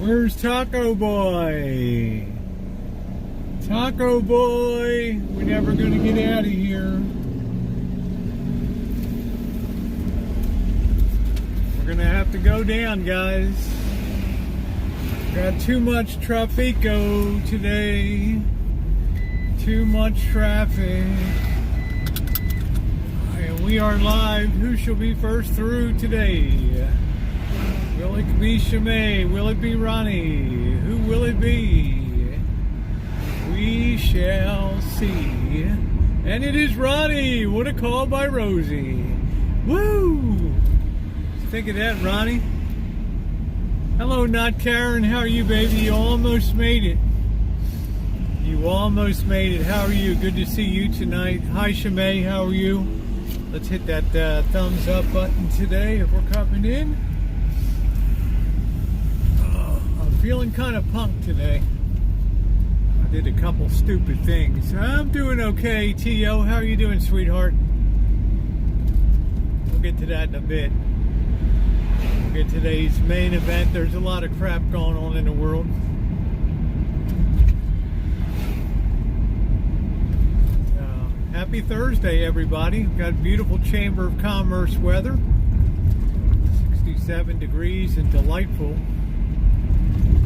Where's Taco Boy? Taco Boy, we're never gonna get out of here. We're gonna have to go down, guys. Got too much traffico today. Too much traffic. And we are live. Who shall be first through today? Will it be Shimei? Will it be Ronnie? Who will it be? We shall see. And it is Ronnie. What a call by Rosie. Woo! Think of that, Ronnie. Hello, not Karen. How are you, baby? You almost made it. You almost made it. How are you? Good to see you tonight. Hi, Shimei. How are you? Let's hit that thumbs up button today if we're coming in. I'm feeling kind of punked today. I did a couple stupid things. I'm doing okay, T.O. How are you doing, sweetheart? We'll get to that in a bit. We'll get today's main event. There's a lot of crap going on in the world. Happy Thursday, everybody. We've got beautiful Chamber of Commerce weather. 67 degrees and delightful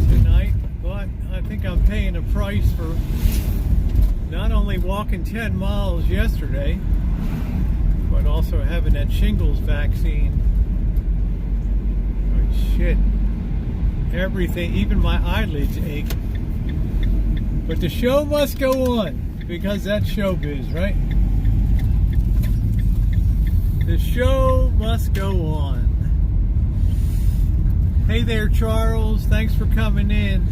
tonight. But I think I'm paying a price for not only walking 10 miles yesterday, but also having that shingles vaccine. Oh, shit. Everything, even my eyelids ache. But the show must go on. Because that's showbiz, right? The show must go on. Hey there, Charles. Thanks for coming in.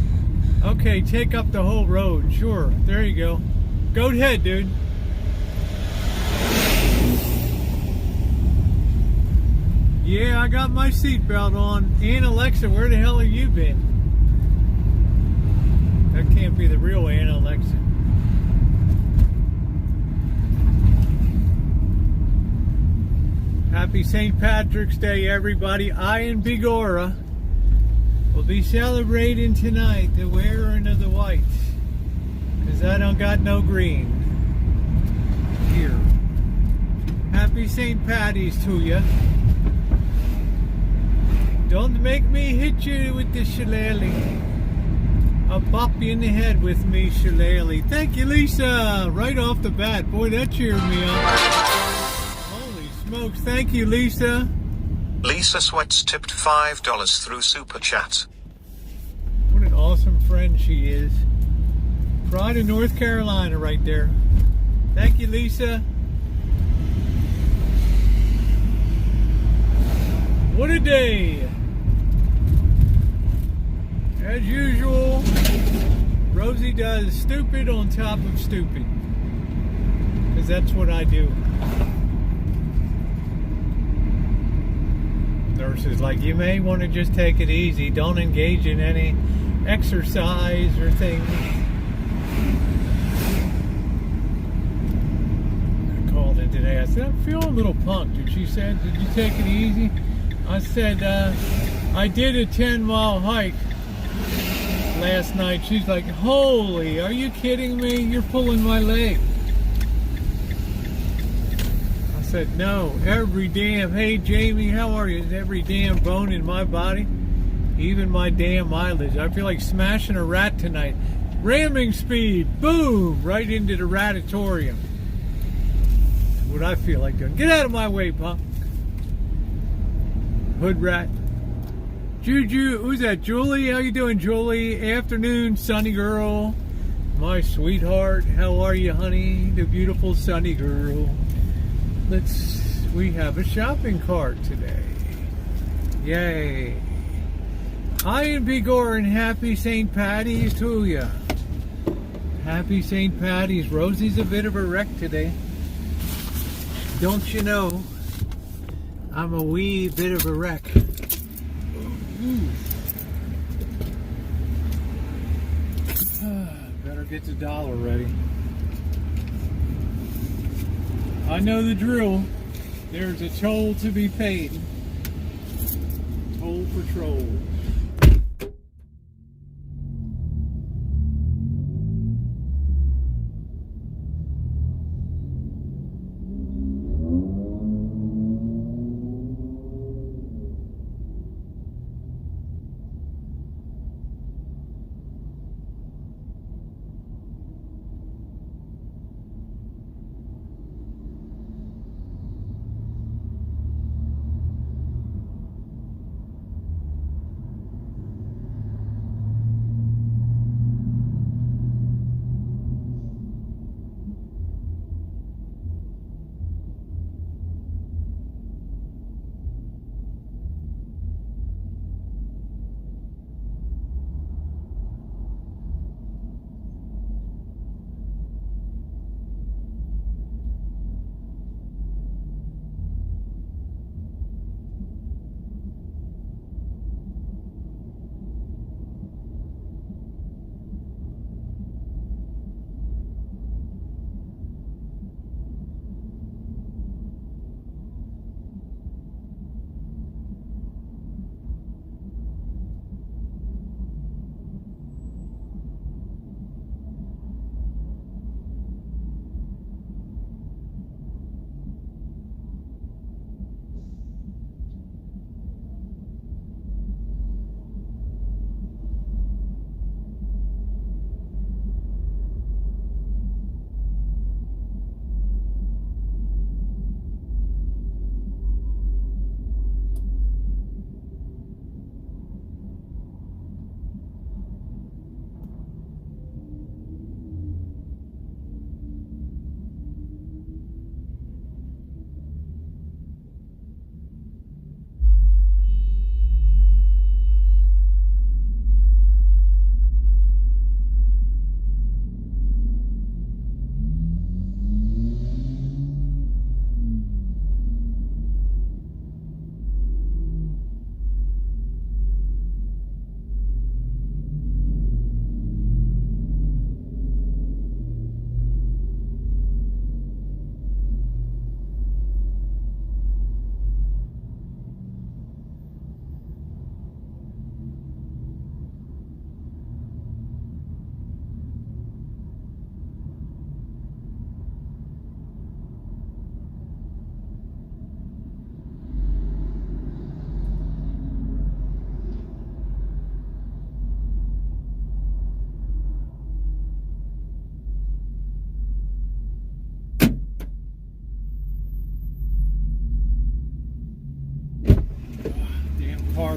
Okay, take up the whole road. Sure. There you go. Go ahead, dude. Yeah, I got my seatbelt on. Aunt Alexa, where the hell have you been? That can't be the real Aunt Alexa. Happy St. Patrick's Day, everybody. I and Bigora will be celebrating tonight the wearing of the white, because I don't got no green here. Happy St. Patty's to you. Don't make me hit you with the shillelagh. I'll bop you in the head with me shillelagh. Thank you, Lisa. Right off the bat. Boy, that cheered me up. Smokes. Thank you, Lisa. Lisa Sweats tipped $5 through Super Chat. What an awesome friend she is. Pride of North Carolina right there. Thank you, Lisa. What a day. As usual, Rosie does stupid on top of stupid. Because that's what I do. Nurse is like, you may want to just take it easy. Don't engage in any exercise or things. I called in today. I said, I feel a little punked. And she said, did you take it easy? I said, I did a 10-mile hike last night. She's like, holy, are you kidding me? You're pulling my leg. I said, no, every damn, hey Jamie, how are you? Every damn bone in my body, even my damn eyelids. I feel like smashing a rat tonight. Ramming speed, boom, right into the ratatorium. That's what I feel like doing. Get out of my way, punk. Hood rat. Juju, who's that? Julie, how you doing, Julie? Afternoon, sunny girl. My sweetheart, how are you, honey? The beautiful sunny girl. We have a shopping cart today. Yay. I am Bigor and happy St. Patty's to ya. Happy St. Patty's. Rosie's a bit of a wreck today. Don't you know? I'm a wee bit of a wreck. Better get the dollar ready. I know the drill. There's a toll to be paid. Toll patrol.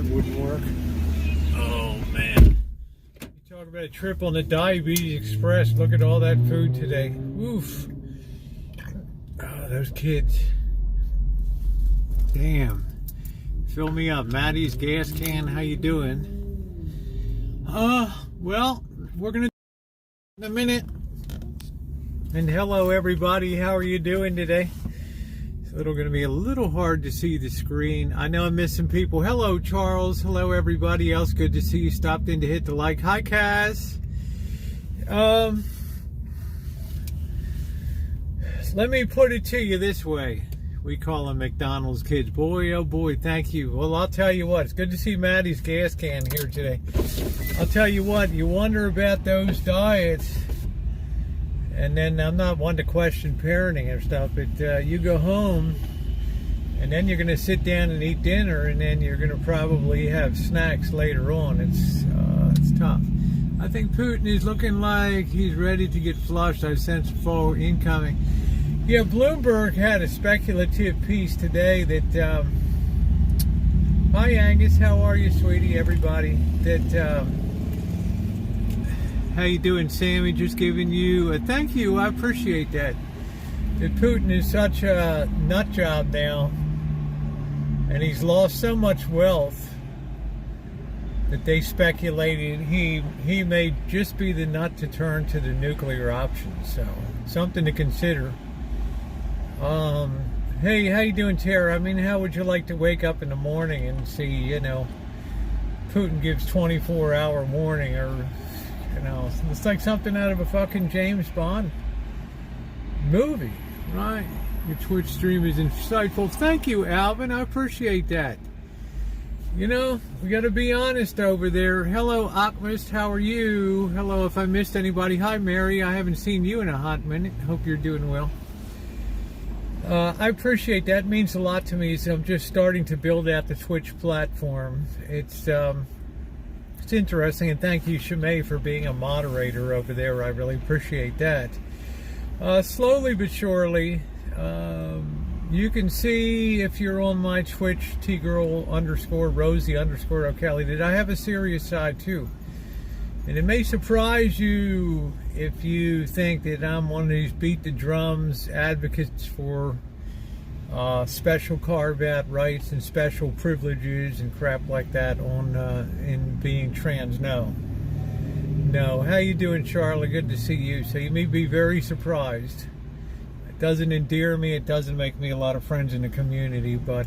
it wouldn't work. Oh man. You talk about a trip on the Diabetes Express. Look at all that food today. Oof. Oh, those kids. Damn. Fill me up. Maddie's gas can, how you doing? Well, we're gonna in a minute. And hello everybody, how are you doing today? It's gonna be a little hard to see the screen. I know I'm missing people. Hello Charles, hello everybody else. Good to see you stopped in to hit the like. Hi Cass. Let me put it to you this way. We call them McDonald's kids. Boy, oh boy, thank you. Well, I'll tell you what, it's good to see Maddie's gas can here today. I'll tell you what, you wonder about those diets, and then I'm not one to question parenting and stuff, but you go home, and then you're going to sit down and eat dinner, and then you're going to probably have snacks later on. It's tough. I think Putin is looking like he's ready to get flushed. I sense fall incoming. Yeah, Bloomberg had a speculative piece today that, hi Angus, how are you, sweetie, everybody? That, how you doing, Sammy? Just giving you a thank you, I appreciate that. That Putin is such a nut job now, and he's lost so much wealth that they speculated he may just be the nut to turn to the nuclear option, so something to consider. Hey, how you doing, Tara? I mean, how would you like to wake up in the morning and see, you know, Putin gives 24-hour warning, or, you know, it's like something out of a fucking James Bond movie, right? Your Twitch stream is insightful. Thank you, Alvin. I appreciate that. You know, we got to be honest over there. Hello, Optimist. How are you? Hello, if I missed anybody. Hi, Mary. I haven't seen you in a hot minute. Hope you're doing well. I appreciate that. It means a lot to me. So I'm just starting to build out the Twitch platform. It's interesting, and thank you, Shimei, for being a moderator over there. I really appreciate that. Slowly but surely, you can see if you're on my Twitch, T-Girl_Rosie_O'Kelly, that I have a serious side too. And it may surprise you if you think that I'm one of these beat the drums advocates for special carve-out rights and special privileges and crap like that on in being trans. No. How you doing, Charlotte? Good to see you. So you may be very surprised. It doesn't endear me. It doesn't make me a lot of friends in the community, but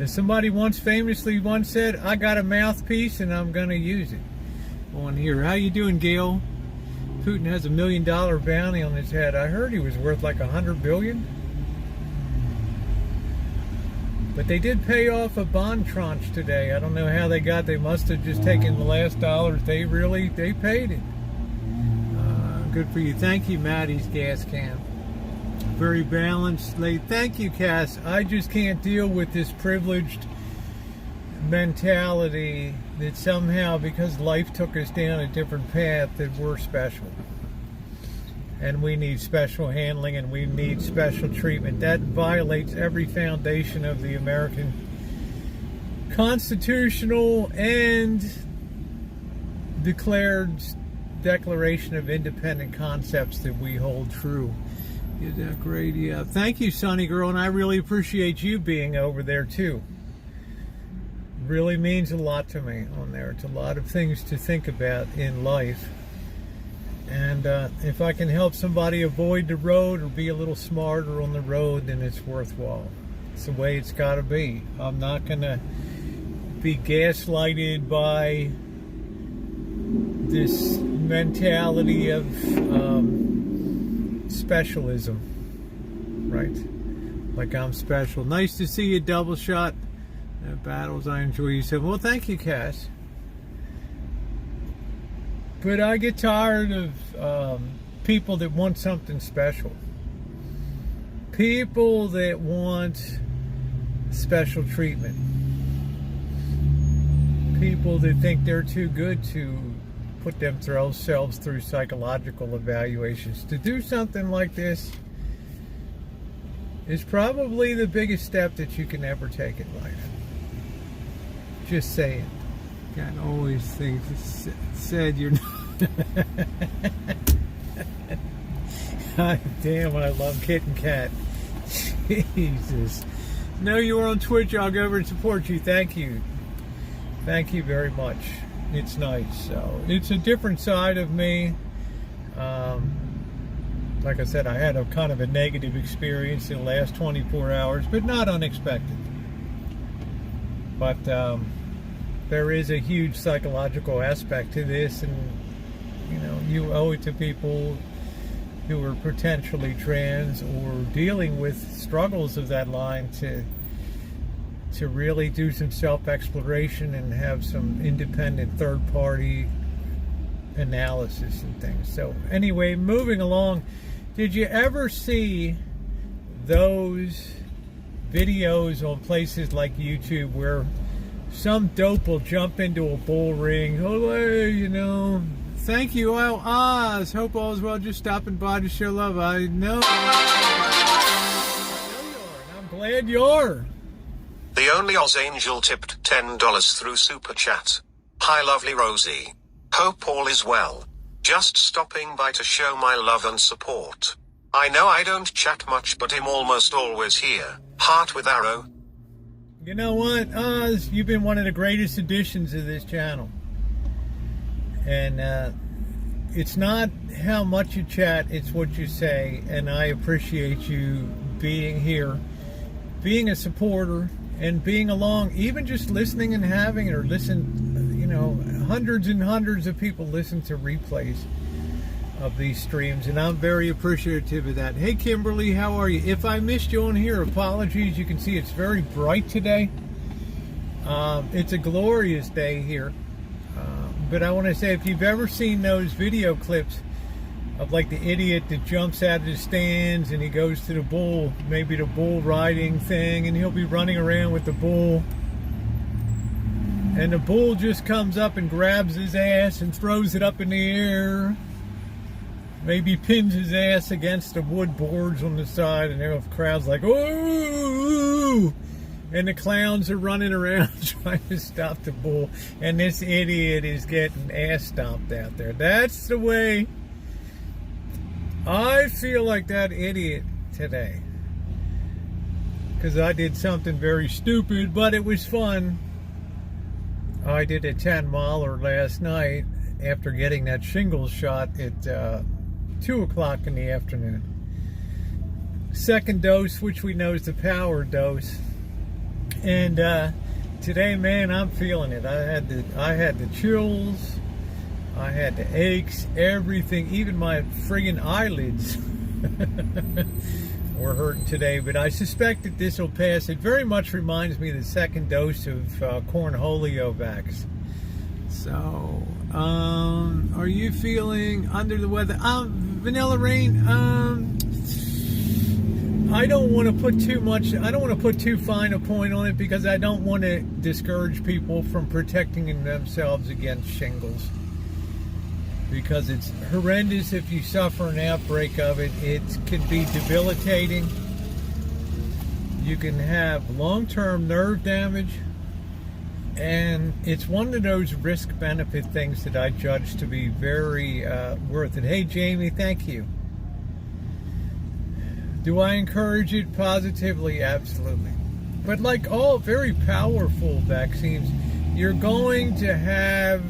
as somebody famously once said, I got a mouthpiece and I'm going to use it on here. How you doing, Gail? Putin has $1 million bounty on his head. I heard he was worth like $100 billion. But they did pay off a bond tranche today. I don't know how they must have just taken the last dollars. They paid it. Good for you. Thank you, Maddie's gas can. Very balanced late. Thank you, Cass. I just can't deal with this privileged mentality that somehow, because life took us down a different path, that we're special. And we need special handling and we need special treatment. That violates every foundation of the American constitutional and Declaration of Independent concepts that we hold true. Is that great? Yeah. Thank you, Sunny Girl, and I really appreciate you being over there too. Really means a lot to me on there. It's a lot of things to think about in life. And if I can help somebody avoid the road or be a little smarter on the road, then it's worthwhile. It's the way it's got to be. I'm not going to be gaslighted by this mentality of specialism, right? Like I'm special. Nice to see you, Double Shot. Battles, I enjoy you. So, well, thank you, Cass. But I get tired of people that want something special. People that want special treatment. People that think they're too good to put themselves through psychological evaluations. To do something like this is probably the biggest step that you can ever take in life. Just saying. Got always things said you're not. God damn, I love Kitten Cat. Jesus. No, you are on Twitch. I'll go over and support you. Thank you. Thank you very much. It's nice. So it's a different side of me. Like I said, I had a kind of a negative experience in the last 24 hours, but not unexpected. But there is a huge psychological aspect to this, and you know, you owe it to people who are potentially trans or dealing with struggles of that line to really do some self-exploration and have some independent third-party analysis and things. So anyway, moving along, did you ever see those videos on places like YouTube where some dope will jump into a bull ring? Oh, hey, you know, thank you, Oz. Hope all is well. Just stopping by to show love. I know. I'm glad you are. The only Oz angel tipped $10 through Super Chat. Hi, lovely Rosie. Hope all is well. Just stopping by to show my love and support. I know I don't chat much, but I'm almost always here. Heart with arrow. You know what, Oz? You've been one of the greatest additions to this channel. And it's not how much you chat, it's what you say. And I appreciate you being here, being a supporter, and being along, even just listening and having it, or listen, you know, hundreds and hundreds of people listen to replays of these streams, and I'm very appreciative of that. Hey Kimberly, how are you? If I missed you on here, apologies. You can see it's very bright today. It's a glorious day here. But I want to say, if you've ever seen those video clips of like the idiot that jumps out of the stands and he goes to the bull, maybe the bull riding thing, and he'll be running around with the bull, and the bull just comes up and grabs his ass and throws it up in the air, maybe pins his ass against the wood boards on the side, and the crowd's like, ooh, and the clowns are running around trying to stop the bull, and this idiot is getting ass stomped out there. That's the way I feel like that idiot today, because I did something very stupid, but it was fun. I did a 10-miler last night after getting that shingles shot at 2 o'clock in the afternoon. Second dose, which we know is the power dose. And today, man, I'm feeling it. I had the chills, I had the aches, everything, even my friggin' eyelids were hurting today. But I suspect that this will pass. It very much reminds me of the second dose of Cornholio vax. So, are you feeling under the weather? Vanilla Rain, I don't want to put too much, I don't want to put too fine a point on it, because I don't want to discourage people from protecting themselves against shingles, because it's horrendous if you suffer an outbreak of it. It can be debilitating. You can have long-term nerve damage, and it's one of those risk-benefit things that I judge to be very worth it. Hey, Jamie, thank you. Do I encourage it positively? Absolutely. But like all very powerful vaccines, you're going to have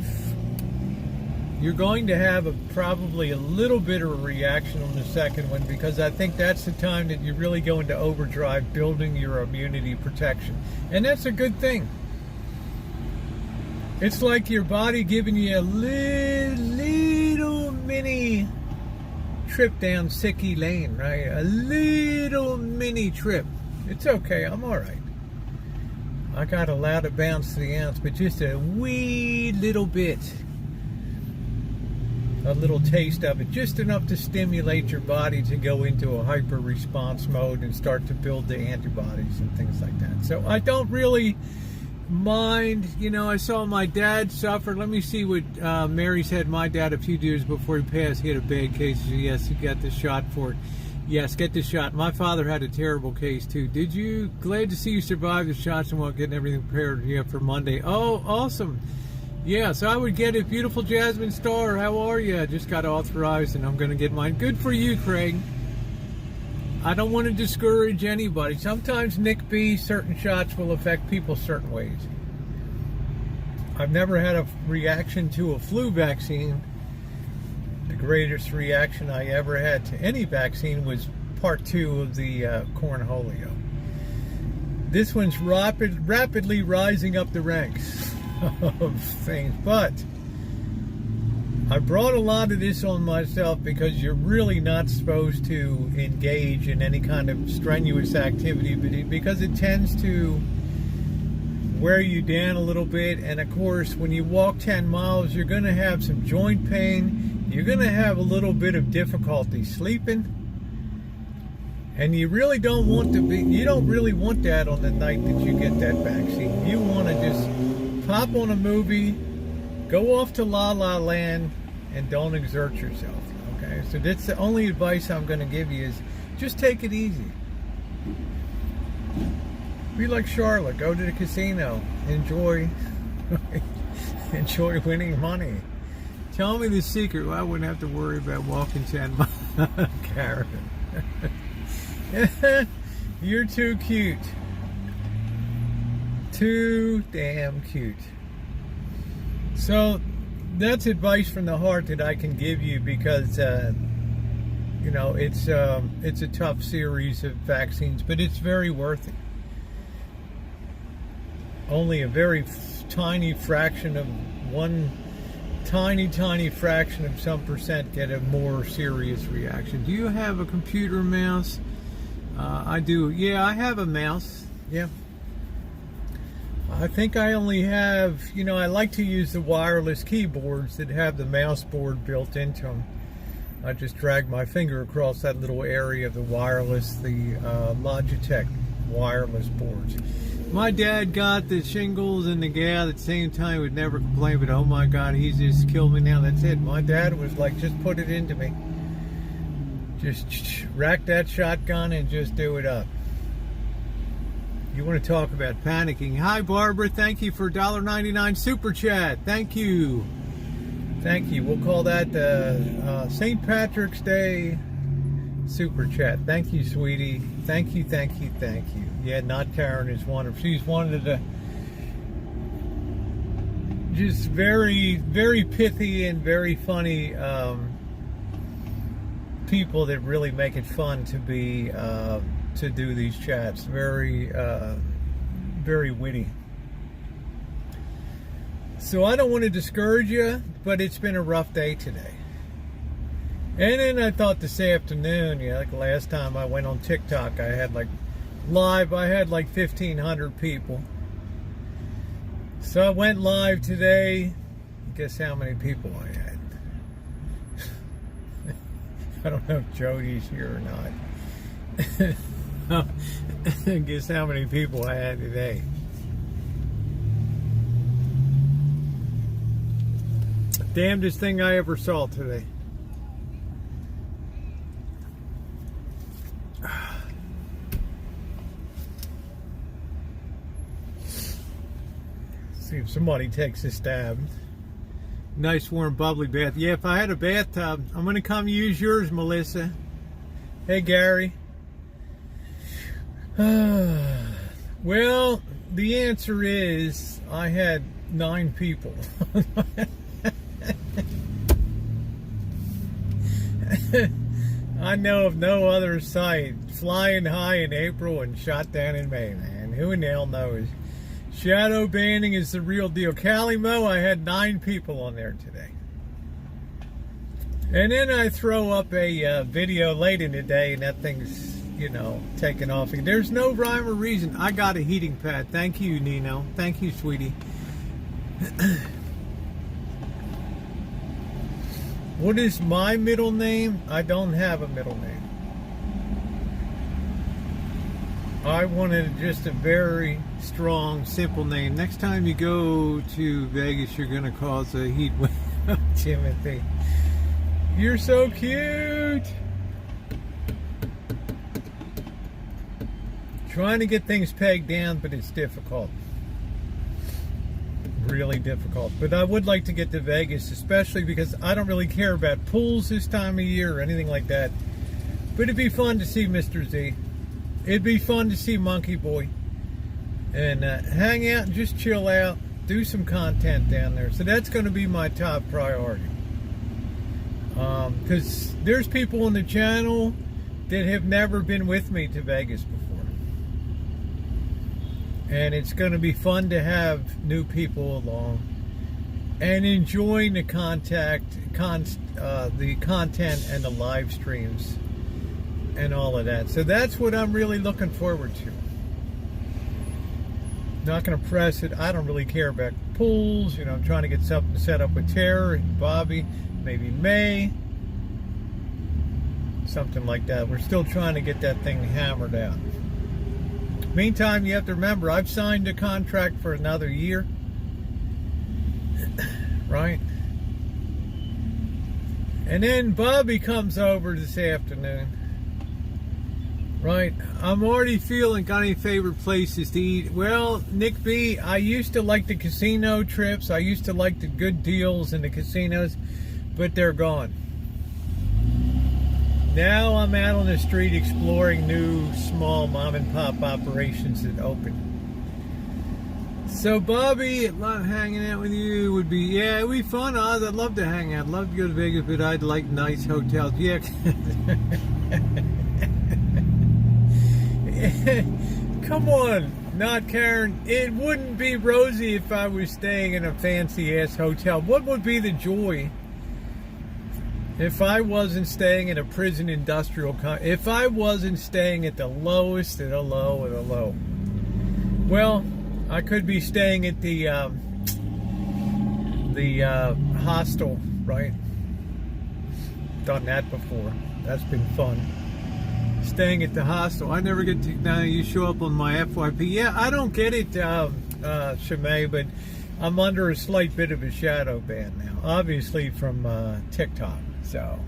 probably a little bit of a reaction on the second one, because I think that's the time that you really go into overdrive building your immunity protection. And that's a good thing. It's like your body giving you a little mini trip down sicky lane, right? A little mini trip. It's okay, I'm all right. I got allowed to bounce the ounce, but just a wee little bit. A little taste of it, just enough to stimulate your body to go into a hyper response mode and start to build the antibodies and things like that. So I don't really mind. You know, I saw my dad suffer. Let me see what Mary's had my dad a few years before he passed. He had a bad case. Yes, he got the shot for it. Yes, get the shot. My father had a terrible case too. Did you? Glad to see you survived the shots and what, getting everything prepared for Monday. Oh, awesome. Yeah, so I would get it. Beautiful Jasmine Star, how are you? I just got authorized and I'm going to get mine. Good for you, Craig. I don't want to discourage anybody. Sometimes, Nick B, certain shots will affect people certain ways. I've never had a reaction to a flu vaccine. The greatest reaction I ever had to any vaccine was part 2 of the cornholio. This one's rapidly rising up the ranks of things, but I brought a lot of this on myself because you're really not supposed to engage in any kind of strenuous activity because it tends to wear you down a little bit. And of course, when you walk 10 miles, you're going to have some joint pain. You're going to have a little bit of difficulty sleeping. And you really don't want to be, you don't really want that on the night that you get that vaccine. You want to just pop on a movie, go off to La La Land, and don't exert yourself. Okay, so that's the only advice I'm going to give you is just take it easy. Be like Charlotte, go to the casino, enjoy winning money. Tell me the secret. Well, I wouldn't have to worry about walking 10 miles. Karen. You're too cute. Too damn cute. So that's advice from the heart that I can give you because you know, it's a tough series of vaccines, but it's very worth it. Only a very tiny fraction of one tiny fraction of some percent get a more serious reaction. Do you have a computer mouse? I do. Yeah, I have a mouse. Yeah. I think I only have, you know, I like to use the wireless keyboards that have the mouse board built into them. I just drag my finger across that little area of the wireless, the Logitech wireless boards. My dad got the shingles and the gal at the same time, would never complain, but oh my God, he's just killed me now. That's it. My dad was like, just put it into me. Just rack that shotgun and just do it up. You want to talk about panicking. Hi, Barbara. Thank you for $1.99 super chat. Thank you. Thank you. We'll call that St. Patrick's Day super chat. Thank you, sweetie. Thank you. Yeah, not Karen is one of. She's one of the just very, very pithy and very funny people that really make it fun to be to do these chats. Very, very witty. So I don't want to discourage you, but it's been a rough day today. And then I thought this afternoon, you know, like last time I went on TikTok, I had like 1,500 people. So I went live today. Guess how many people I had? I don't know if Jody's here or not. Guess how many people I had today? Damnedest thing I ever saw today. See if somebody takes a stab. Nice warm bubbly bath. Yeah, if I had a bathtub, I'm going to come use yours, Melissa. Hey, Gary. Well, the answer is I had 9 people. I know of no other site. Flying high in April and shot down in May, man. Who in the hell knows? Shadow banning is the real deal. Calimo, I had 9 people on there today. And then I throw up a video late in the day and that thing's, you know, taken off. There's no rhyme or reason. I got a heating pad. Thank you, Nino. Thank you, sweetie. What is my middle name? I don't have a middle name. I wanted just a very strong, simple name. Next time you go to Vegas, you're going to cause a heat wave. Timothy. You're so cute. trying to get things pegged down, but it's difficult. Really difficult. But I would like to get to Vegas, especially because I don't really care about pools this time of year or anything like that. But it'd be fun to see Mr. Z. It'd be fun to see Monkey Boy. And hang out and just chill out. Do some content down there. So that's going to be my top priority. Because there's people on the channel that have never been with me to Vegas before. And it's going to be fun to have new people along and enjoying the content and the live streams and all of that. So that's what I'm really looking forward to. Not going to press it. I don't really care about pools. You know, I'm trying to get something set up with Tara and Bobby, maybe May, something like that. We're still trying to get that thing hammered out. Meantime, you have to remember, I've signed a contract for another year, right? And then Bobby comes over this afternoon, right? I'm already feeling, got any favorite places to eat? Well, Nick B, I used to like the casino trips. I used to like the good deals in the casinos, but they're gone. Now I'm out on the street exploring new small mom and pop operations that open. So Bobby, hanging out with you would be, yeah, it would be fun, Oz. I'd love to hang out. I'd love to go to Vegas, but I'd like nice hotels. Yeah. Come on, not Karen. It wouldn't be rosy if I was staying in a fancy ass hotel. What would be the joy if I wasn't staying in a prison industrial if I wasn't staying at the lowest of the low of the low? Well, I could be staying at the hostel, right? Done that before. That's been fun. Staying at the hostel. I never get to, now you show up on my FYP. Yeah, I don't get it, Shimei, but I'm under a slight bit of a shadow ban now. Obviously from TikTok. So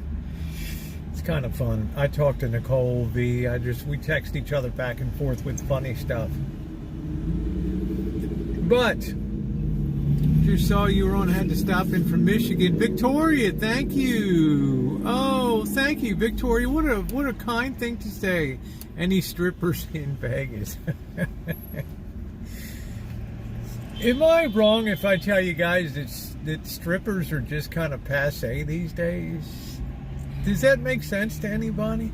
it's kind of fun. I talked to Nicole V. We text each other back and forth with funny stuff. But just saw you were on, had to stop in from Michigan. Victoria, thank you. Oh, thank you, Victoria. What a kind thing to say. Any strippers in Vegas? Am I wrong if I tell you guys that strippers are just kind of passé these days? Does that make sense to anybody?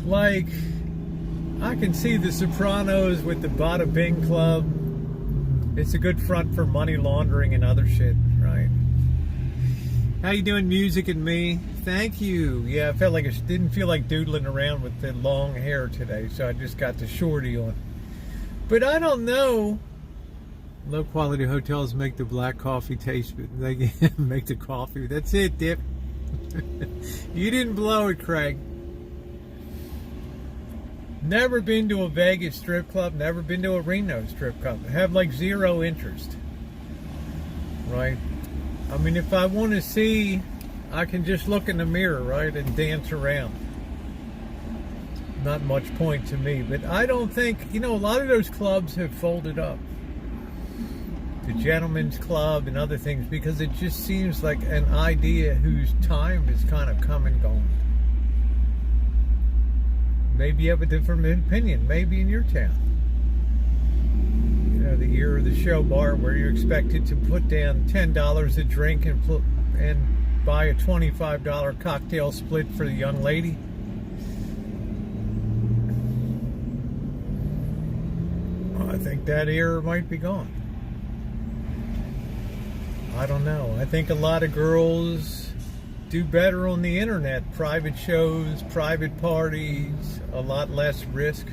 Like, I can see The Sopranos with the Bada Bing Club. It's a good front for money laundering and other shit, right? How you doing, Music and Me? Thank you. Yeah, I felt like I didn't feel like doodling around with the long hair today, so I just got the shorty on. But I don't know. Low quality hotels make the black coffee taste, but they make the coffee. That's it, Dip. You didn't blow it, Craig. Never been to a Vegas strip club, never been to a Reno strip club. I have like zero interest. Right? I mean, if I want to see, I can just look in the mirror, right, and dance around. Not much point to me, but I don't think, a lot of those clubs have folded up. The Gentleman's Club and other things, because it just seems like an idea whose time is kind of come and gone. Maybe you have a different opinion, maybe in your town. The year of the show bar where you're expected to put down $10 a drink and buy a $25 cocktail split for the young lady. Well, I think that era might be gone. I don't know. I think a lot of girls do better on the internet. Private shows, private parties, a lot less risk.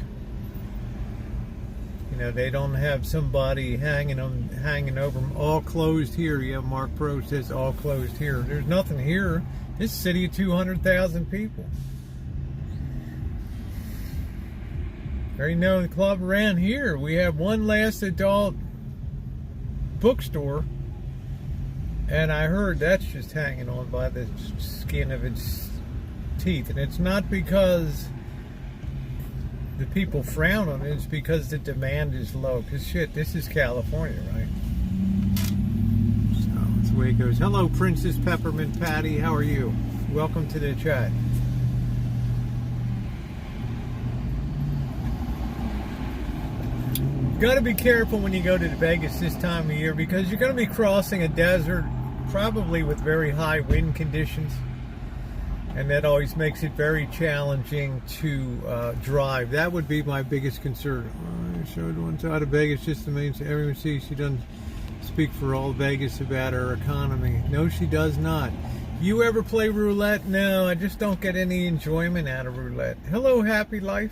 They don't have somebody hanging over them. All closed here. Yeah, Mark Pro says all closed here. There's nothing here. This city of 200,000 people. There ain't no club around here. We have one last adult bookstore. And I heard that's just hanging on by the skin of its teeth. And it's not because the people frown on it is because the demand is low. Because shit, this is California, right? So that's the way it goes. Hello, Princess Peppermint Patty. How are you? Welcome to the chat. Got to be careful when you go to Vegas this time of year because you're going to be crossing a desert, probably with very high wind conditions. And that always makes it very challenging to drive. That would be my biggest concern. I showed one side of Vegas just to make everyone sees she doesn't speak for all Vegas about our economy. No, she does not. You ever play roulette? No, I just don't get any enjoyment out of roulette. Hello, Happy Life.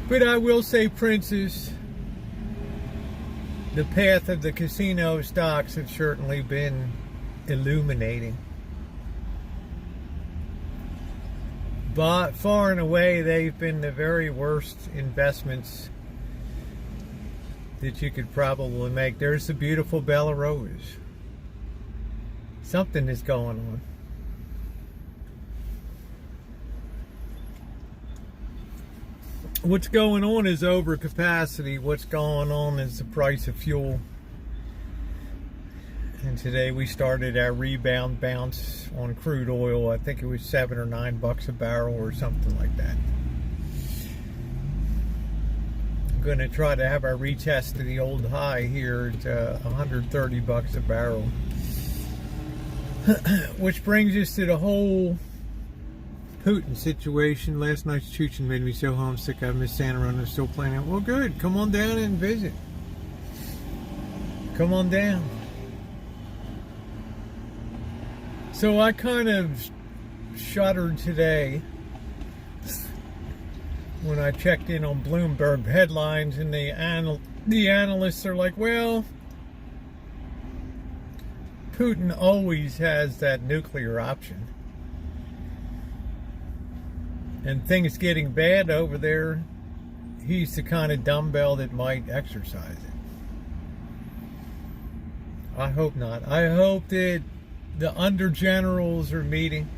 But I will say, Princess, the path of the casino stocks have certainly been illuminating. But far and away, they've been the very worst investments that you could probably make. There's the beautiful Bella Rose. Something is going on. What's going on is overcapacity. What's going on is the price of fuel. And today we started our rebound bounce on crude oil. I think it was $7 or $9 a barrel or something like that. I'm going to try to have our retest to the old high here at $130 a barrel. Which brings us to the whole Putin situation. Last night's chooching made me so homesick. I miss Santa Rosa. Still playing it. Well, good. Come on down and visit. Come on down. So I kind of shuddered today when I checked in on Bloomberg headlines, and the analysts are like, well, Putin always has that nuclear option. And things getting bad over there, he's the kind of dumbbell that might exercise it. I hope not. I hope that the undergenerals are meeting,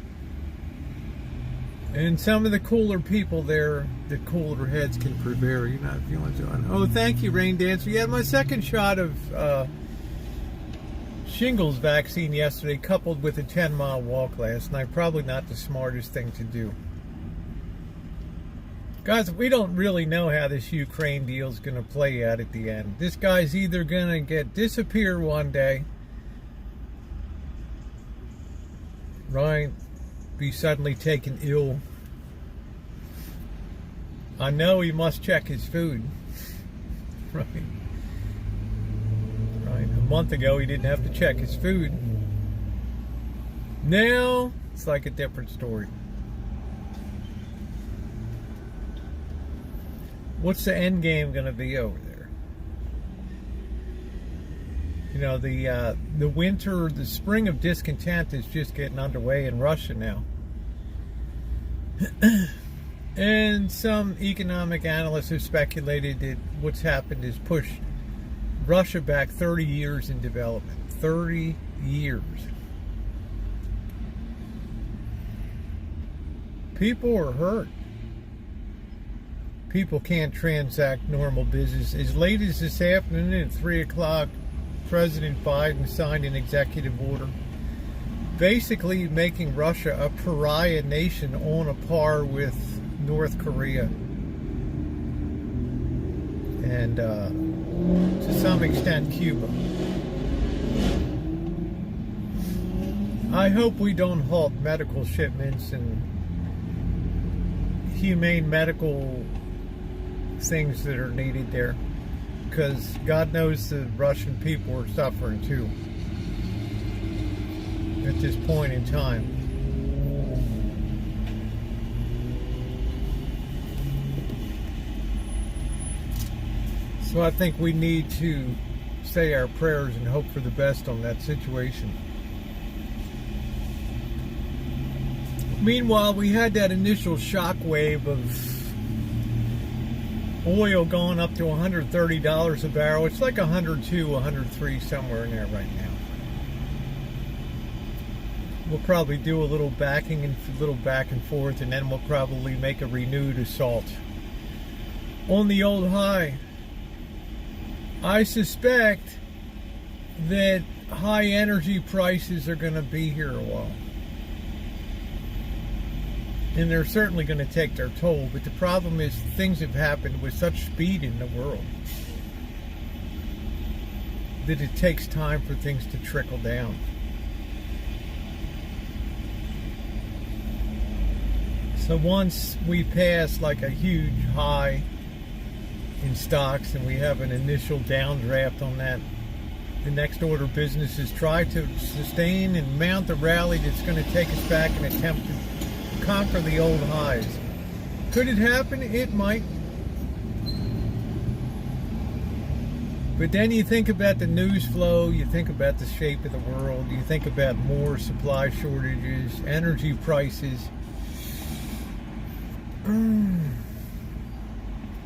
and some of the cooler people there, the cooler heads can prevail. You're not feeling so. Oh, thank you, Rain Dancer. You had my second shot of shingles vaccine yesterday, coupled with a 10-mile walk last night. Probably not the smartest thing to do. Guys, we don't really know how this Ukraine deal is going to play out at the end. This guy's either going to disappear one day, right? Be suddenly taken ill. I know he must check his food. Right. Right. A month ago he didn't have to check his food. Now it's like a different story. What's the end game going to be over there? You know, the winter, the spring of discontent is just getting underway in Russia now. And some economic analysts have speculated that what's happened is pushed Russia back 30 years in development. 30 years. People are hurt. People can't transact normal business. As late as this afternoon at 3 o'clock, President Biden signed an executive order basically making Russia a pariah nation on a par with North Korea and to some extent Cuba. I hope we don't halt medical shipments and humane medical things that are needed there, because God knows the Russian people are suffering too at this point in time. So I think we need to say our prayers and hope for the best on that situation. Meanwhile, we had that initial shock wave of oil going up to $130 a barrel. It's like 102, 103, somewhere in there right now. we'll probably do a little backing and a little back and forth, and then we'll probably make a renewed assault on the old high. I suspect that high energy prices are going to be here a while. And they're certainly going to take their toll, but the problem is things have happened with such speed in the world that it takes time for things to trickle down. So once we pass like a huge high in stocks and we have an initial downdraft on that, the next order of business is try to sustain and mount the rally that's going to take us back and attempt to conquer the old highs. Could it happen? It might. But then you think about the news flow, you think about the shape of the world, you think about more supply shortages, energy prices.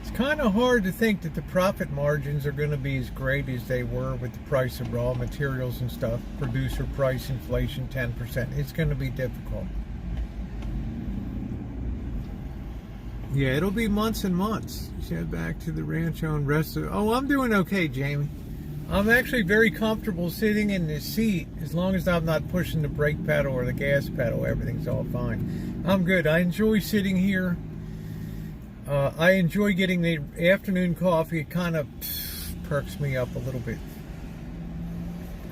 It's kind of hard to think that the profit margins are going to be as great as they were with the price of raw materials and stuff. Producer price inflation 10%. It's going to be difficult. Yeah, it'll be months and months. Head back to the rancho and rest of... Oh, I'm doing okay, Jamie. I'm actually very comfortable sitting in this seat as long as I'm not pushing the brake pedal or the gas pedal. Everything's all fine. I'm good. I enjoy sitting here. I enjoy getting the afternoon coffee. It kind of perks me up a little bit.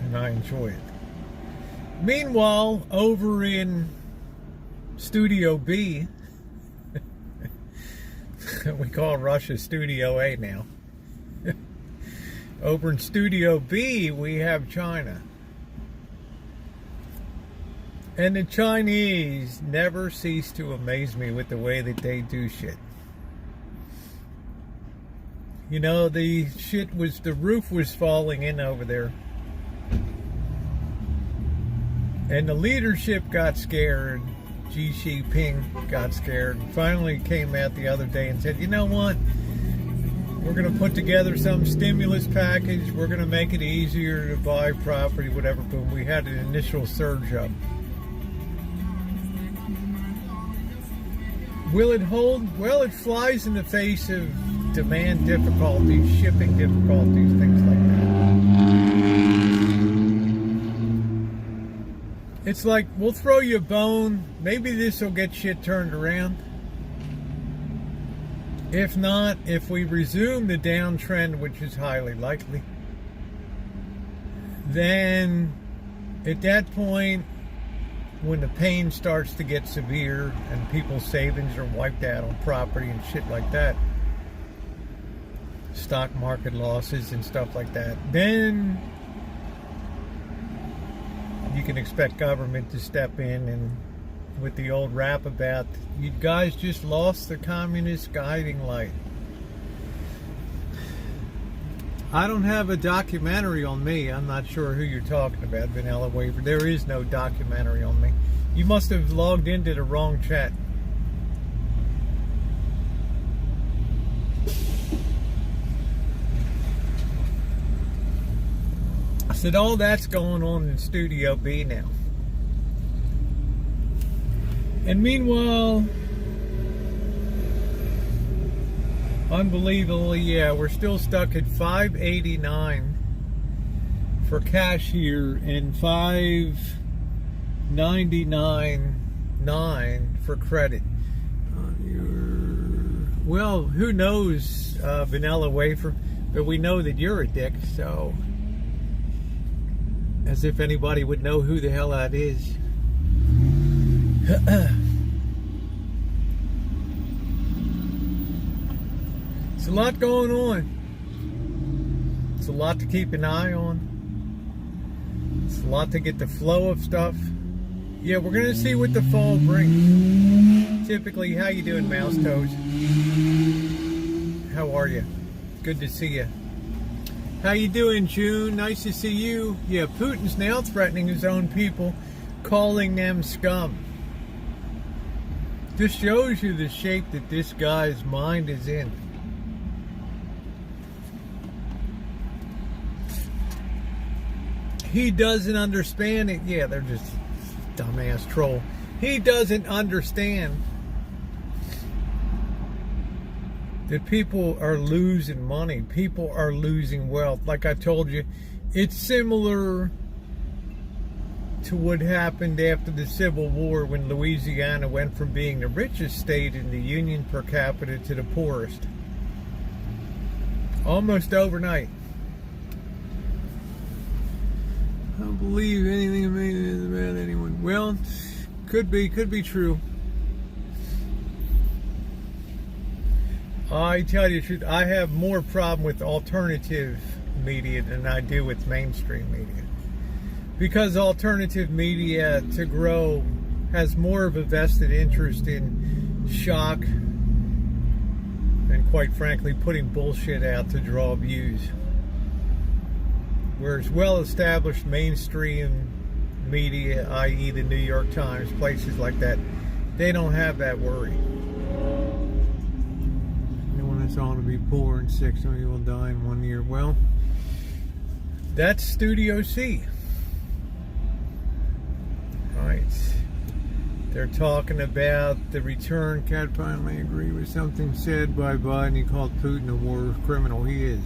And I enjoy it. Meanwhile, over in Studio B... we call Russia Studio A now. Over in Studio B, we have China. And the Chinese never cease to amaze me with the way that they do shit. You know, the roof was falling in over there. And the leadership got scared. Xi Jinping got scared and finally came out the other day and said, you know what? We're going to put together some stimulus package. We're going to make it easier to buy property, whatever. Boom. We had an initial surge up. Will it hold? Well, it flies in the face of demand difficulties, shipping difficulties, things like that. It's like, we'll throw you a bone. Maybe this will get shit turned around. If not, if we resume the downtrend, which is highly likely, then at that point, when the pain starts to get severe and people's savings are wiped out on property and shit like that, stock market losses and stuff like that, then you can expect government to step in. And with the old rap about, you guys just lost the communist guiding light. I don't have a documentary on me. I'm not sure who you're talking about, Vanilla Waver. There is no documentary on me. You must have logged into the wrong chat. I said, all that's going on in Studio B now. And meanwhile, unbelievably, yeah, we're still stuck at $5.89 for cash here and $5.99.9 for credit. Well, who knows, Vanilla Wafer, but we know that you're a dick, so... As if anybody would know who the hell that is. It's a lot going on. It's a lot to keep an eye on. It's a lot to get the flow of stuff. Yeah, we're going to see what the fall brings. Typically, how you doing, Mouse Toes? How are you? Good to see you. How you doing, June? Nice to see you. Yeah, Putin's now threatening his own people, calling them scum. This shows you the shape that this guy's mind is in. He doesn't understand it. Yeah, they're just Dumbass troll. He doesn't understand that people are losing money. People are losing wealth. Like I told you, it's similar to what happened after the Civil War when Louisiana went from being the richest state in the Union per capita to the poorest. Almost overnight. I don't believe anything amazing about anyone. Well, could be true. I tell you the truth, I have more problem with alternative media than I do with mainstream media. Because alternative media, to grow, has more of a vested interest in shock and, quite frankly, putting bullshit out to draw views. Whereas well-established mainstream media, i.e. the New York Times, places like that, they don't have that worry. Anyone that's on to be poor and sick, some of you will die in 1 year. Well, that's Studio C. Right. They're talking about the return. Can't finally agree with something said by Biden. He called Putin a war criminal. He is.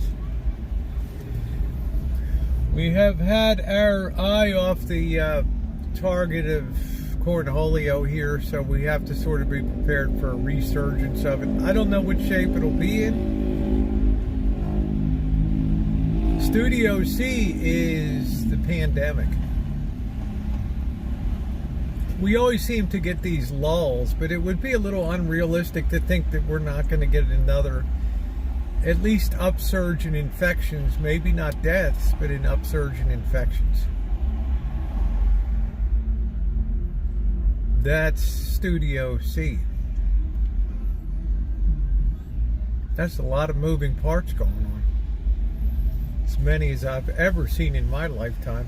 We have had our eye off the target of Cornholio here, so we have to sort of be prepared for a resurgence of it. I don't know what shape it'll be in. Studio C is the pandemic. We always seem to get these lulls, but it would be a little unrealistic to think that we're not going to get another, at least upsurge in infections, maybe not deaths, but an upsurge in infections. That's Studio C. That's a lot of moving parts going on. As many as I've ever seen in my lifetime.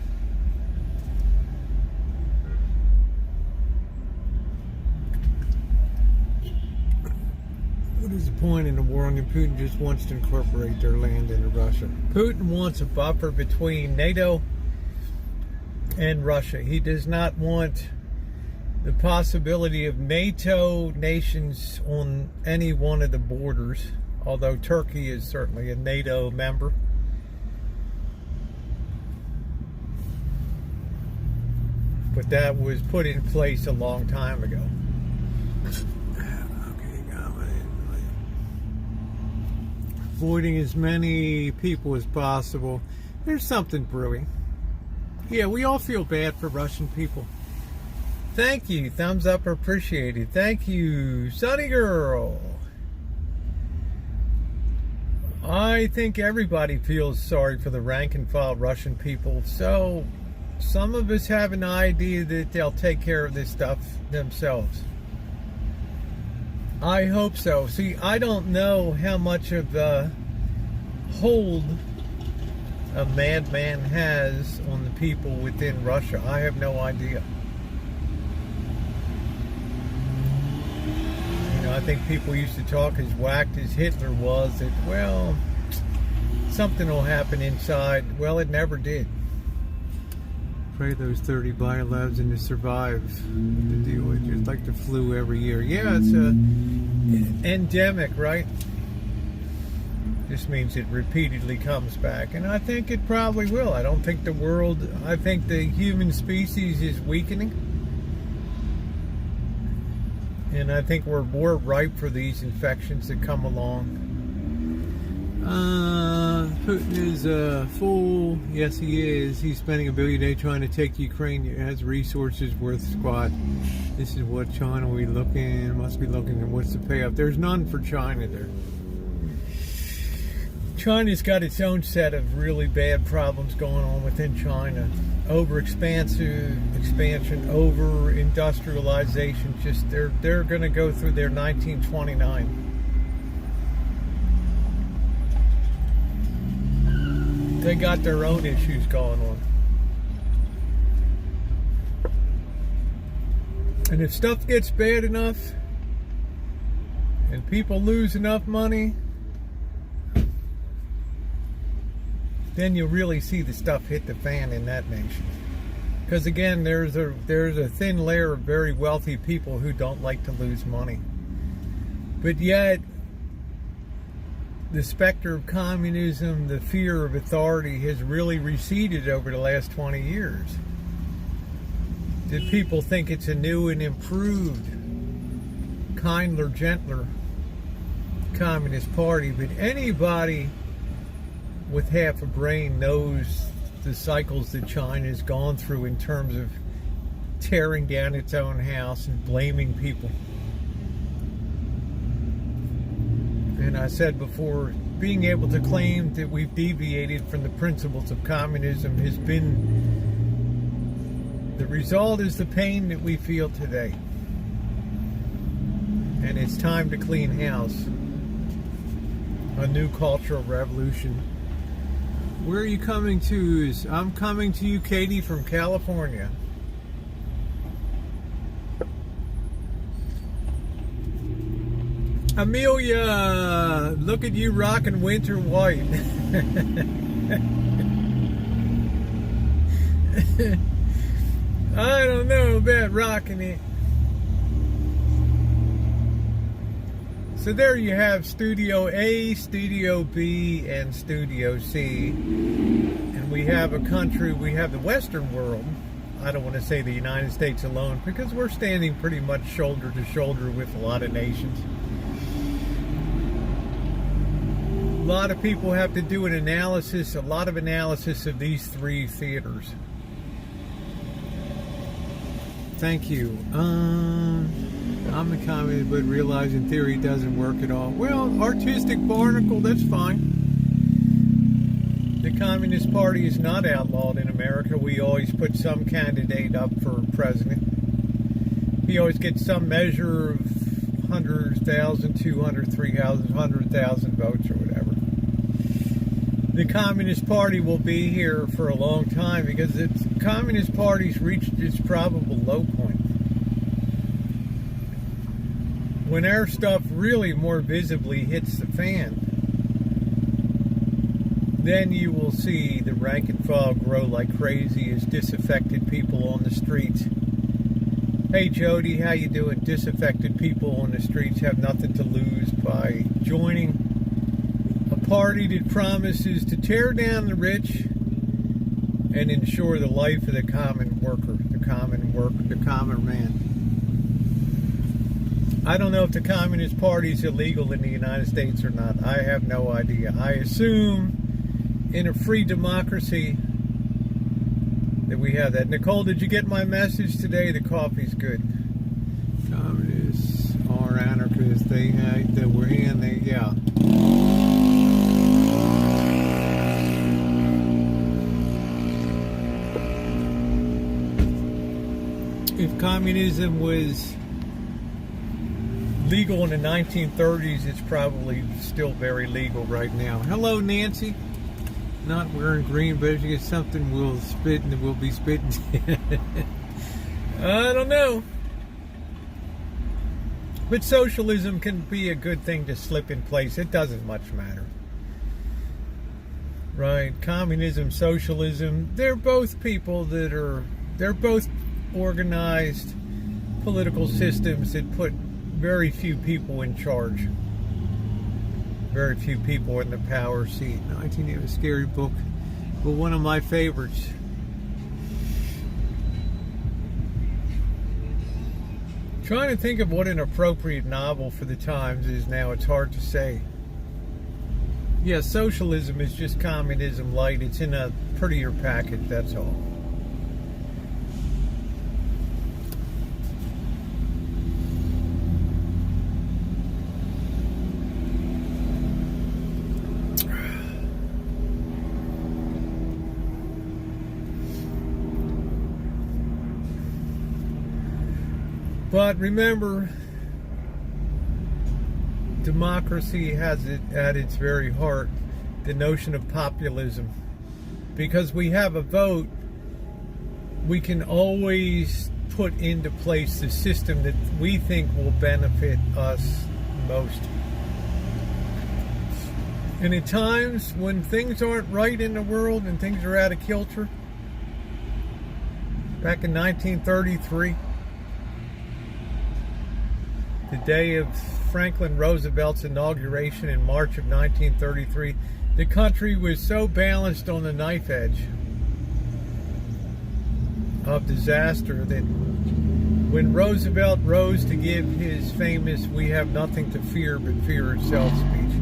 What is the point in the war on Putin just wants to incorporate their land into Russia? Putin wants a buffer between NATO and Russia. He does not want the possibility of NATO nations on any one of the borders, although Turkey is certainly a NATO member. But that was put in place a long time ago. Avoiding as many people as possible. There's something brewing. Yeah, we all feel bad for Russian people. Thank you. Thumbs up appreciated. Thank you, Sunny Girl. I think everybody feels sorry for the rank and file Russian people. So some of us have an idea that they'll take care of this stuff themselves. I hope so. See, I don't know how much of a hold a madman has on the people within Russia. I have no idea. You know, I think people used to talk as whacked as Hitler was that, well, something will happen inside. Well, it never did. Pray those 30 biolabs and to survive the deal with just like the flu every year. Yeah, it's a endemic, right? This means it repeatedly comes back, and I think it probably will. I don't think the world, I think the human species is weakening, and I think we're more ripe for these infections that come along. Putin is a fool. Yes, he is. He's spending $1 billion a day trying to take Ukraine. It has resources worth squat. This is what China we looking, must be looking, and what's the payoff? There's none for China there. China's got its own set of really bad problems going on within China. Expansion, over industrialization. Just they're going to go through their 1929. They got their own issues going on. And if stuff gets bad enough and people lose enough money, then you'll really see the stuff hit the fan in that nation. Because again, there's a thin layer of very wealthy people who don't like to lose money. But yet, the specter of communism, the fear of authority has really receded over the last 20 years. Did people think it's a new and improved, kinder, gentler Communist Party? But anybody with half a brain knows the cycles that China's gone through in terms of tearing down its own house and blaming people. And I said before, being able to claim that we've deviated from the principles of communism has been, the result is the pain that we feel today. And it's time to clean house. A new cultural revolution. Where are you coming to? I'm coming to you, Katie, from California. Amelia, look at you rocking winter white. I don't know about rocking it. So there you have Studio A, Studio B, and Studio C. And we have a country, we have the Western world. I don't want to say the United States alone, because we're standing pretty much shoulder to shoulder with a lot of nations. A lot of people have to do an analysis, a lot of analysis of these three theaters. Thank you. I'm a communist, but realize in theory it doesn't work at all. Well, artistic barnacle, that's fine. The Communist Party is not outlawed in America. We always put some candidate up for president. He always gets some measure of 100,000, 200, 300, 100,000 votes or whatever. The Communist Party will be here for a long time because the Communist Party's reached its probable low point. When our stuff really more visibly hits the fan, then you will see the rank and file grow like crazy as disaffected people on the streets. Hey Jody, how you doing? Disaffected people on the streets have nothing to lose by joining a party that promises to tear down the rich and ensure the life of the common worker, the common man. I don't know if the Communist Party is illegal in the United States or not. I have no idea. I assume in a free democracy that we have that. Nicole, did you get my message today? The coffee's good. Communists are anarchists. They were in. Yeah. If communism was legal in the 1930s, it's probably still very legal right now. Hello, Nancy. Not wearing green, but if you get something, we'll spit and we'll be spitting. I don't know. But socialism can be a good thing to slip in place. It doesn't much matter. Right? Communism, socialism, they're both people that they're both organized political systems that put very few people in charge. Very few people in the power seat. 1980 was a scary book, but one of my favorites. Trying to think of what an appropriate novel for the times is now. It's hard to say. Yeah, socialism is just communism light. It's in a prettier package, that's all. But remember, democracy has it at its very heart, the notion of populism. Because we have a vote, we can always put into place the system that we think will benefit us most. And at times when things aren't right in the world and things are out of kilter, back in 1933, the day of Franklin Roosevelt's inauguration in March of 1933, the country was so balanced on the knife edge of disaster that when Roosevelt rose to give his famous "We have nothing to fear but fear itself" speech,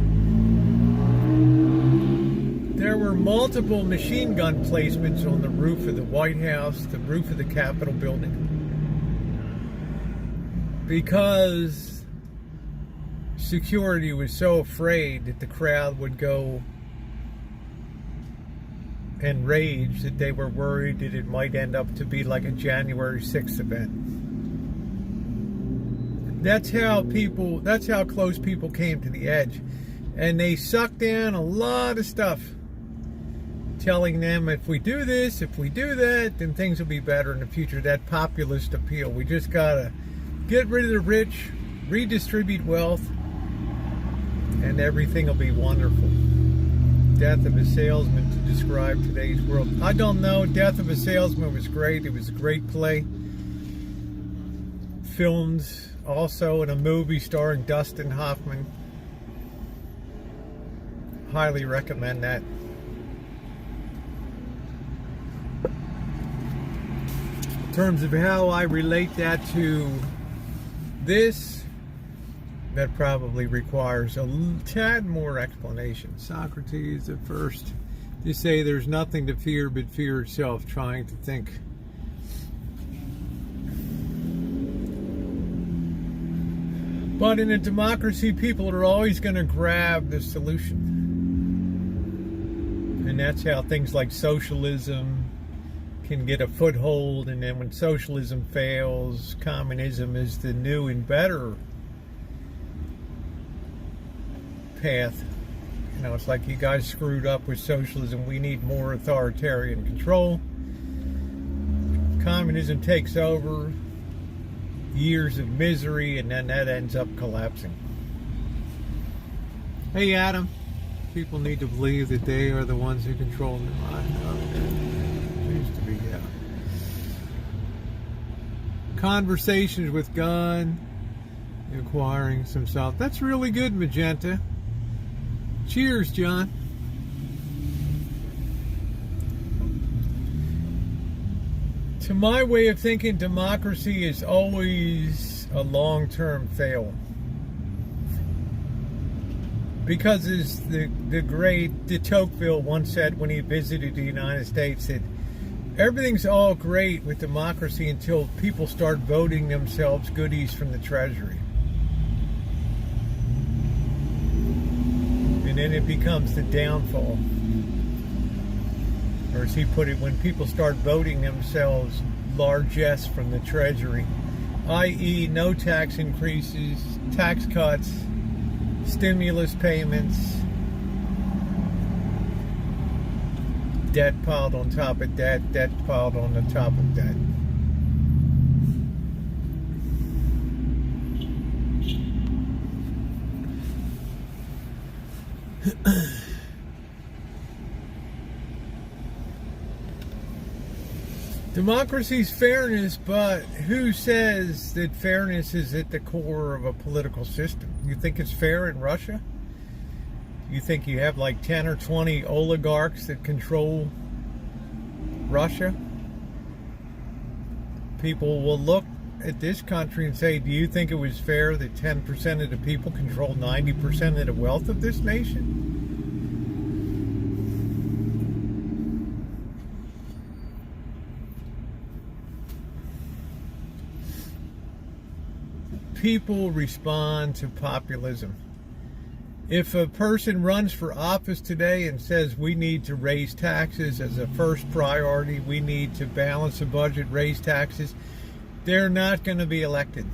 there were multiple machine gun placements on the roof of the White House, the roof of the Capitol building, because security was so afraid that the crowd would go and rage that they were worried that it might end up to be like a January 6th event. That's how close people came to the edge. And they sucked down a lot of stuff, telling them if we do this, if we do that, then things will be better in the future. That populist appeal. We just gotta get rid of the rich, redistribute wealth, and everything will be wonderful. Death of a Salesman to describe today's world. I don't know. Death of a Salesman was great. It was a great play. Filmed also in a movie starring Dustin Hoffman. Highly recommend that. In terms of how I relate that to this, that probably requires a tad more explanation. Socrates at first to say there's nothing to fear but fear itself, trying to think. But in a democracy, people are always going to grab the solution. And that's how things like socialism can get a foothold, and then when socialism fails, communism is the new and better path. You know, it's like you guys screwed up with socialism. We need more authoritarian control. Communism takes over, years of misery, and then that ends up collapsing. Hey, Adam. People need to believe that they are the ones who control them. I know that seems to be, yeah. Conversations with God, acquiring some self. That's really good, Magenta. Cheers, John. To my way of thinking, democracy is always a long-term fail. Because as the great de Tocqueville once said when he visited the United States, that everything's all great with democracy until people start voting themselves goodies from the Treasury. And then it becomes the downfall. Or as he put it, when people start voting themselves largesse from the Treasury, i.e. no tax increases, tax cuts, stimulus payments, debt piled on top of debt, debt piled on the top of debt. Democracy's fairness, but who says that fairness is at the core of a political system? You think it's fair in Russia? You think you have like 10 or 20 oligarchs that control Russia? People will look at this country and say, do you think it was fair that 10% of the people control 90% of the wealth of this nation? People respond to populism. If a person runs for office today and says we need to raise taxes as a first priority, we need to balance the budget, raise taxes, they're not going to be elected.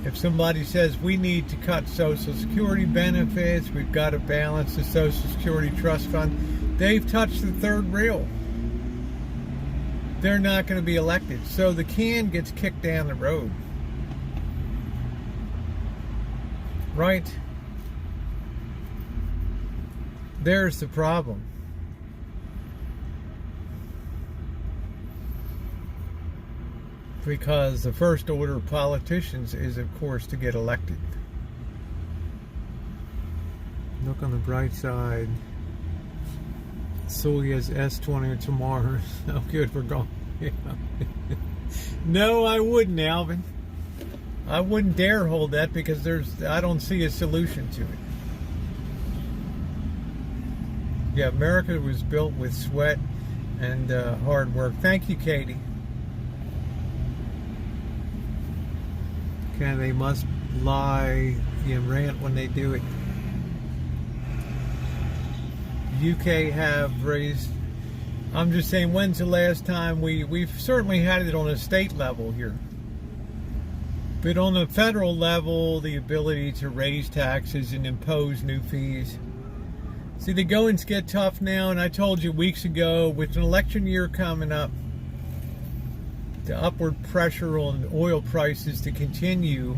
If somebody says we need to cut Social Security benefits, we've got to balance the Social Security Trust Fund, they've touched the third rail. They're not going to be elected. So the can gets kicked down the road. Right? There's the problem. Because the first order of politicians is, of course, to get elected. Look on the bright side. Soyuz S-20 to Mars. Oh, good, we're going. Yeah. No, I wouldn't, Alvin. I wouldn't dare hold that because I don't see a solution to it. Yeah, America was built with sweat and hard work. Thank you, Katie. Okay, they must lie and rant when they do it. UK have raised. I'm just saying, when's the last time we've certainly had it on a state level here, but on a federal level, the ability to raise taxes and impose new fees. See, the goings get tough now, and I told you weeks ago, with an election year coming up, the upward pressure on oil prices to continue,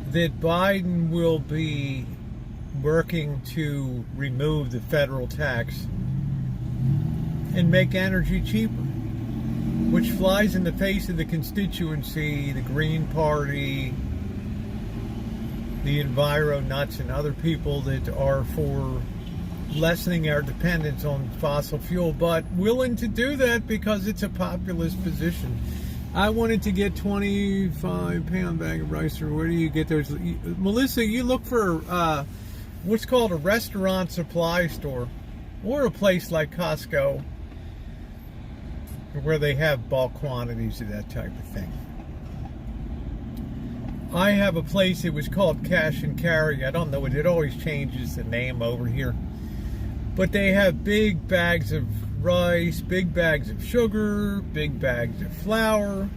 that Biden will be working to remove the federal tax and make energy cheaper, which flies in the face of the constituency, the Green Party, the Enviro Nuts, and other people that are for lessening our dependence on fossil fuel, but willing to do that because it's a populist position. I wanted to get 25-pound bag of rice, or where do you get those? Melissa, you look for what's called a restaurant supply store, or a place like Costco, where they have bulk quantities of that type of thing. I have a place, it was called Cash and Carry. I don't know, it always changes the name over here. But they have big bags of rice, big bags of sugar, big bags of flour,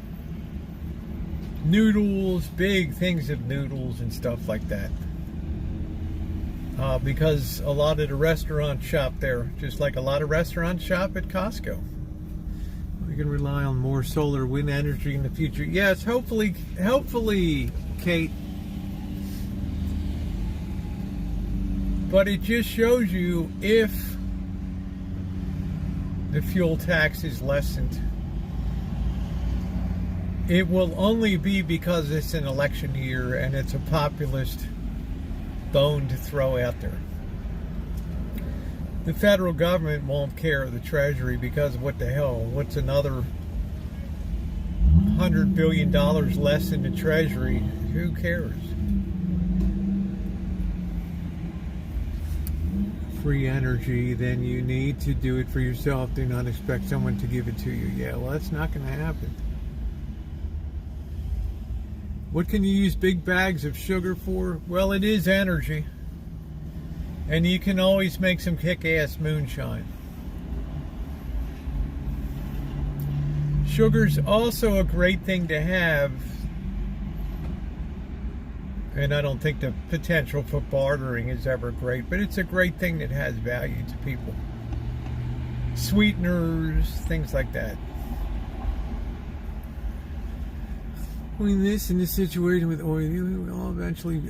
noodles, big things of noodles and stuff like that. Because a lot of the restaurants shop there, just like a lot of restaurants shop at Costco. We can rely on more solar wind energy in the future. Yes, hopefully, Kate. But it just shows you, if the fuel tax is lessened, it will only be because it's an election year and it's a populist bone to throw out there. The federal government won't care, the Treasury, because what the hell? What's another $100 billion less in the Treasury? Who cares? Free energy, then you need to do it for yourself. Do not expect someone to give it to you. Yeah, well, that's not going to happen. What can you use big bags of sugar for? Well, it is energy. And you can always make some kick-ass moonshine. Sugar's also a great thing to have. And I don't think the potential for bartering is ever great, but it's a great thing that has value to people. Sweeteners, things like that. I mean, this in this situation with oil,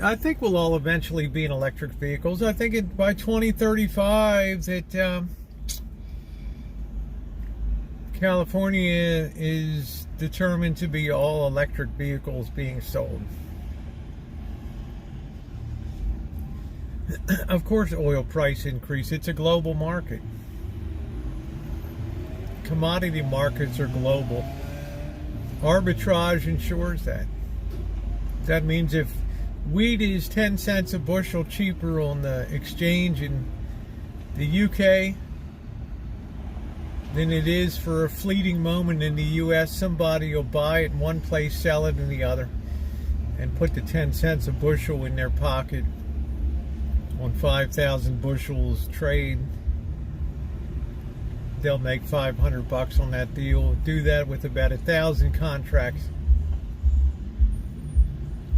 I think we'll all eventually be in electric vehicles. I think by 2035 that California is determined to be all electric vehicles being sold. Of course, oil price increase. It's a global market. Commodity markets are global. Arbitrage ensures that. That means if wheat is 10 cents a bushel cheaper on the exchange in the UK than it is for a fleeting moment in the US, somebody will buy it in one place, sell it in the other, and put the 10 cents a bushel in their pocket on 5,000 bushels trade. They'll make $500 on that deal. Do that with about 1,000 contracts,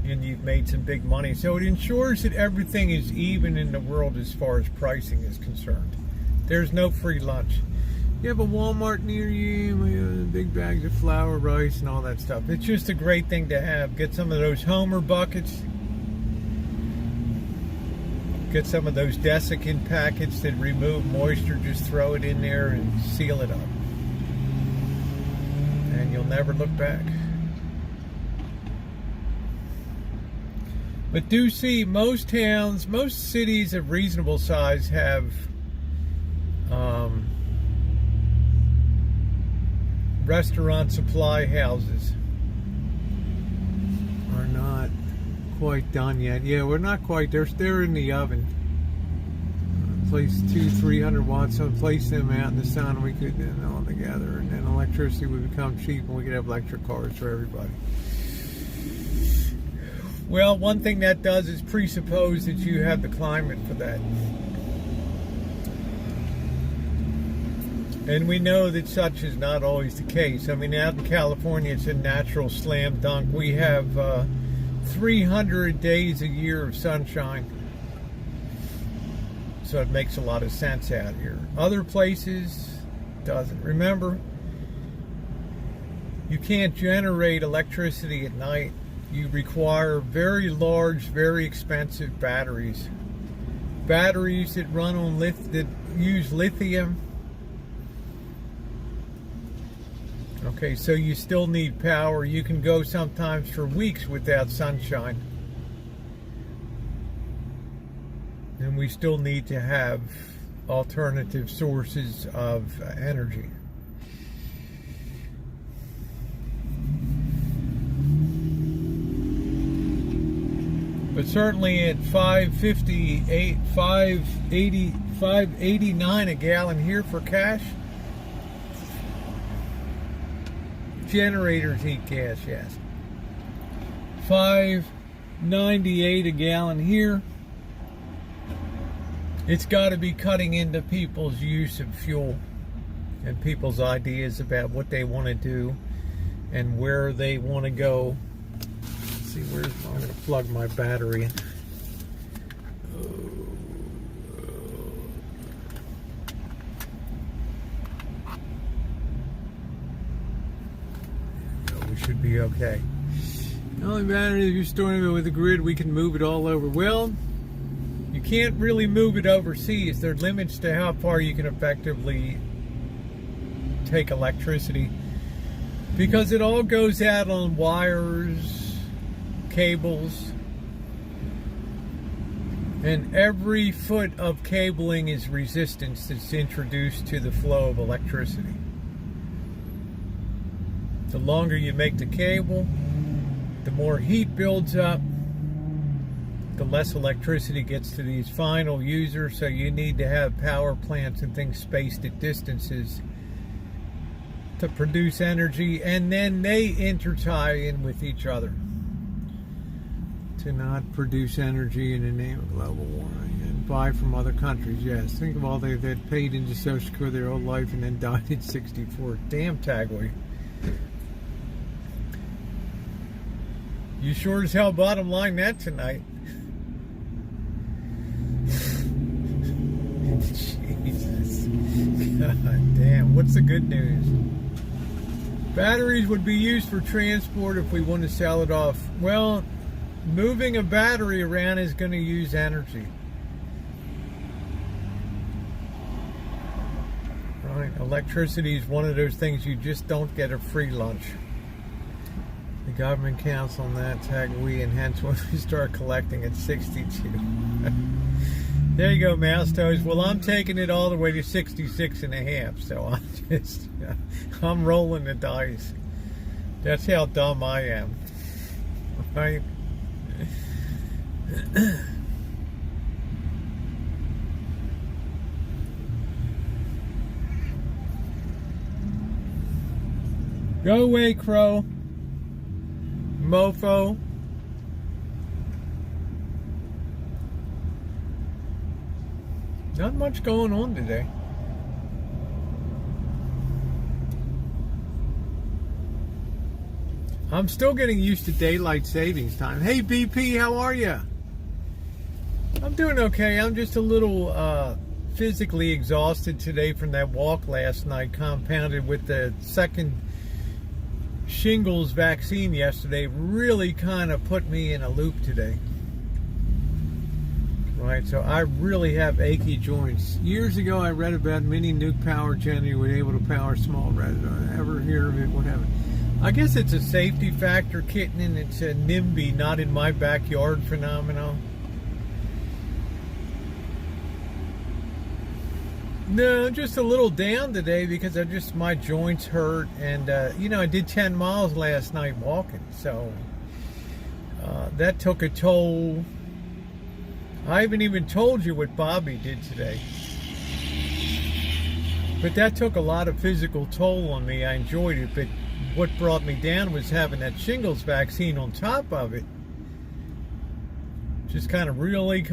and you've made some big money. So it ensures that everything is even in the world as far as pricing is concerned. There's no free lunch. You have a Walmart near you, big bags of flour, rice, and all that stuff. It's just a great thing to have. Get some of those Homer buckets. Get some of those desiccant packets that remove moisture. Just throw it in there and seal it up. and you'll never look back. But do see most towns, most cities of reasonable size have restaurant supply houses. Are not quite done yet. Yeah, we're not quite. They're in the oven. Place 200-300 watts. So place them out in the sun. We could then all together, and then electricity would become cheap, and we could have electric cars for everybody. Well, one thing that does is presuppose that you have the climate for that. And we know that such is not always the case. I mean, out in California, it's a natural slam dunk. We have 300 days a year of sunshine. So it makes a lot of sense out here. Other places, doesn't. Remember, you can't generate electricity at night. You require very large, very expensive batteries. Batteries that run on that use lithium. Okay, so you still need power. You can go sometimes for weeks without sunshine. And we still need to have alternative sources of energy. But certainly at $5.58, $5.89 a gallon here for cash. Generators eat gas, yes. $5.98 a gallon here. It's got to be cutting into people's use of fuel and people's ideas about what they want to do and where they want to go. Let's see, I'm going to plug my battery in. Should be okay. The only matter is, if you're storing it with a grid, we can move it all over. Well, you can't really move it overseas. There are limits to how far you can effectively take electricity, because it all goes out on wires, cables, and every foot of cabling is resistance that's introduced to the flow of electricity. The longer you make the cable, the more heat builds up, the less electricity gets to these final users. So you need to have power plants and things spaced at distances to produce energy, and then they intertie in with each other to not produce energy in the name of global warming and buy from other countries. Yes, think of all they've paid into Social Security their whole life and then died at 64. Damn Tagway. You sure as hell bottom line that tonight. Jesus. God damn. What's the good news? Batteries would be used for transport if we want to sell it off. Well, moving a battery around is going to use energy. Right? Electricity is one of those things you just don't get a free lunch. The government counts on that, tag we, and hence when we start collecting at 62. There you go, Mouse Toes. Well, I'm taking it all the way to 66 and a half, so I'm rolling the dice. That's how dumb I am. Right? Go away, Crow. Mofo. Not much going on today. I'm still getting used to daylight savings time. Hey BP, how are you? I'm doing okay. I'm just a little physically exhausted today from that walk last night, compounded with the second shingles vaccine yesterday. Really kind of put me in a loop today. right? So I really have achy joints. Years ago, I read about mini nuke power gen were able to power small residents. Ever hear of it? Whatever. I guess it's a safety factor, kitten, and it's a NIMBY, not in my backyard phenomenon. No, just a little down today because my joints hurt, and I did 10 miles last night walking, so that took a toll. I haven't even told you what Bobby did today, but that took a lot of physical toll on me. I enjoyed it, but what brought me down was having that shingles vaccine on top of it. Just really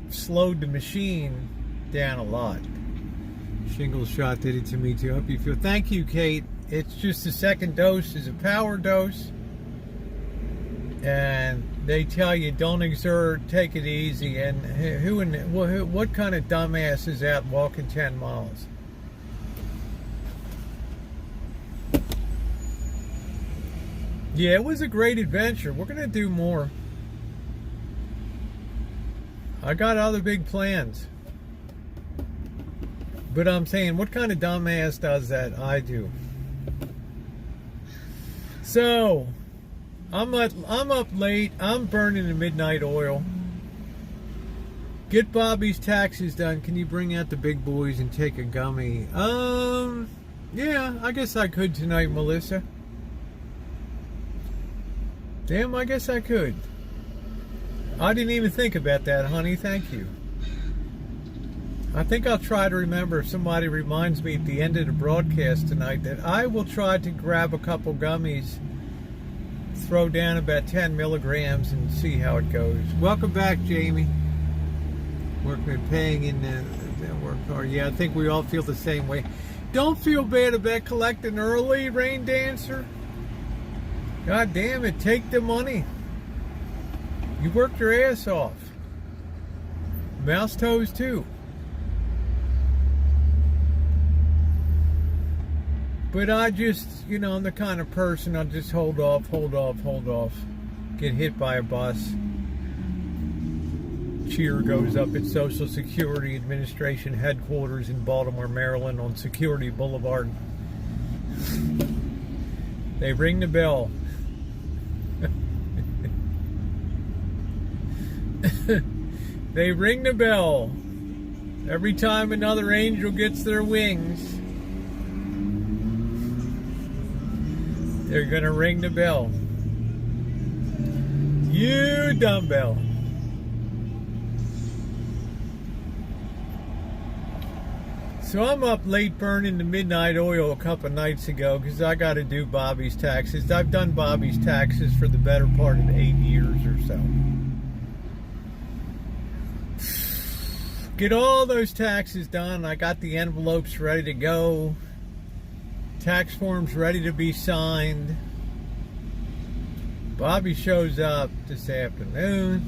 slowed the machine down a lot. Shingles shot did it to me too. Hope you feel. Thank you, Kate. It's just the second dose is a power dose, and they tell you don't exert, take it easy. And what kind of dumbass is out walking 10 miles? Yeah, it was a great adventure. We're gonna do more. I got other big plans. But I'm saying, what kind of dumbass does that? I do. So, I'm up late. I'm burning the midnight oil. Get Bobby's taxes done. Can you bring out the big boys and take a gummy? Yeah, I guess I could tonight, Melissa. Damn, I guess I could. I didn't even think about that, honey. Thank you. I think I'll try to remember if somebody reminds me at the end of the broadcast tonight that I will try to grab a couple gummies, throw down about 10 milligrams and see how it goes. Welcome back, Jamie. Workman paying in the work hard. Yeah, I think we all feel the same way. Don't feel bad about collecting early, Rain Dancer. God damn it, take the money. You worked your ass off. Mouse toes too. But I just, I'm the kind of person I'll just hold off. Get hit by a bus. Cheer goes up at Social Security Administration headquarters in Baltimore, Maryland on Security Boulevard. They ring the bell. They ring the bell. Every time another angel gets their wings, they're gonna ring the bell. You dumbbell. So I'm up late burning the midnight oil a couple nights ago because I got to do Bobby's taxes. I've done Bobby's taxes for the better part of 8 years or so. Get all those taxes done. I got the envelopes ready to go. Tax forms ready to be signed. Bobby shows up this afternoon.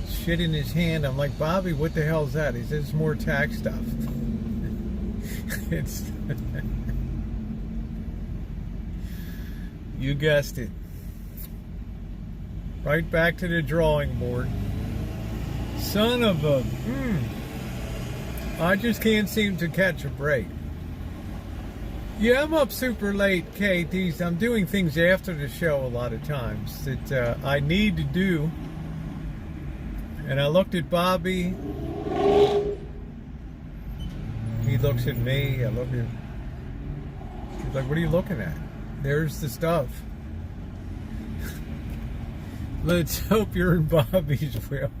Shit in his hand. I'm like, Bobby, what the hell's that? He says, it's more tax stuff. It's you guessed it. Right back to the drawing board. Son of a... I just can't seem to catch a break. Yeah, I'm up super late, Kate. I'm doing things after the show a lot of times that I need to do. And I looked at Bobby. He looks at me. I look at... He's like, what are you looking at? There's the stuff. Let's hope you're in Bobby's will.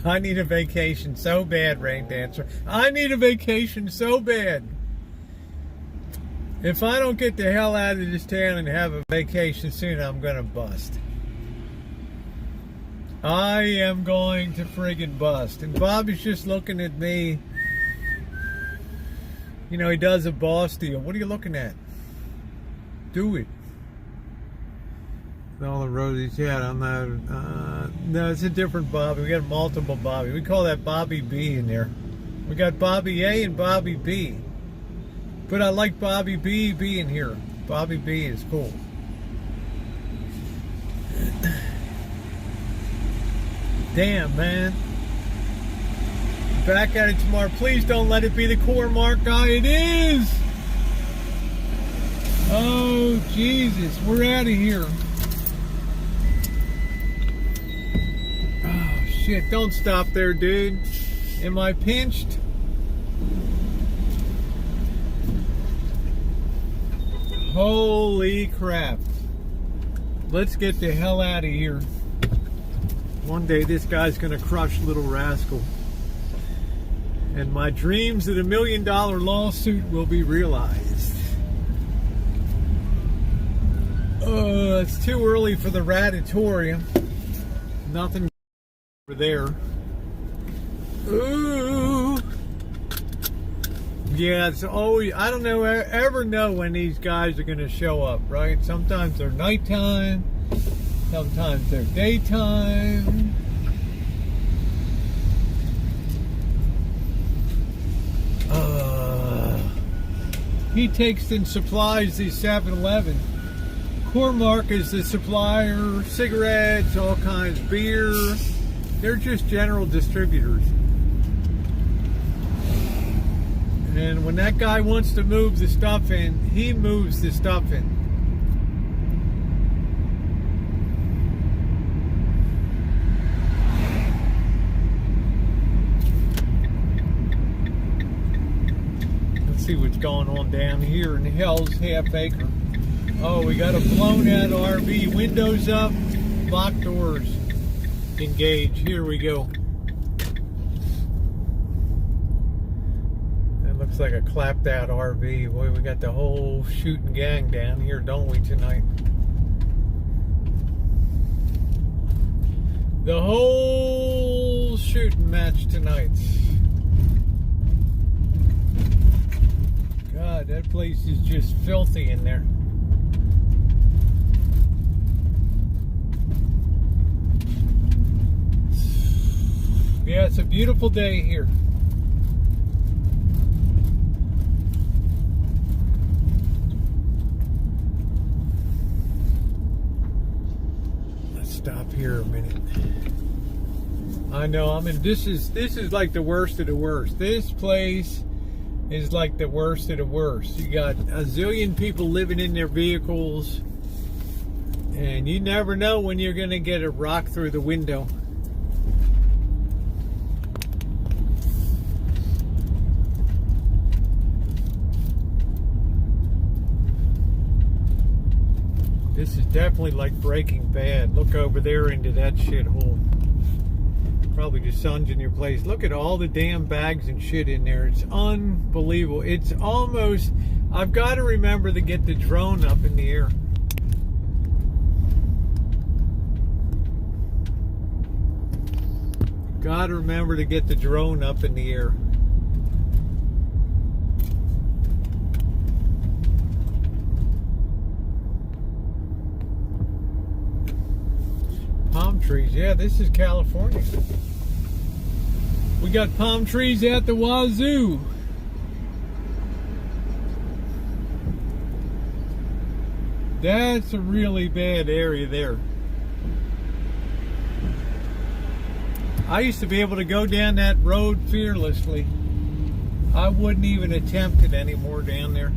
I need a vacation so bad, Rain Dancer. I need a vacation so bad. If I don't get the hell out of this town and have a vacation soon, I'm going to bust. I am going to friggin' bust. And Bobby's just looking at me. He does a boss deal. What are you looking at? Do it. All the roses, yeah, I'm not, no, it's a different Bobby. We got multiple Bobby. We call that Bobby B in there. We got Bobby A and Bobby B. But I like Bobby B being here. Bobby B is cool. Damn, man. Back at it tomorrow. Please don't let it be the core mark guy. It is. Oh, Jesus. We're out of here. Oh, shit. Don't stop there, dude. Am I pinched? Holy crap. Let's get the hell out of here. One day this guy's gonna crush Little Rascal. And my dreams of the $1 million lawsuit will be realized. It's too early for the ratatorium. Nothing over there. Ooh. Yeah, it's always, I don't know, ever know when these guys are going to show up, right? Sometimes they're nighttime, sometimes they're daytime. He takes and supplies the 7-Eleven. Cormark is the supplier, cigarettes, all kinds, beer. They're just general distributors. And when that guy wants to move the stuff in, he moves the stuff in. Let's see what's going on down here in Hell's Half Acre. Oh, we got a blown out RV. Windows up, locked doors engaged. Here we go. Looks like a clapped out RV. Boy, we got the whole shooting gang down here, don't we, tonight? The whole shooting match tonight. God, that place is just filthy in there. Yeah, it's a beautiful day here. Stop here a minute. I know, I mean, this is like the worst of the worst. This place is like the worst of the worst. You got a zillion people living in their vehicles, and you never know when you're gonna get a rock through the window. This is definitely like Breaking Bad. Look over there into that shithole. Probably the sun's in your place. Look at all the damn bags and shit in there. It's unbelievable. It's almost... I've got to remember to get the drone up in the air. Got to remember to get the drone up in the air. Palm trees. Yeah, this is California. We got palm trees at the wazoo. That's a really bad area there. I used to be able to go down that road fearlessly. I wouldn't even attempt it anymore down there.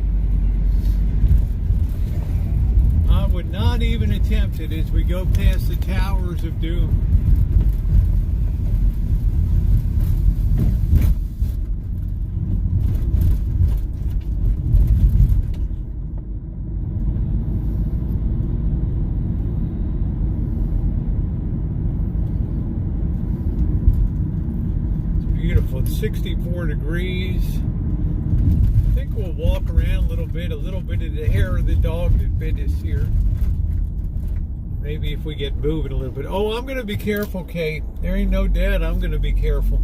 I would not even attempt it as we go past the Towers of Doom. It's beautiful. It's 64 degrees. I think we'll walk around a little bit of the hair of the dog that bit us here. Maybe if we get moving a little bit. Oh, I'm going to be careful, Kate. There ain't no doubt I'm going to be careful.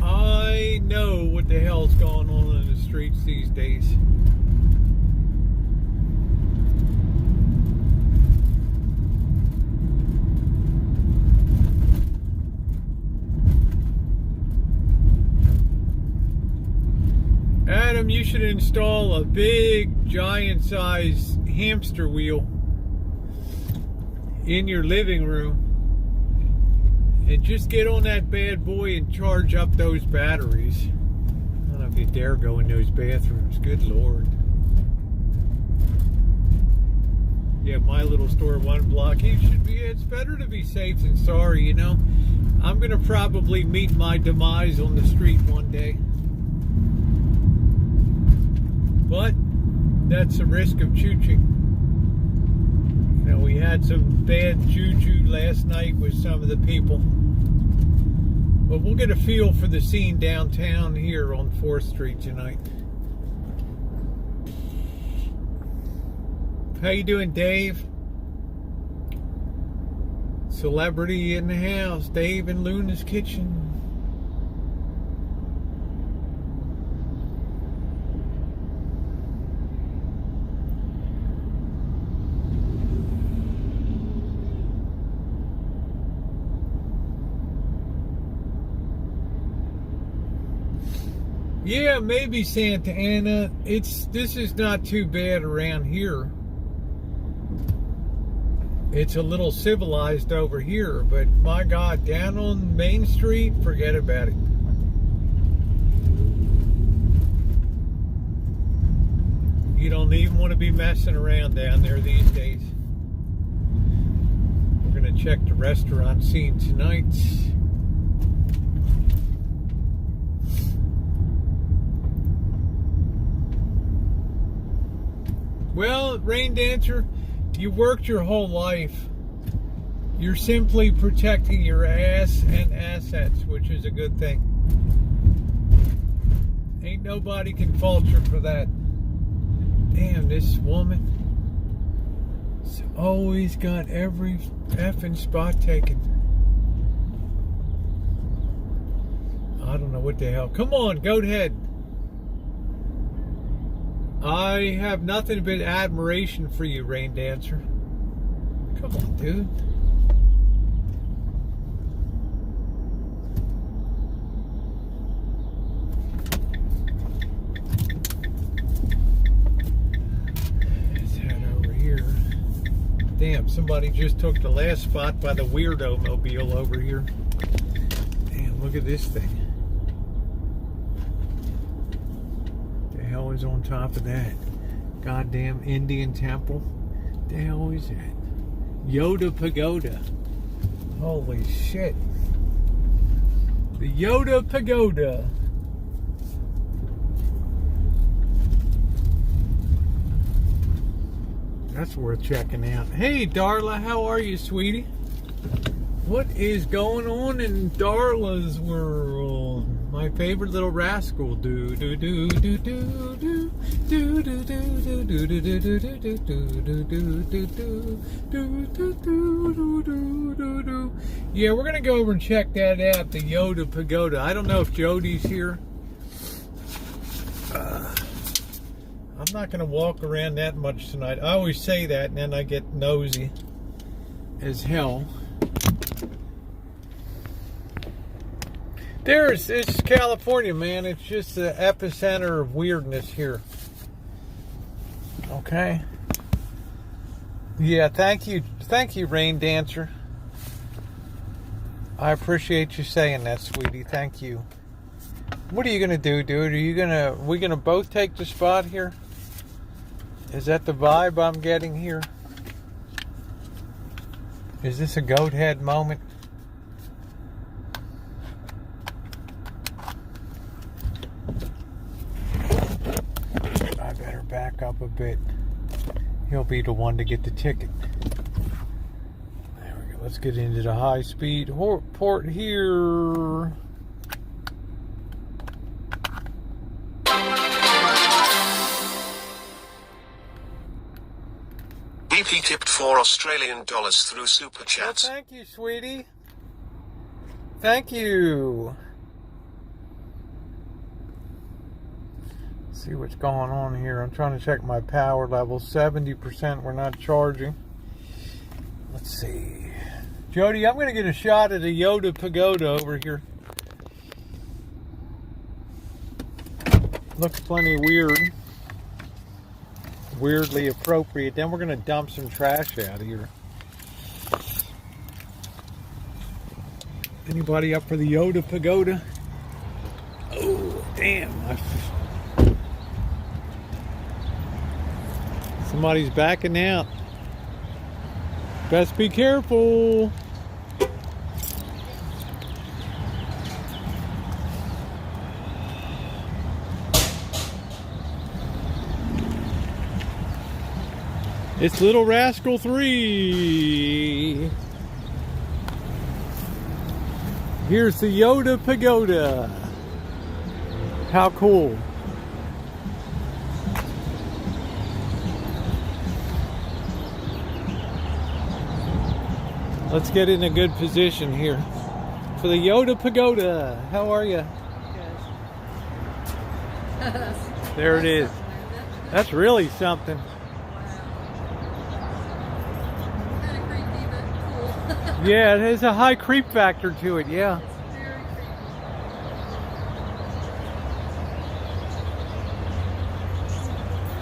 I know what the hell's going on in the streets these days. Adam, you should install a big, giant-sized hamster wheel in your living room and just get on that bad boy and charge up those batteries. I don't know if you dare go in those bathrooms. Good Lord. Yeah, my little store, 1 block. It's better to be safe than sorry, you know. I'm going to probably meet my demise on the street one day. But that's the risk of choo-choo. You know, we had some bad juju last night with some of the people. But we'll get a feel for the scene downtown here on 4th Street tonight. How you doing, Dave? Celebrity in the house. Dave in Luna's kitchen. Yeah, maybe Santa Ana. This is not too bad around here. It's a little civilized over here, but my God, down on Main Street, forget about it. You don't even want to be messing around down there these days. We're going to check the restaurant scene tonight. Well, Rain Dancer, you worked your whole life. You're simply protecting your ass and assets, which is a good thing. Ain't nobody can fault you for that. Damn, this woman has always got every effing spot taken. I don't know what the hell. Come on, goat head. I have nothing but admiration for you, Rain Dancer. Come on, dude. Let's head over here. Damn, somebody just took the last spot by the weirdo mobile over here. Damn, look at this thing. Hell is on top of that? Goddamn Indian temple. The hell is that? Yoda Pagoda. Holy shit. The Yoda Pagoda. That's worth checking out. Hey Darla, how are you, sweetie? What is going on in Darla's world? My favorite little rascal. Do do do do do do do do do do do do do do do do do. Yeah, we're gonna go over and check that out, the Yoda Pagoda. I don't know if Jody's here. I'm not gonna walk around that much tonight. I always say that, and then I get nosy as hell. It's California, man. It's just the epicenter of weirdness here. Okay. Yeah, thank you, Rain Dancer. I appreciate you saying that, sweetie. Thank you. What are you gonna do, dude? We gonna both take the spot here? Is that the vibe I'm getting here? Is this a goat head moment? Back up a bit. He'll be the one to get the ticket. There we go. Let's get into the high speed port here. BP tipped $4 through Super Chat. Well, thank you, sweetie. Thank you. See what's going on here. I'm trying to check my power level. 70%. We're not charging. Let's see. Jody, I'm going to get a shot at a Yoda Pagoda over here. Looks plenty weird. Weirdly appropriate. Then we're going to dump some trash out of here. Anybody up for the Yoda Pagoda? Oh, damn. Somebody's backing out. Best be careful. It's Little Rascal 3. Here's the Yoda Pagoda. How cool. Let's get in a good position here for the Yoda Pagoda. How are you? Good. There it is. That's really something. Kind of creepy, but cool. Yeah, it has a high creep factor to it, yeah. It's very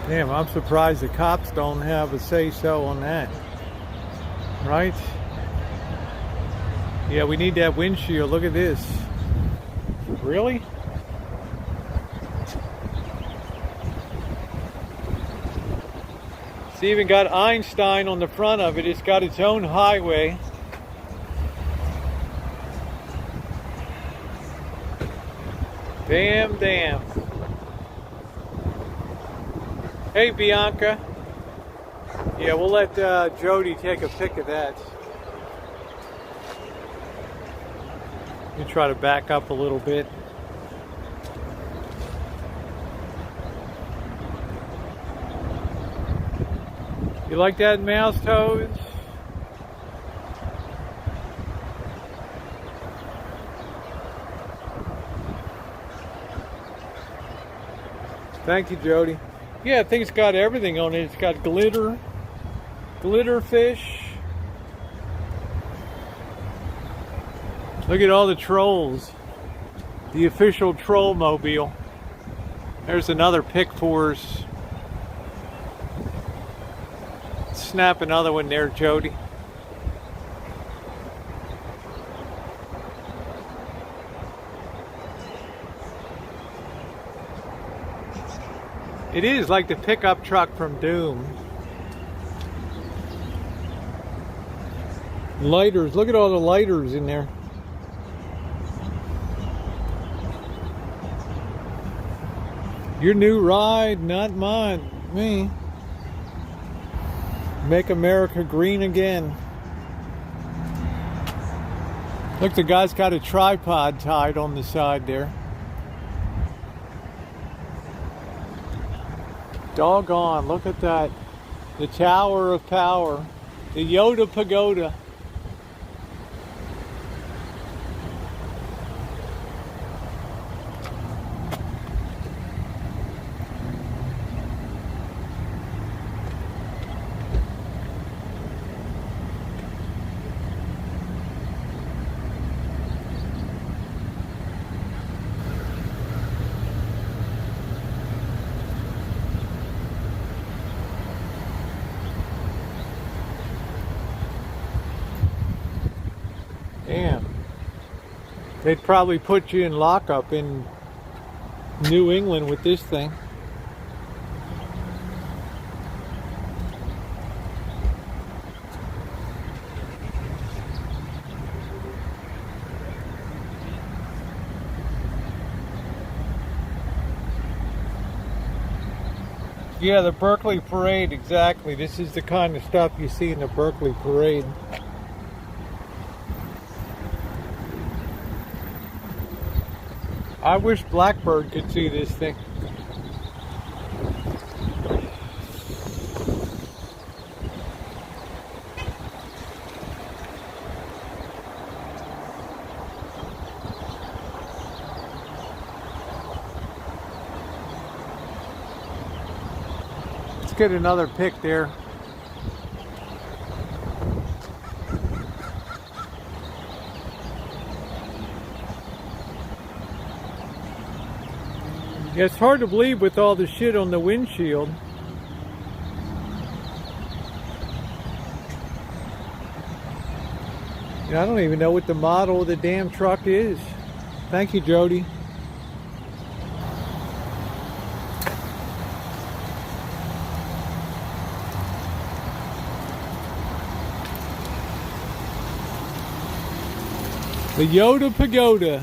creepy. Damn, I'm surprised the cops don't have a say-so on that. Right? Yeah, we need that windshield. Look at this. Really? It's even got Einstein on the front of it. It's got its own highway. Damn, damn. Hey, Bianca. Yeah, we'll let Jody take a pic of that. Let me try to back up a little bit. You like that, mouse toes? Thank you, Jody. Yeah, I think it's got everything on it. It's got glitter fish. Look at all the trolls. The official troll mobile. There's another pic for us. Snap another one there, Jody. It is like the pickup truck from Doom. Lighters, look at all the lighters in there. Your new ride, not mine, me. Make America green again. Look, the guy's got a tripod tied on the side there. Doggone, look at that. The Tower of Power. The Yoda Pagoda. Damn. They'd probably put you in lockup in New England with this thing. Yeah, the Berkeley Parade, exactly. This is the kind of stuff you see in the Berkeley Parade. I wish Blackbird could see this thing. Let's get another pic there. Yeah, it's hard to believe with all the shit on the windshield. You know, I don't even know what the model of the damn truck is. Thank you, Jody. The Yoda Pagoda.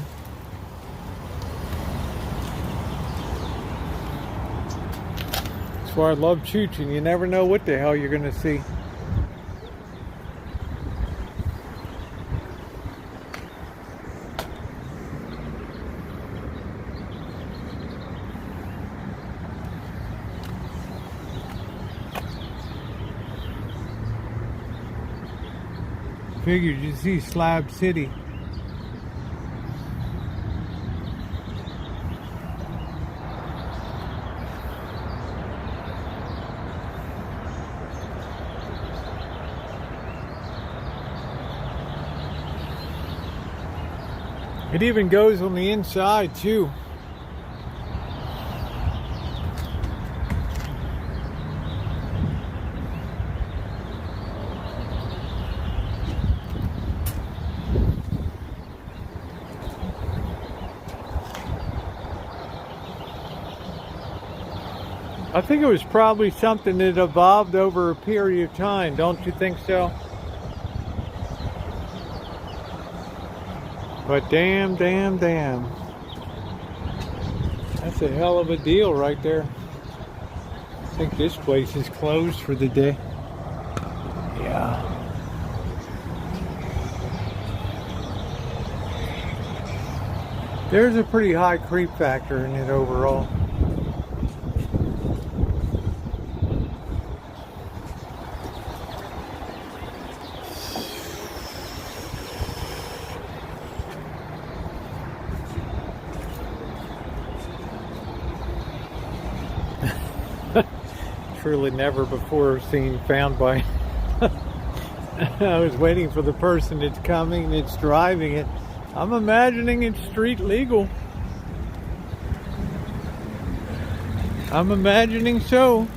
That's why I love chooching. You never know what the hell you're going to see. Figured you'd see Slab City. It even goes on the inside too. I think it was probably something that evolved over a period of time, don't you think so? But damn. That's a hell of a deal right there. I think this place is closed for the day. Yeah. There's a pretty high creep factor in it overall. Truly never before seen found by. I was waiting for the person that's coming, that's driving it. I'm imagining it's street legal. I'm imagining so.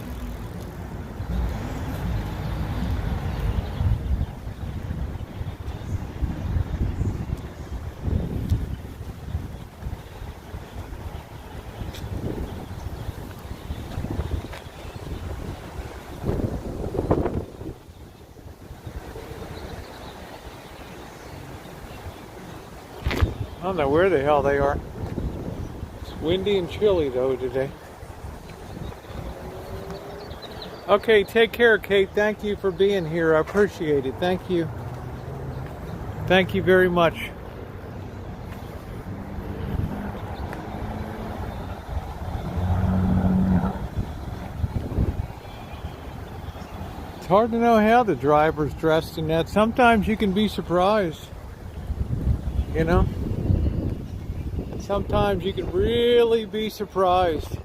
I don't know where the hell they are. It's windy and chilly though today. Okay, take care, Kate. Thank you for being here. I appreciate it. Thank you. Thank you very much. It's hard to know how the driver's dressed in that. Sometimes you can be surprised. You know? Sometimes you can really be surprised.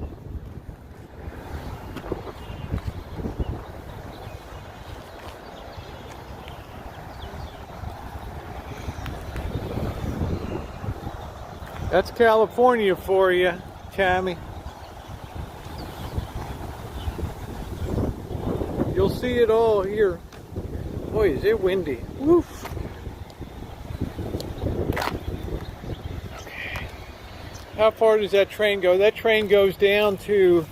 That's California for you, Tammy. You'll see it all here. Boy, is it windy. Woof. How far does that train go? That train goes down to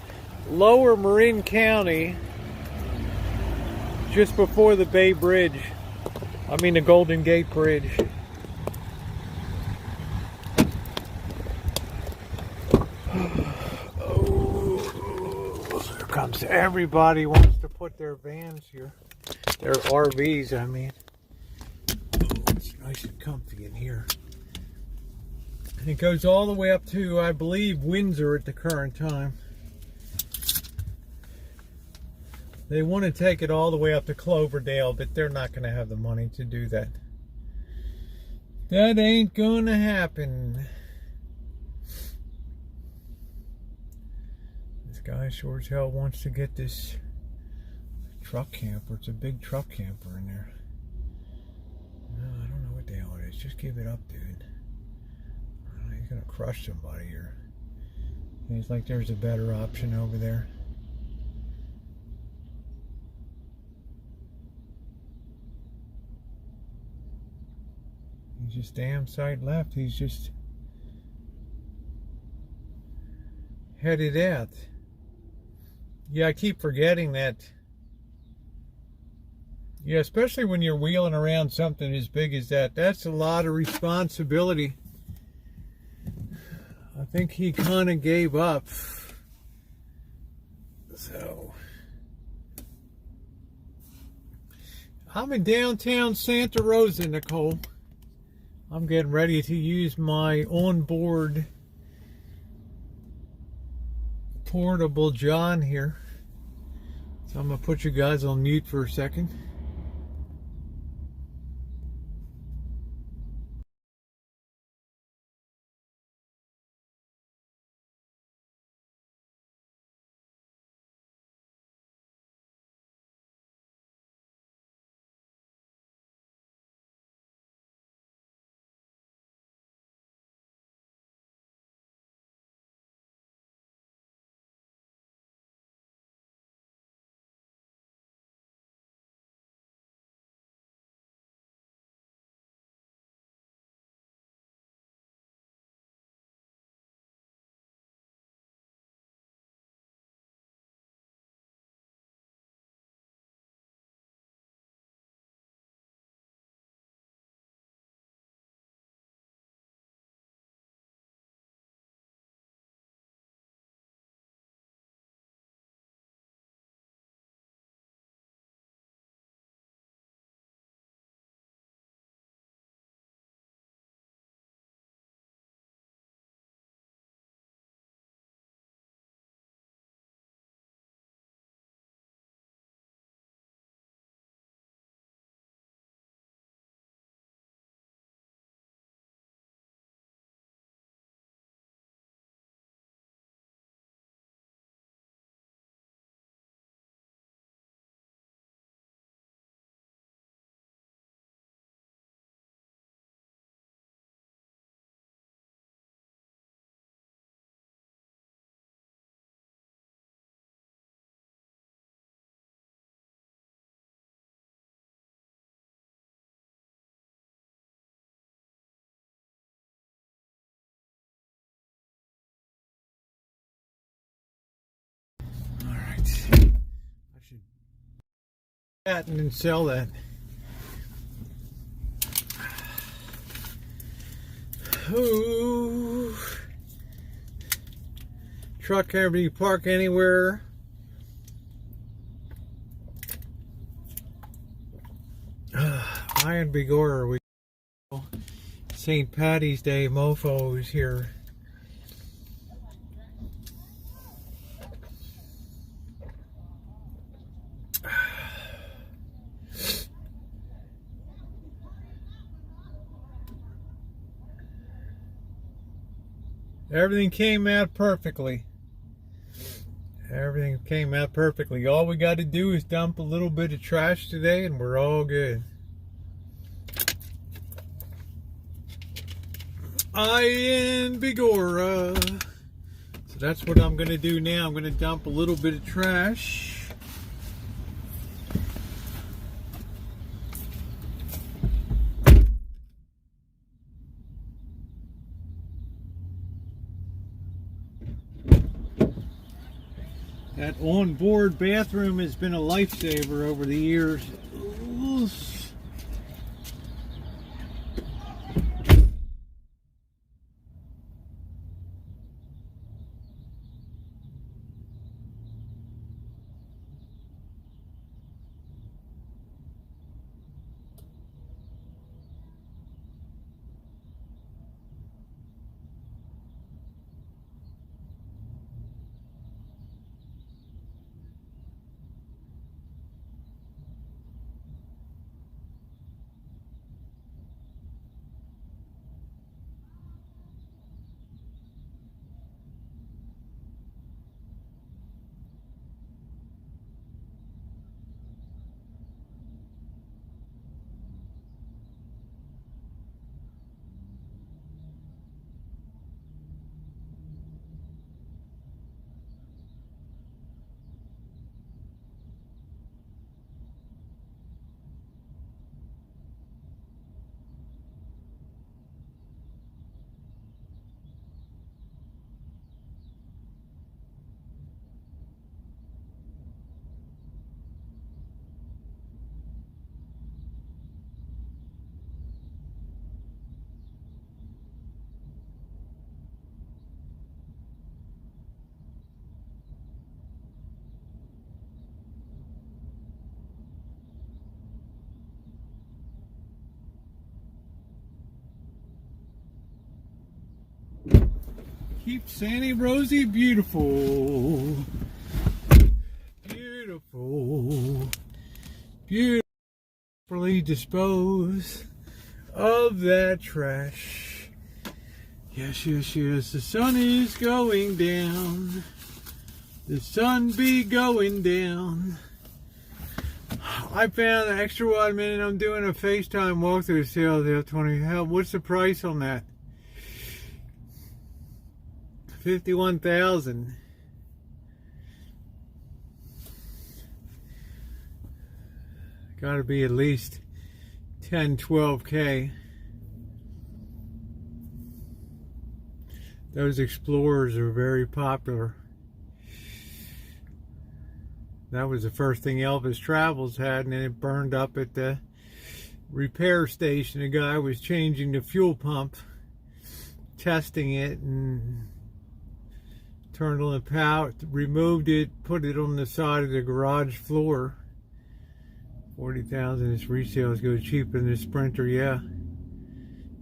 Lower Marin County, just before the Bay Bridge. I mean the Golden Gate Bridge. Oh, here comes everybody wants to put their vans here. Their RVs, I mean. Oh, it's nice and comfy in here. And it goes all the way up to, I believe, Windsor at the current time. They want to take it all the way up to Cloverdale, but they're not going to have the money to do that. That ain't going to happen. This guy sure as hell wants to get this truck camper. It's a big truck camper in there. No, I don't know what the hell it is. Just give it up, dude. He's gonna crush somebody here. Seems like there's a better option over there. just damn sight left. He's just headed out. Yeah, I keep forgetting that. Yeah, especially when you're wheeling around something as big as that. That's a lot of responsibility. I think he kind of gave up. So, I'm in downtown Santa Rosa, Nicole. I'm getting ready to use my onboard portable John here. So I'm going to put you guys on mute for a second. I should patent and sell that. Ooh. Truck can be parked anywhere. Iron Bigorra, we St. Patty's Day mofos here. Everything came out perfectly. Everything came out perfectly. All we got to do is dump a little bit of trash today and we're all good. Iron Bigorra. So that's what I'm going to do now. I'm going to dump a little bit of trash. That onboard bathroom has been a lifesaver over the years. Keep Sandy Rosie beautiful. Beautiful. Beautifully dispose of that trash. Yes, yes, yes. The sun is going down. The sun be going down. I found an extra 1 minute. I'm doing a FaceTime walkthrough sale there. 20. Hell, what's the price on that? 51,000. Got to be at least 10, 12K. Those Explorers are very popular. That was the first thing Elvis Travels had, and then it burned up at the repair station. The guy was changing the fuel pump, testing it, and turned on the power, removed it, put it on the side of the garage floor. 40,000. This resale is going cheaper than the Sprinter, yeah.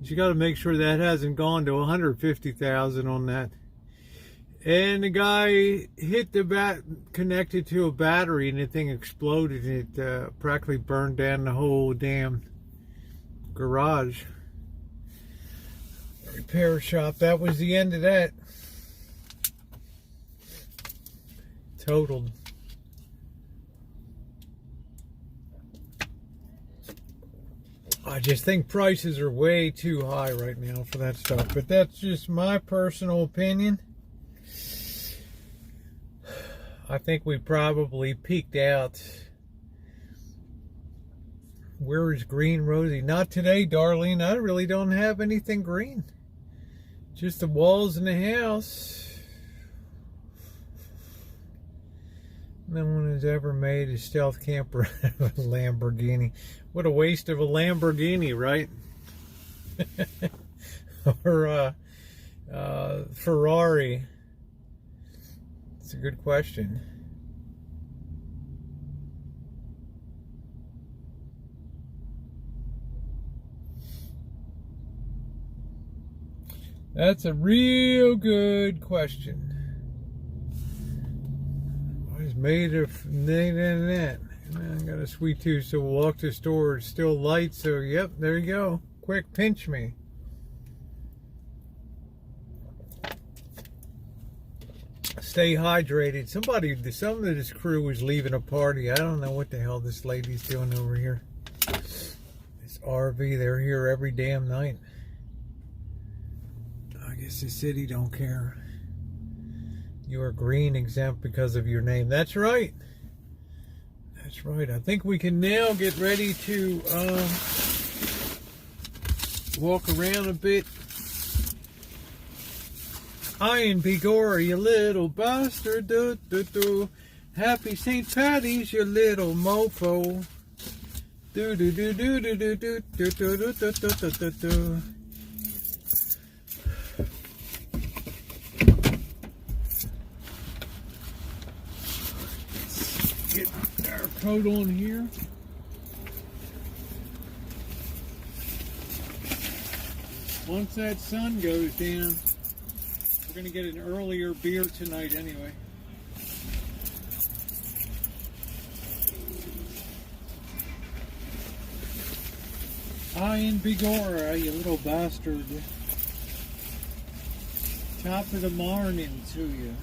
You got to make sure that hasn't gone to 150,000 on that. And the guy hit the connected to a battery, and the thing exploded, and it practically burned down the whole damn garage. Repair shop. That was the end of that. Totaled. I just think prices are way too high right now for that stuff, but that's just my personal opinion. I think we probably peaked out. Where is green Rosie? Not today, Darlene. I really don't have anything green. Just the walls in the house. No one has ever made a stealth camper out of a Lamborghini. What a waste of a Lamborghini, right? Or Ferrari. It's a good question. That's a real good question. What is made of that? I got a sweet tooth, so we'll walk to the store. It's still light, so yep, there you go. Quick, pinch me. Stay hydrated. Some of this crew is leaving a party. I don't know what the hell this lady's doing over here. This RV, they're here every damn night. I guess the city don't care. You are green exempt because of your name. That's right. That's right. I think we can now get ready to walk around a bit. Iron Bigora, you little bastard. Do, do, do. Happy St. Patty's, you little mofo. Do do do do do do do do do do do do do do. Get our coat on here. Once that sun goes down, we're going to get an earlier beer tonight anyway. Iron Bigora, you little bastard. Top of the morning to you.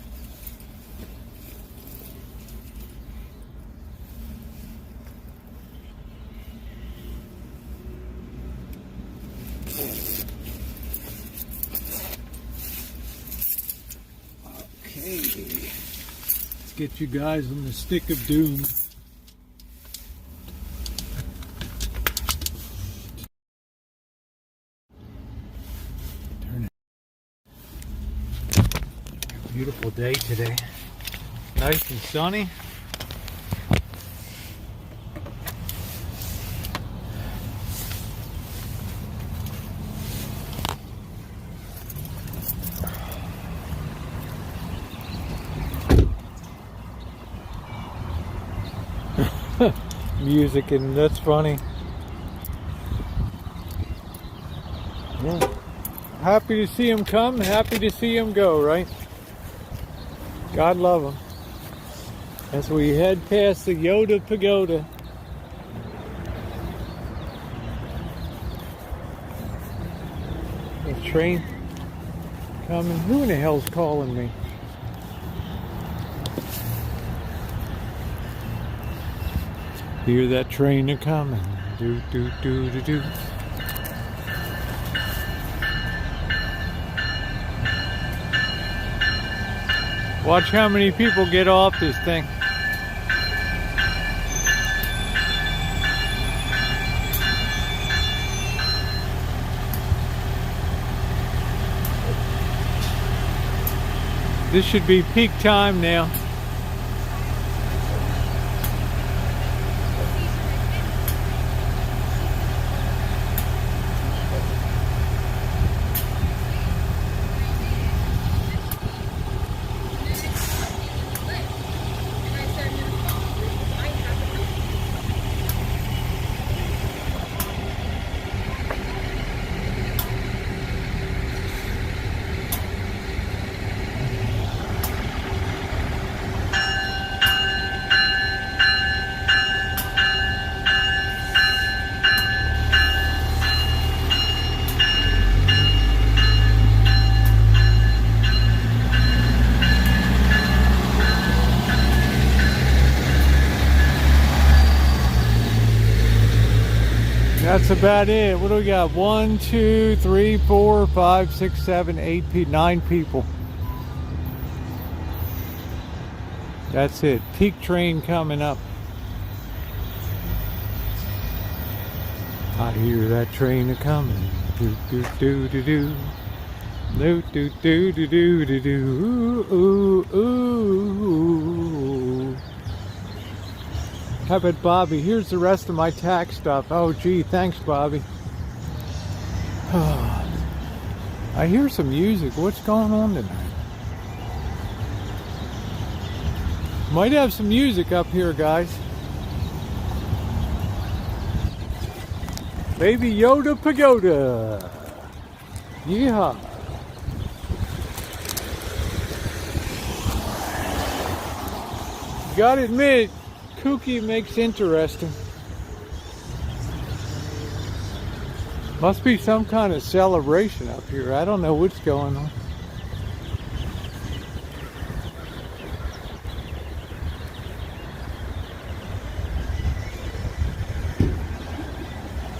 Let's get you guys on the stick of doom. Beautiful day today. Nice and sunny. Music, and that's funny. Yeah. happy to see them come, happy to see them go, right? God love them. As we head past the Yoda Pagoda. The train coming. Who in the hell's calling me? Hear that train a-coming. Do, do, do, do, do. Watch how many people get off this thing. This should be peak time now. That's about it. What do we got? 1, 2, 3, 4, 5, 6, 7, 8, 9 people. That's it. Peak train coming up. I hear that train a-coming. Do do do do do. Do do do do do do do. Ooh ooh ooh. How about Bobby? Here's the rest of my tax stuff. Oh, gee, thanks, Bobby. I hear some music. What's going on tonight? Might have some music up here, guys. Baby Yoda Pagoda. Yeehaw. Gotta admit, kooky makes interesting. Must be some kind of celebration up here. I don't know what's going on.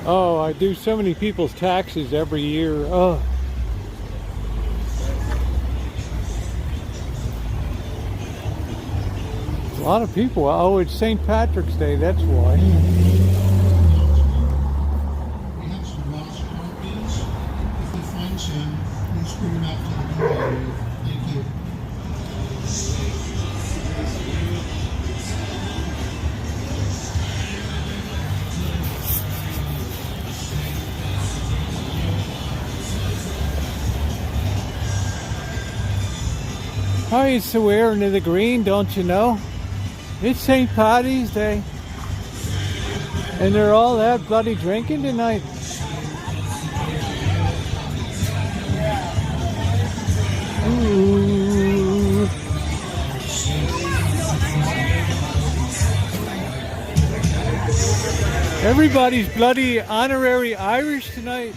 Oh, I do so many people's taxes every year. Oh. A lot of people. Oh, it's St. Patrick's Day, that's why. We have some lost copies. If you find some, please bring them out to the door area. Thank you. Oh, it's the wearing of the green, don't you know? It's St. Patty's Day. And they're all out bloody drinking tonight. Ooh. Everybody's bloody honorary Irish tonight.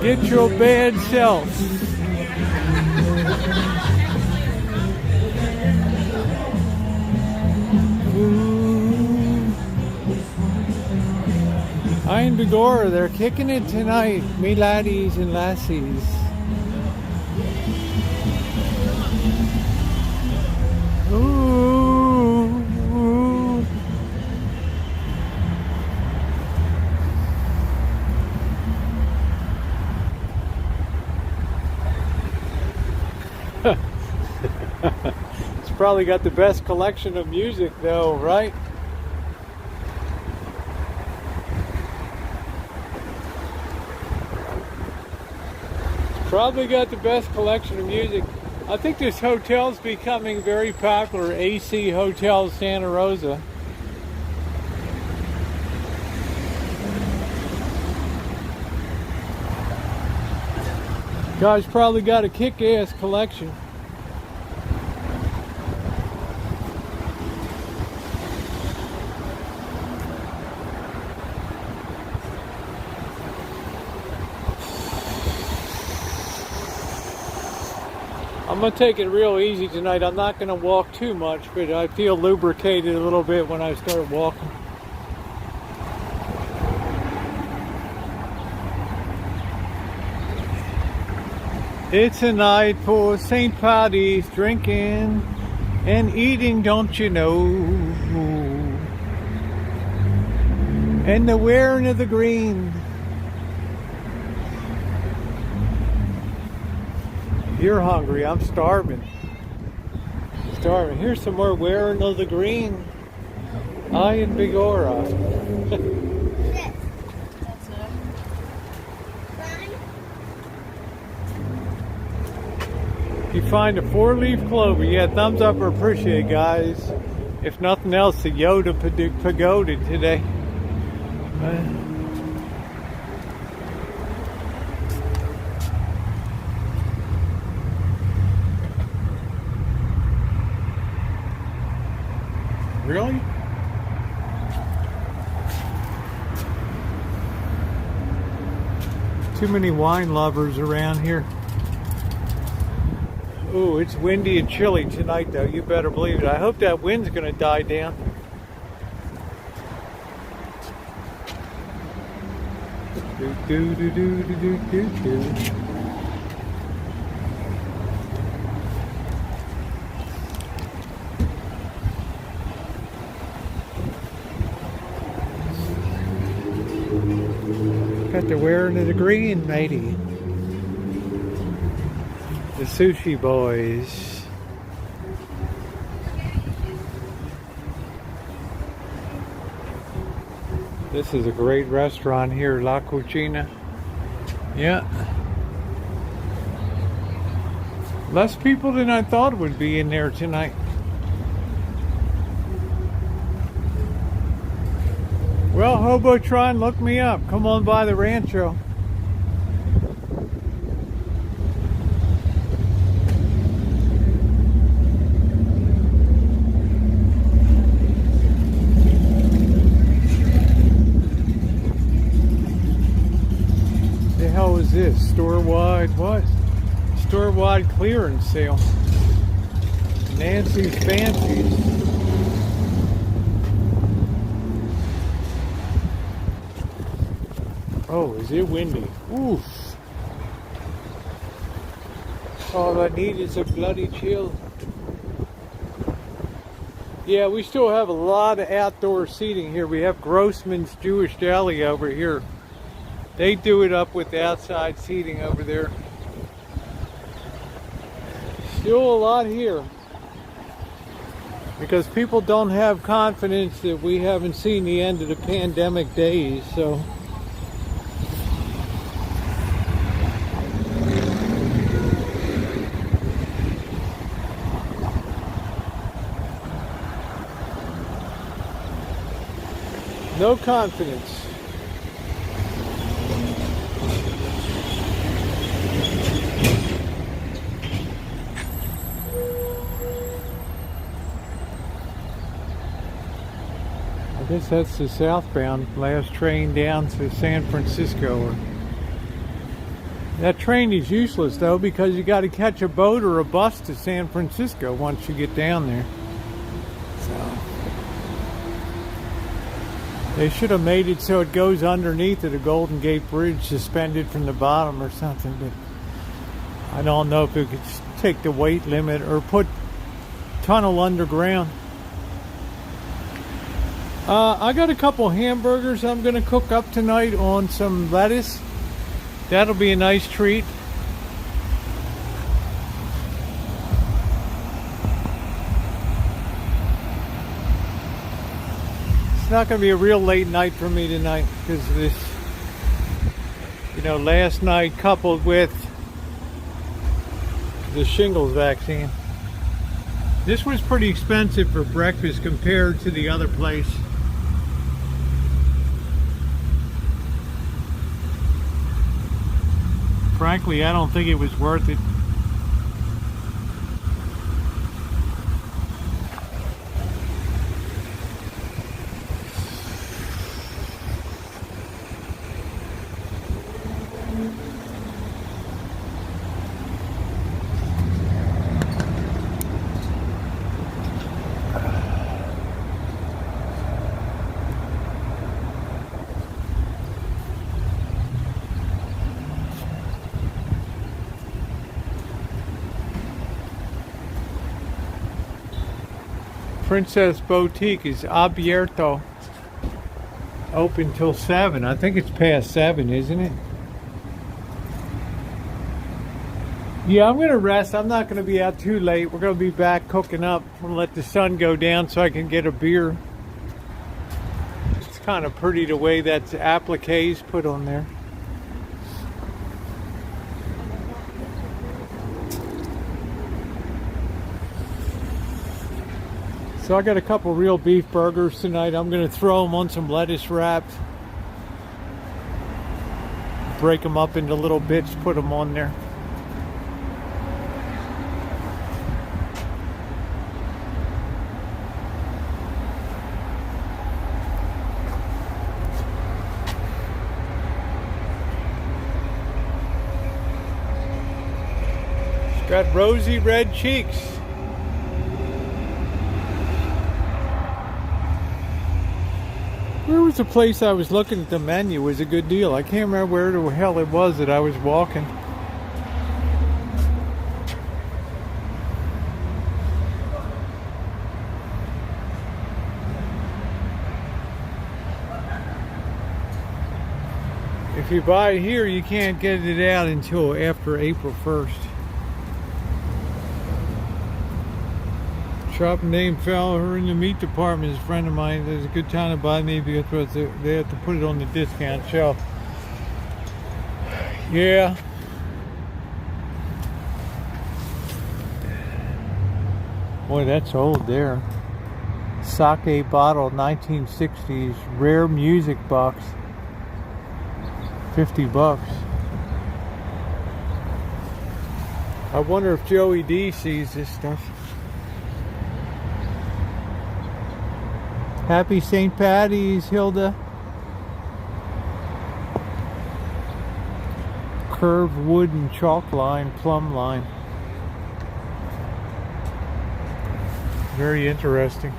Get your bad self. Iron Begora, they're kicking it tonight, me laddies and lassies. Ooh, ooh. It's probably got the best collection of music though, right? Probably got the best collection of music. I think this hotel's becoming very popular, AC Hotel Santa Rosa. Guy's probably got a kick-ass collection. I'm going to take it real easy tonight. I'm not going to walk too much, but I feel lubricated a little bit when I start walking. It's a night for St.Patty's drinking and eating, don't you know? And the wearing of the green. You're hungry, I'm starving. Starving. Here's some more wearing of the green. I and Bigora. You find a 4-leaf clover. Yeah, thumbs up or appreciate, guys. If nothing else, the Yoda pagoda today. Really? Too many wine lovers around here. Ooh, it's windy and chilly tonight, though. You better believe it. I hope that wind's going to die down. Do do do do do do do. Got the wearing of the green, matey. The sushi boys. This is a great restaurant here, La Cucina. Yeah. Less people than I thought would be in there tonight. Well, Hobotron, look me up. Come on by the rancho. The hell is this? Store-wide what? Store-wide clearance sale. Nancy's Fancies. Oh, is it windy? Oof. All I need is a bloody chill. Yeah, we still have a lot of outdoor seating here. We have Grossman's Jewish Deli over here. They do it up with the outside seating over there. Still a lot here. Because people don't have confidence that we haven't seen the end of the pandemic days, so... No confidence. I guess that's the southbound last train down to San Francisco. That train is useless though because you got to catch a boat or a bus to San Francisco once you get down there. So they should have made it so it goes underneath of the Golden Gate Bridge, suspended from the bottom or something, but I don't know if it could take the weight limit or put tunnel underground. I got a couple hamburgers I'm going to cook up tonight on some lettuce. That'll be a nice treat. It's not going to be a real late night for me tonight because of this, last night coupled with the shingles vaccine. This was pretty expensive for breakfast compared to the other place. Frankly, I don't think it was worth it. Princess Boutique is abierto, open till 7. I think it's past 7, isn't it? Yeah, I'm gonna rest. I'm not gonna be out too late. We're gonna be back cooking up. I'm gonna let the sun go down so I can get a beer. It's kind of pretty the way that applique's put on there. So I got a couple real beef burgers tonight. I'm going to throw them on some lettuce wraps. Break them up into little bits, put them on there. She's got rosy red cheeks. Where was the place I was looking at the menu? It was a good deal. I can't remember where the hell it was that I was walking. If you buy it here, you can't get it out until after April 1st. Shop name fella in the meat department is a friend of mine. There's a good time to buy me because they have to put it on the discount shelf. Yeah. Boy, that's old there. Sake bottle, 1960s, rare music box. $50. I wonder if Joey D sees this stuff. Happy St. Patty's, Hilda. Curved wooden chalk line, plumb line. Very interesting.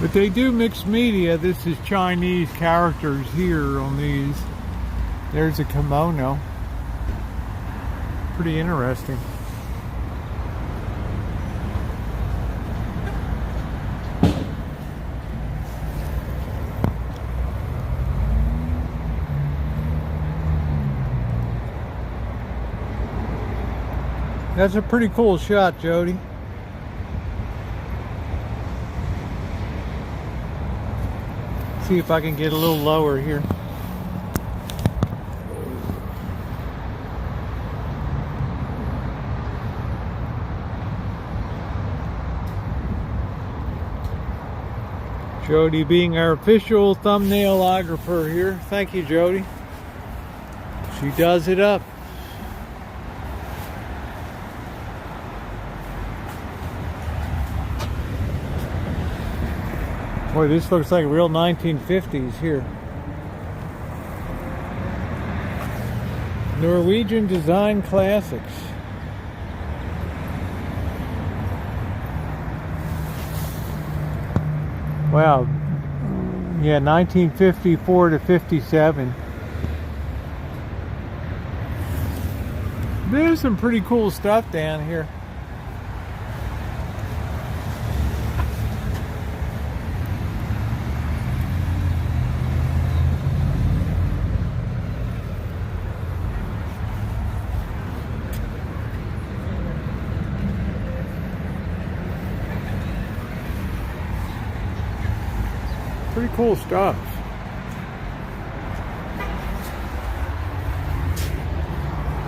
But they do mix media. This is Chinese characters here on these. There's a kimono. Pretty interesting. That's a pretty cool shot, Jody. See if I can get a little lower here. Jody being our official thumbnailographer here. Thank you, Jody. She does it up. Boy, this looks like real 1950s here. Norwegian design classics. Wow. Yeah, 1954 to 57. There's some pretty cool stuff down here. Pretty cool stuff.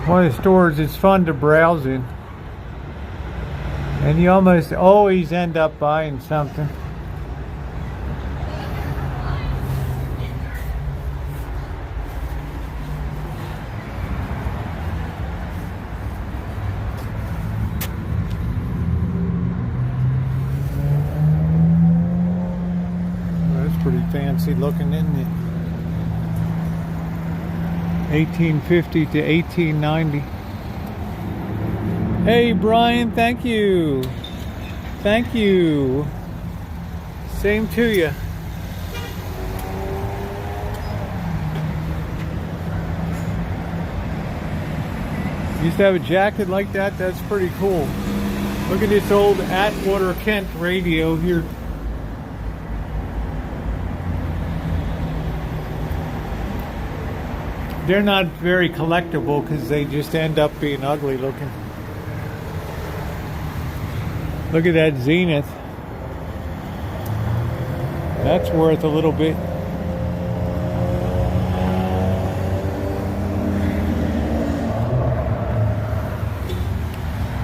One of the stores it's fun to browse in. And you almost always end up buying something. That's pretty fancy looking, isn't it? 1850 to 1890. Hey Brian, thank you. Thank you. Same to you. Used to have a jacket like that. That's pretty cool. Look at this old Atwater Kent radio here. They're not very collectible because they just end up being ugly looking. Look at that Zenith. That's worth a little bit.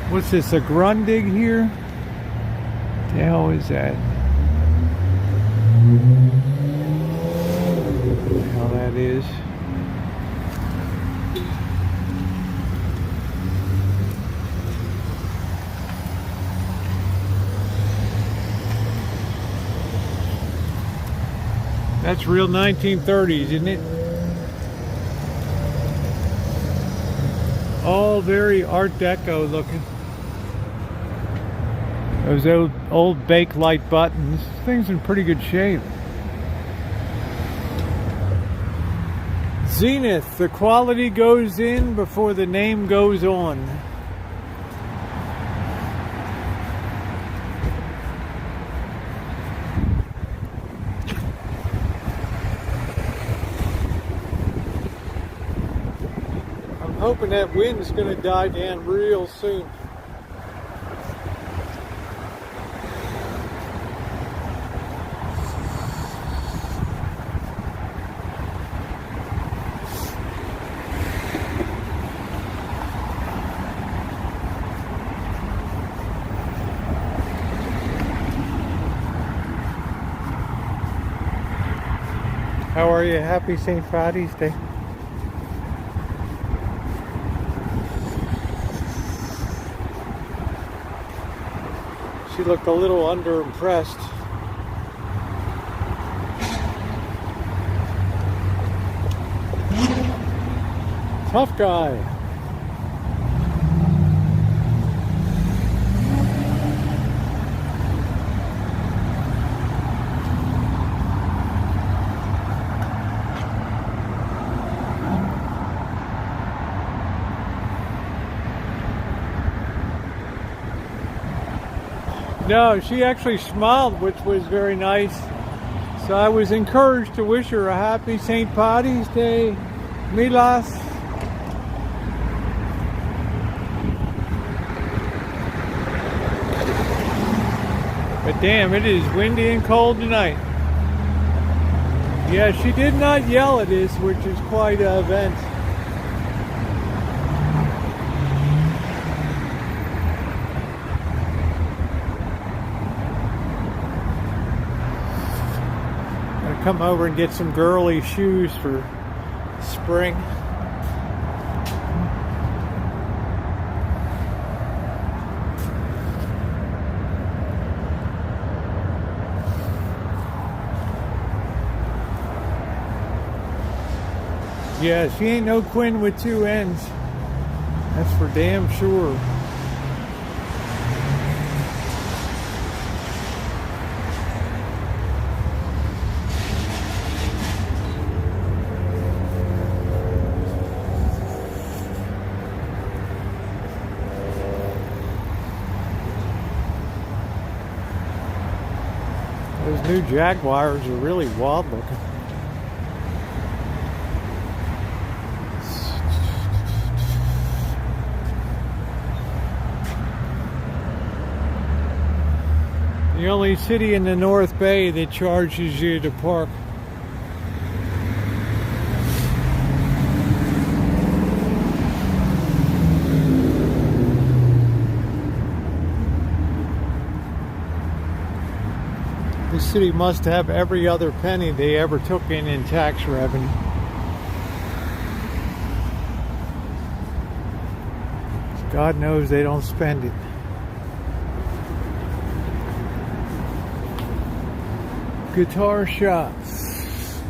What's this, a Grundig here? What the hell is that? What the hell that is? That's real 1930s, isn't it? All very Art Deco looking. Those old Bakelite buttons. This thing's in pretty good shape. Zenith, the quality goes in before the name goes on. Hoping that wind's going to die down real soon. How are you? Happy St. Patty's Day. She looked a little underimpressed. Tough guy. No, she actually smiled, which was very nice. So I was encouraged to wish her a happy St. Patty's Day. Milas. But damn, it is windy and cold tonight. Yeah, she did not yell at us, which is quite an event. Come over and get some girly shoes for spring. Yeah, she ain't no Quinn with two ends. That's for damn sure. Those new Jaguars are really wild looking. The only city in the North Bay that charges you to park. This city must have every other penny they ever took in tax revenue. God knows they don't spend it. Guitar shops.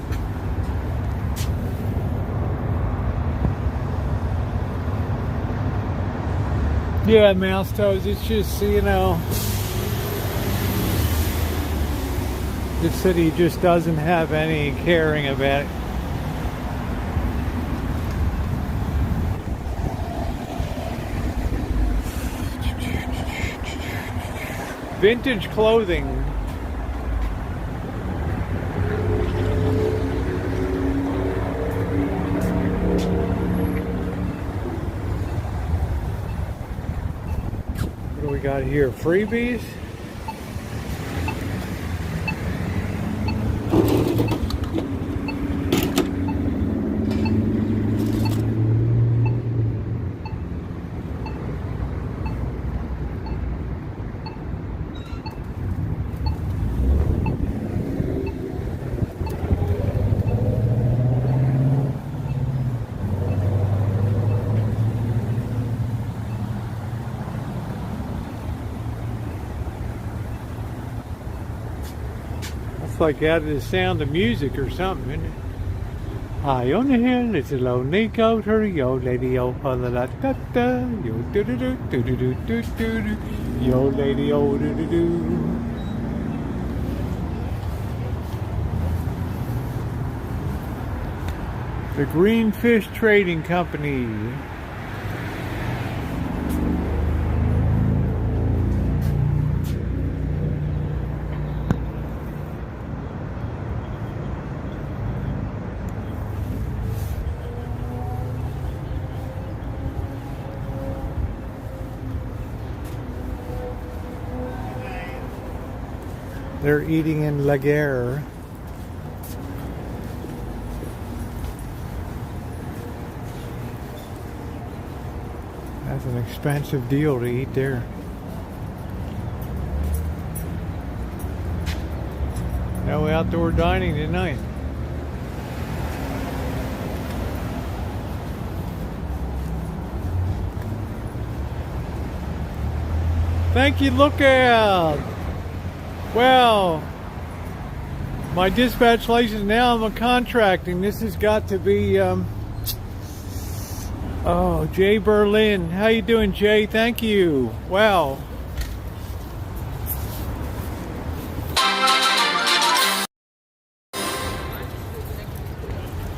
Yeah, mouse toes. It's just, you know, this city just doesn't have any caring about it. Vintage clothing. What do we got here? Freebies? Like out of the Sound of Music or something, isn't it? High on the hill, it's a lonely goat, hurry, yo, lady, oh, la la da da, yo, do do do do do do do do, yo, lady, oh, do do do. The Green Fish Trading Company. They're eating in La Guerre. That's an expensive deal to eat there. No outdoor dining tonight. Thank you, Lookout. Well, my dispatch license, now I'm a contracting. This has got to be, oh, Jay Berlin. How you doing, Jay? Thank you. Wow.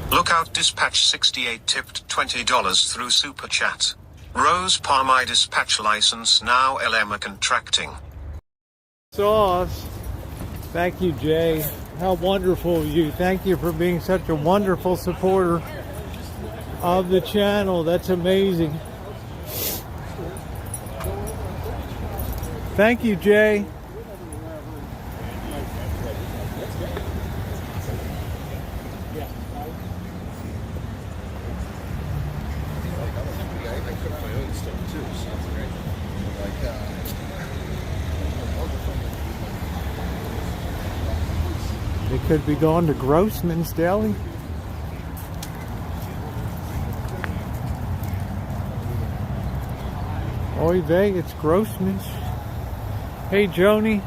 Lookout Dispatch 68 tipped $20 through Super Chat. Rose Palm, my dispatch license now LM contracting. Sauce. Thank you, Jay. How wonderful of you. Thank you for being such a wonderful supporter of the channel. That's amazing. Thank you, Jay. They could be going to Grossman's Deli. Oy vey, it's Grossman's. Hey, Joni.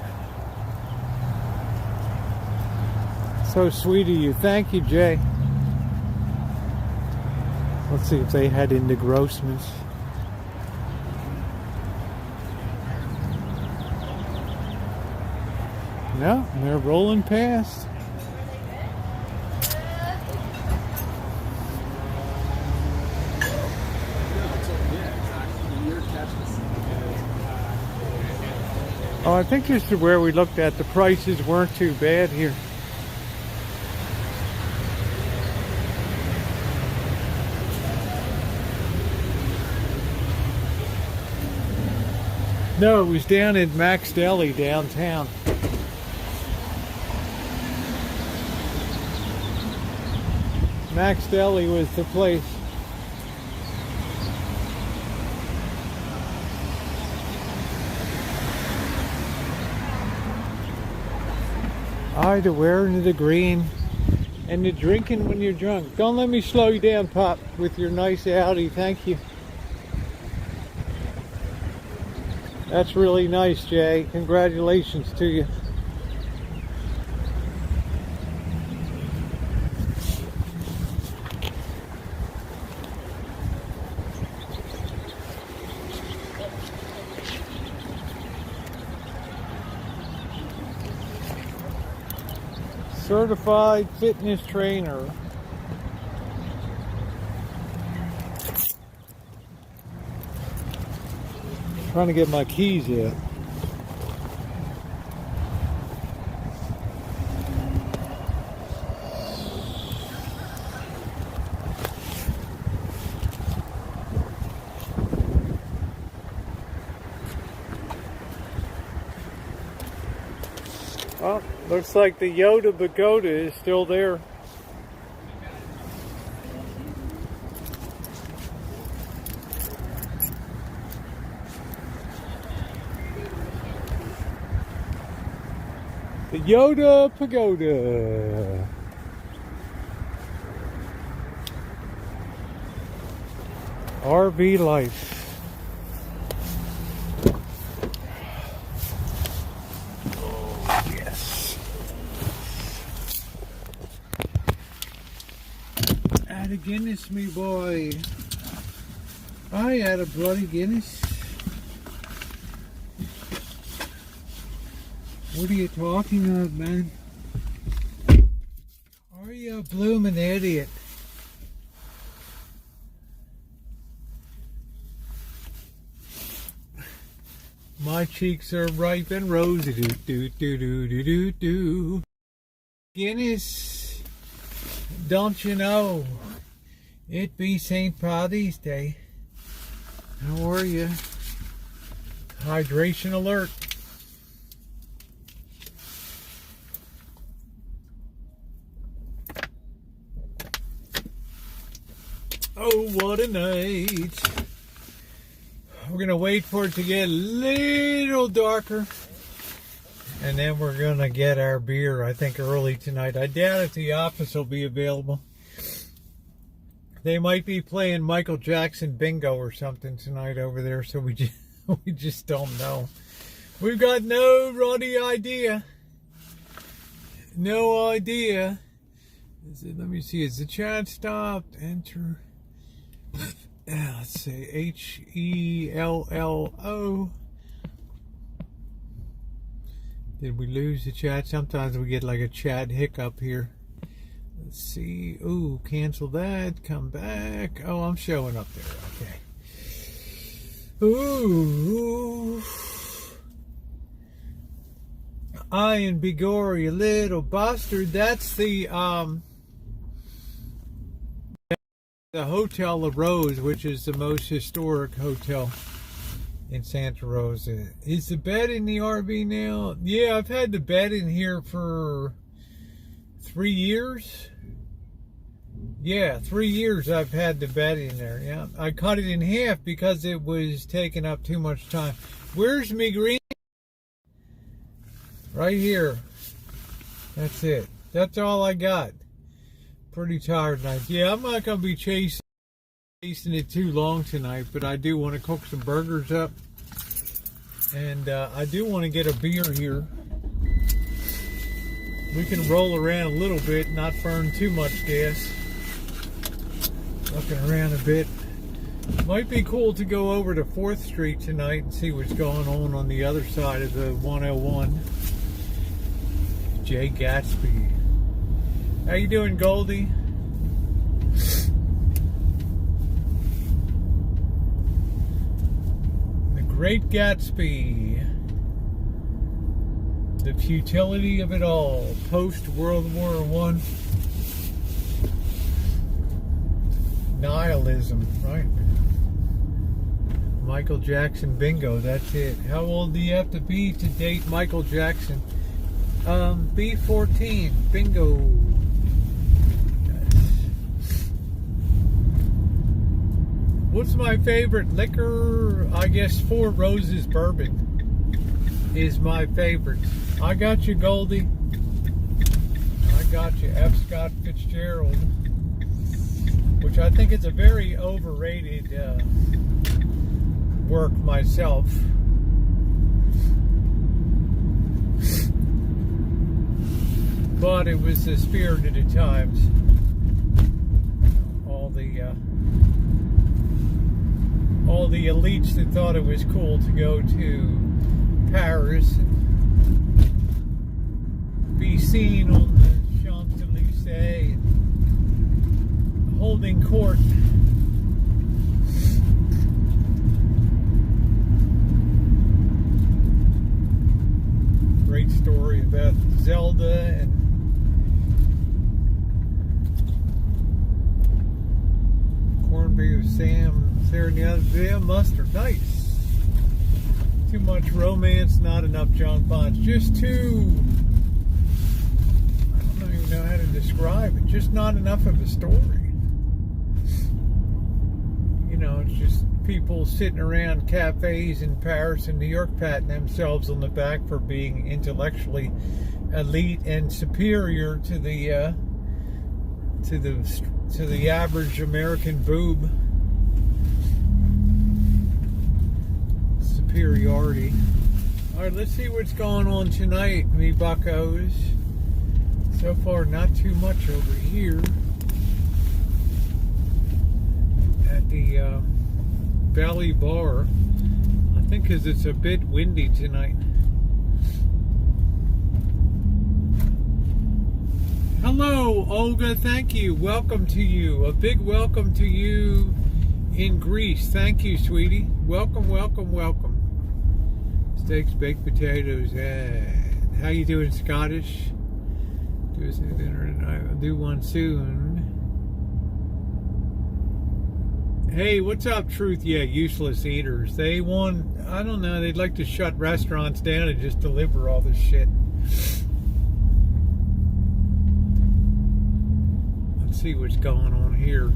So sweet of you. Thank you, Jay. Let's see if they head into Grossman's. No, they're rolling past. Oh, I think this is where we looked at. The prices weren't too bad here. No, it was down in Max Deli downtown. Max Deli was the place. Aye, the wearing of the green and the drinking when you're drunk. Don't let me slow you down, Pop, with your nice Audi. Thank you. That's really nice, Jay. Congratulations to you. Certified fitness trainer. Trying to get my keys in. Well, looks like the Yoda Pagoda is still there. The Yoda Pagoda. RV life. Add a Guinness, me boy. I had a bloody Guinness. What are you talking about, man? Are you a bloomin' idiot? My cheeks are ripe and rosy. Do do do do do do do. Guinness, don't you know? It be St.Patty's Day. How are you? Hydration alert. Oh, what a night. We're going to wait for it to get a little darker. And then we're going to get our beer, I think, early tonight. I doubt if the office will be available. They might be playing Michael Jackson bingo or something tonight over there, so we just don't know. We've got no ruddy idea. No idea. Let me see, is the chat stopped? Enter. Let's say HELLO. Did we lose the chat? Sometimes we get like a chat hiccup here. Let's see. Ooh, cancel that. Come back. Oh, I'm showing up there. Okay. Ooh. Ian Bigor, you little bastard. That's the Hotel La Rose, which is the most historic hotel in Santa Rosa. Is the bed in the RV now? Yeah, I've had the bed in here for 3 years. Yeah, 3 years I've had the bed in there. Yeah, I cut it in half because it was taking up too much time. Where's me green? Right here. That's it. That's all I got. Pretty tired tonight. Yeah, I'm not going to be chasing it too long tonight, but I do want to cook some burgers up. And I do want to get a beer here. We can roll around a little bit, not burn too much gas. Looking around a bit. Might be cool to go over to 4th Street tonight and see what's going on the other side of the 101. Jay Gatsby. How you doing, Goldie? The Great Gatsby. The futility of it all. Post World War I. Nihilism, right? Michael Jackson bingo, that's it. How old do you have to be to date Michael Jackson? Be 14, bingo. What's my favorite liquor? I guess Four Roses bourbon is my favorite. I got you, Goldie. I got you, F. Scott Fitzgerald, which I think is a very overrated work myself. But it was the spirit of the times. All the elites that thought it was cool to go to Paris and be seen on the Champs-Élysées holding court. Great story about Zelda and corned beef with Sam, Sarah, and the other damn mustard. Nice. Too much romance, not enough junk bonds. Just too, I don't even know how to describe it. Just not enough of a story. You know, it's just people sitting around cafes in Paris and New York patting themselves on the back for being intellectually elite and superior to the average American boob. Superiority. All right, let's see what's going on tonight, me buccos. So far, not too much over here at the Valley Bar. I think because it's a bit windy tonight. Hello, Olga. Thank you. Welcome to you. A big welcome to you in Greece. Thank you, sweetie. Welcome, welcome, welcome. Steaks, baked potatoes. How you doing, Scottish? Do dinner tonight. I'll do one soon. Hey, what's up, Truth? Yeah, useless eaters. They want, I don't know, they'd like to shut restaurants down and just deliver all this shit. Let's see what's going on here.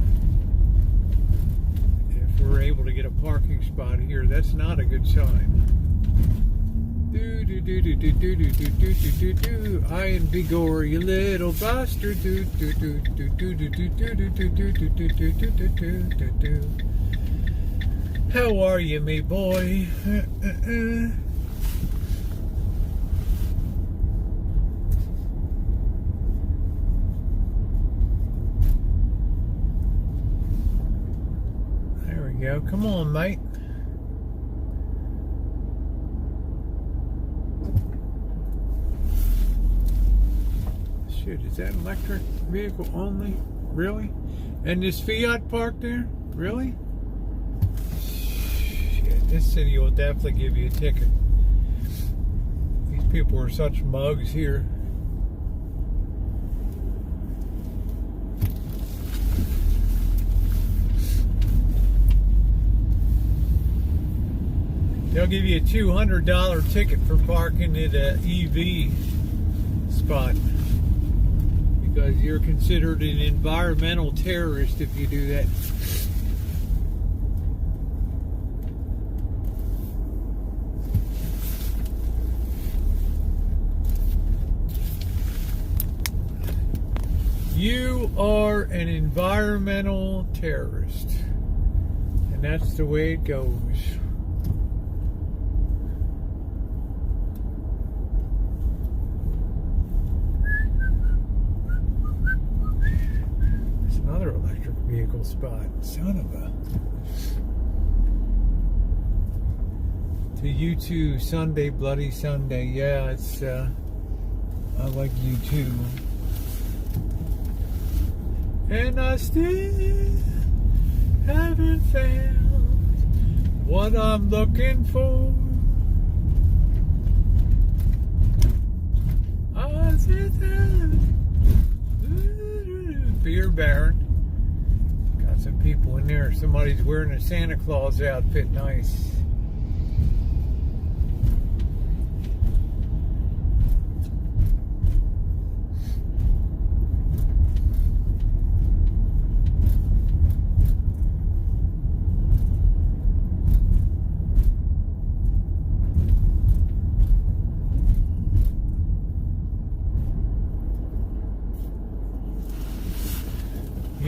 If we're able to get a parking spot here, that's not a good sign. I and Bigor, you little bastard. How are you, me boy? There we go. Come on, mate. Shit, is that electric vehicle only? Really? And this Fiat parked there? Really? Shit, this city will definitely give you a ticket. These people are such mugs here. They'll give you a $200 ticket for parking at an EV spot. Because you're considered an environmental terrorist if you do that. You are an environmental terrorist. And that's the way it goes. Another electric vehicle spot. Son of a. To you too, Sunday, Bloody Sunday. Yeah, it's, I like you too. And I still haven't found what I'm looking for. I said that. Beer Baron. Got some people in there. Somebody's wearing a Santa Claus outfit. Nice.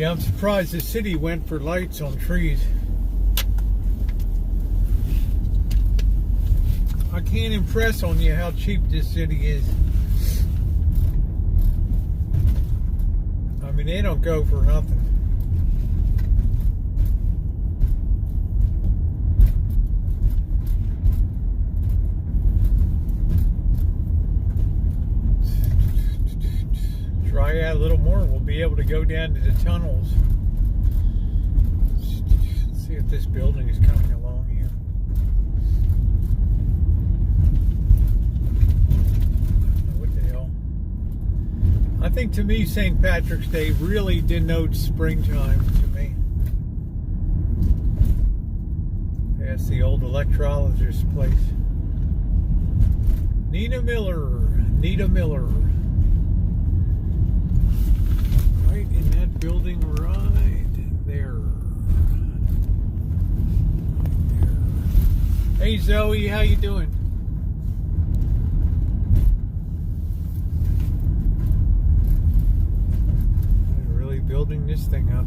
Yeah, I'm surprised the city went for lights on trees. I can't impress on you how cheap this city is. I mean, they don't go for nothing. Try out a little more, we'll be able to go down to the tunnels. Let's see if this building is coming along here. What the hell? I think to me St. Patrick's Day really denotes springtime to me. That's the old electrolysis place. Nita Miller. Right in that building right there. Hey Zoe, how you doing? They're really building this thing up.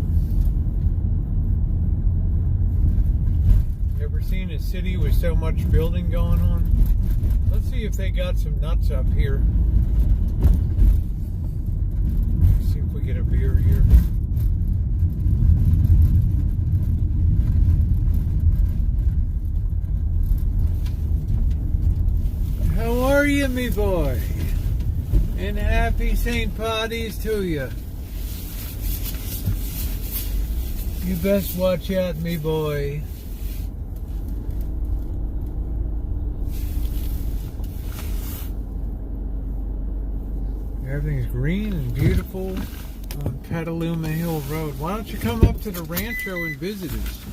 You ever seen a city with so much building going on? Let's see if they got some nuts up here. See if we get a beer here. How are you, me boy? And happy St. Patty's to you. You best watch out, me boy. Everything's green and beautiful on Petaluma Hill Road. Why don't you come up to the Rancho and visit us?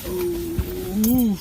Oh,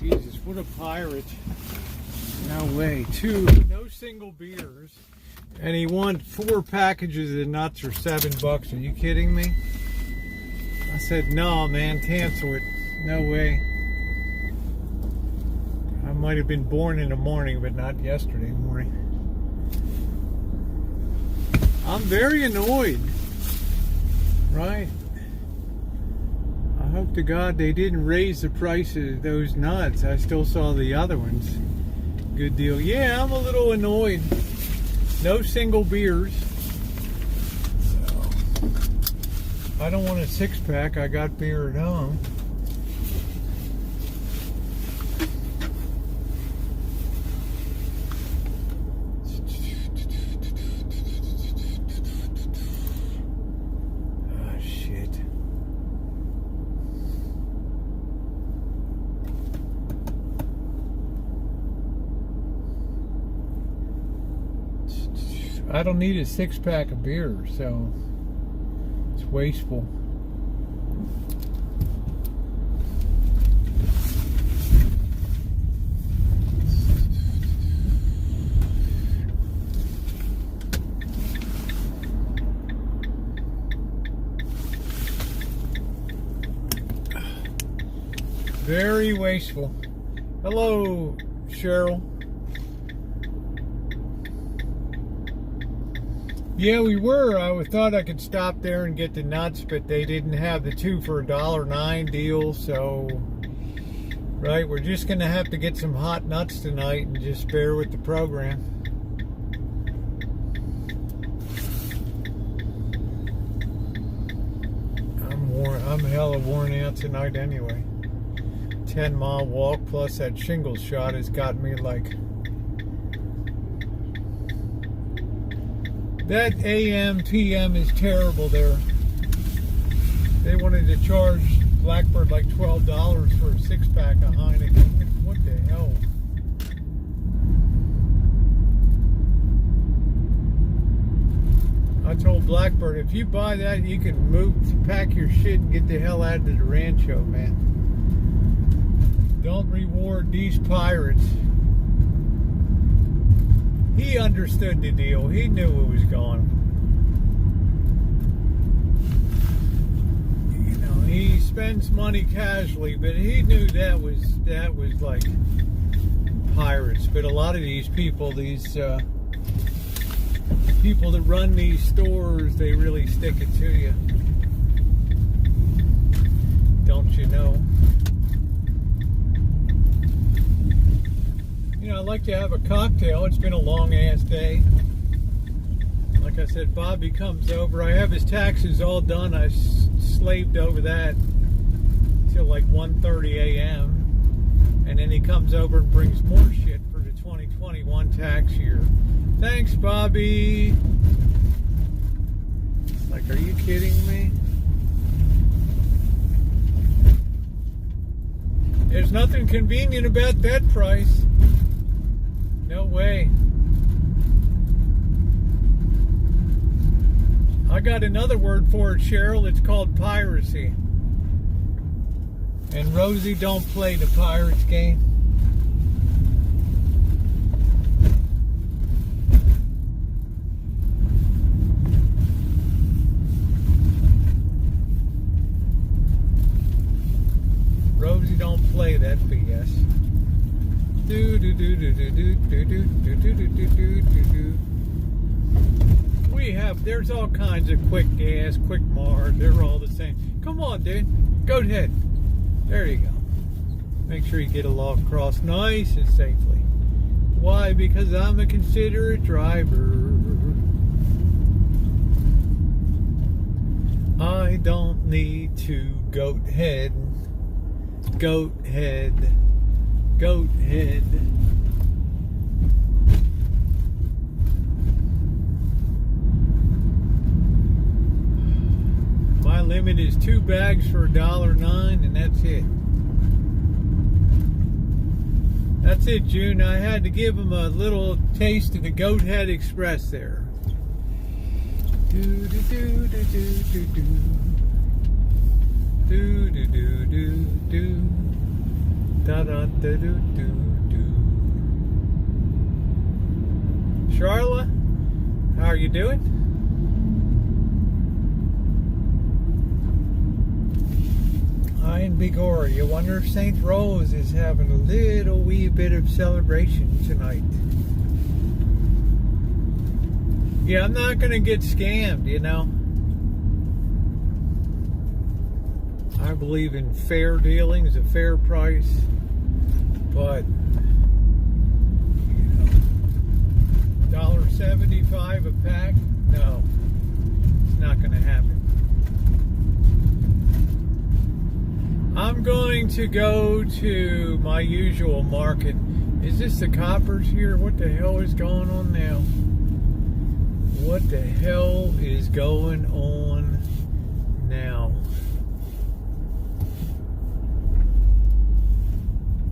Jesus, what a pirate. No way. No single beers. And he won 4 packages of nuts for $7. Are you kidding me? I said, no, man, cancel it. No way. I might have been born in the morning, but not yesterday morning. I'm very annoyed. Right? I hope to God they didn't raise the price of those nuts. I still saw the other ones. Good deal. Yeah, I'm a little annoyed. No single beers. So, I don't want a 6-pack. I got beer at home. I don't need a 6-pack of beer, so it's wasteful. Very wasteful. Hello, Cheryl. Yeah, we were. I thought I could stop there and get the nuts, but they didn't have the 2 for $1.09 deal, so right, we're just gonna have to get some hot nuts tonight and just bear with the program. I'm hella worn out tonight anyway. 10-mile walk plus that shingles shot has got me like... That AM, PM is terrible there. They wanted to charge Blackbird like $12 for a 6-pack of Heineken. What the hell? I told Blackbird, if you buy that, you can pack your shit and get the hell out of the rancho, man. Don't reward these pirates. He understood the deal. He knew it was gone. You know, he spends money casually, but he knew that was like pirates. But a lot of these people, people that run these stores, they really stick it to you. Don't you know? You know, I'd like to have a cocktail. It's been a long-ass day. Like I said, Bobby comes over. I have his taxes all done. I slaved over that till like 1:30 a.m. And then he comes over and brings more shit for the 2021 tax year. Thanks, Bobby. Like, are you kidding me? There's nothing convenient about that price. No way. I got another word for it, Cheryl. It's called piracy. And Rosie, don't play the Pirates game. Rosie, don't play that BS. There's all kinds of quick gas, quick Mars. They're all the same. Come on, dude. Go ahead. There you go. Make sure you get a log across nice and safely. Why? Because I'm a considerate driver. I don't need to goat head. My limit is 2 bags for $1.09, and that's it. That's it, June. I had to give him a little taste of the Goat Head Express there. Charlotte, how are you doing? Hi, and Bigora. You wonder if St. Rose is having a little wee bit of celebration tonight. Yeah, I'm not going to get scammed, you know. I believe in fair dealings, a fair price, but you know, $1.75 a pack? No, it's not going to happen. I'm going to go to my usual market. Is this the Coppers here? What the hell is going on now? What the hell is going on now?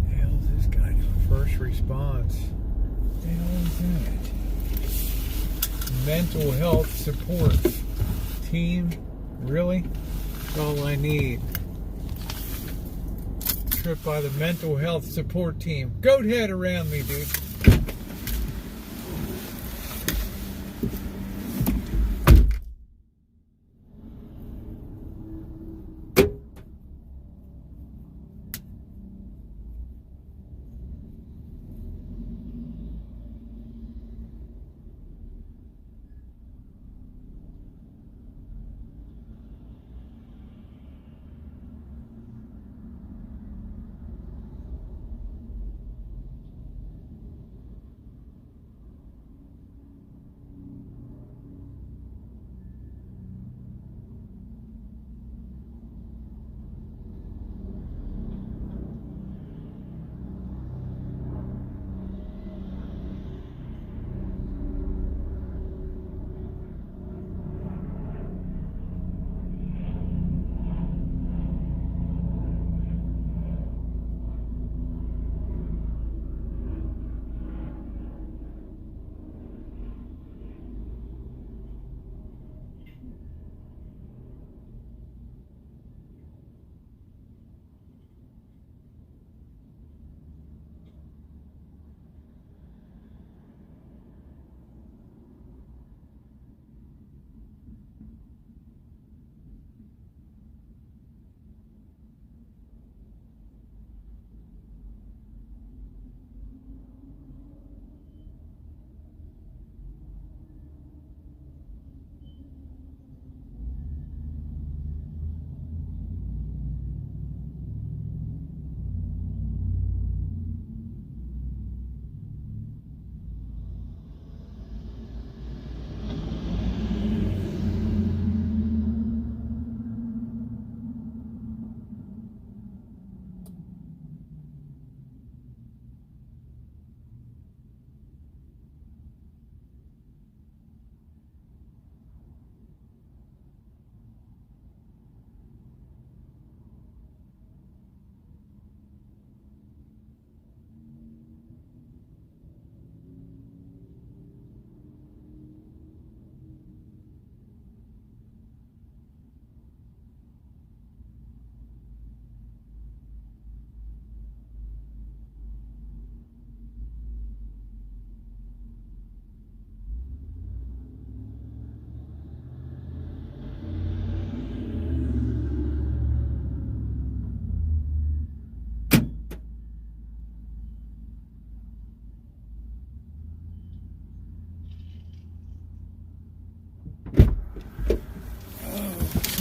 The hell is this guy doing? First response. What the hell is that? mental health support team. Really? That's all I need. Trip by the mental health support team. Goat head around me, dude.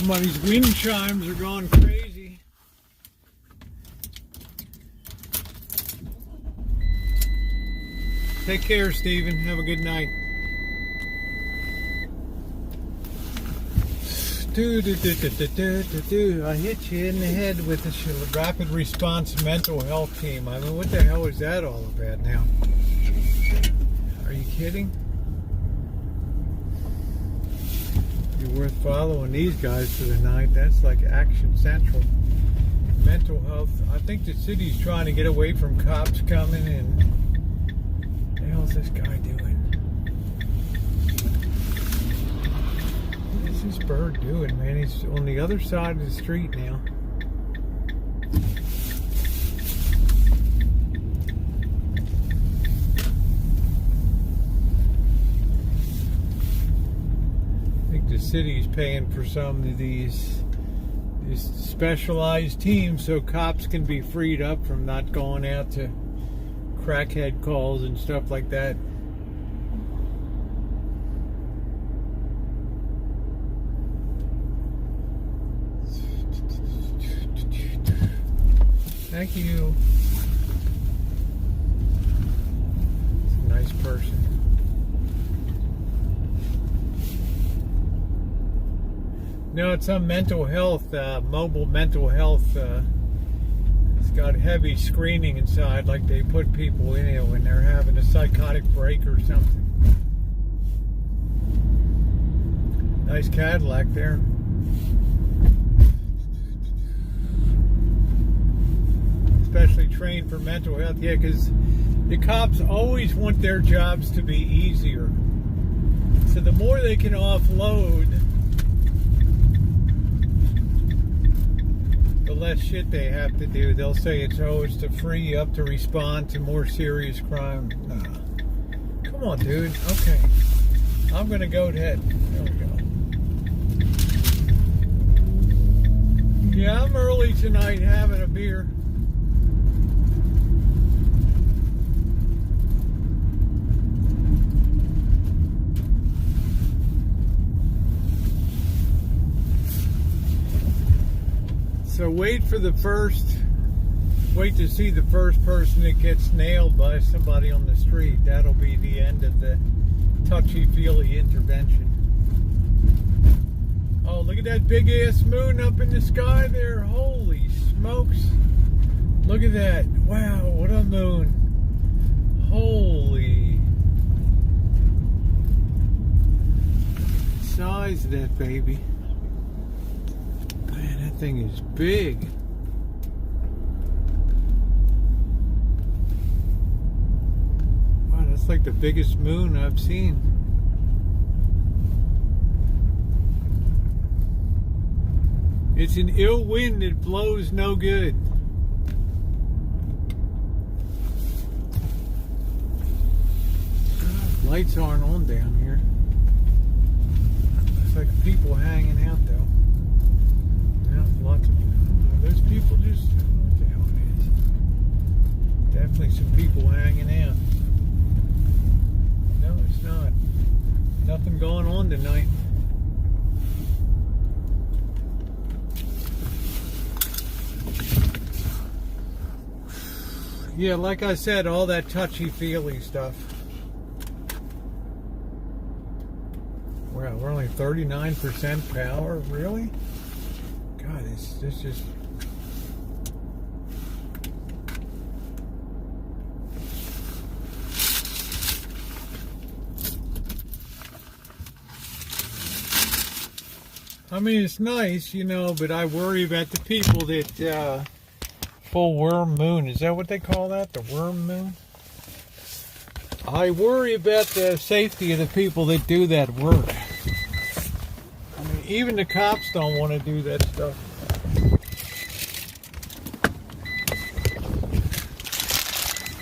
Somebody's wind chimes are going crazy. Take care, Stephen. Have a good night. I hit you in the head with the rapid response mental health team. I mean, what the hell is that all about now? Are you kidding? Worth following these guys for the night. That's like Action Central. Mental health. I think the city's trying to get away from cops coming in. What the hell's this guy doing? What is this bird doing, man? He's on the other side of the street now. The city's paying for some of these specialized teams so cops can be freed up from not going out to crackhead calls and stuff like that. Thank you. It's a nice person. No, it's some mental health, mobile mental health. It's got heavy screening inside, like they put people in it when they're having a psychotic break or something. Nice Cadillac there. Especially trained for mental health. Yeah, because the cops always want their jobs to be easier. So the more they can offload, the less shit they have to do. They'll say it's to free you up to respond to more serious crime. Nah. Come on, dude. Okay. I'm gonna go ahead. There we go. Yeah, I'm early tonight having a beer. So wait to see the first person that gets nailed by somebody on the street. That'll be the end of the touchy-feely intervention. Oh, look at that big-ass moon up in the sky there. Holy smokes. Look at that. Wow, what a moon. Holy. Size of that baby. Man, that thing is big. Wow, that's like the biggest moon I've seen. It's an ill wind that blows no good. Lights aren't on down here. Looks like people hanging out though. Yeah, lots of those people just, I don't know what the hell it is. Definitely some people hanging out. No, it's not. Nothing going on tonight. Yeah, like I said, all that touchy-feely stuff. Wow, we're only 39% power? Really? God, this just... I mean, it's nice, you know, but I worry about the people that... full worm moon, is that what they call that? The worm moon? I worry about the safety of the people that do that work. I mean, even the cops don't want to do that stuff.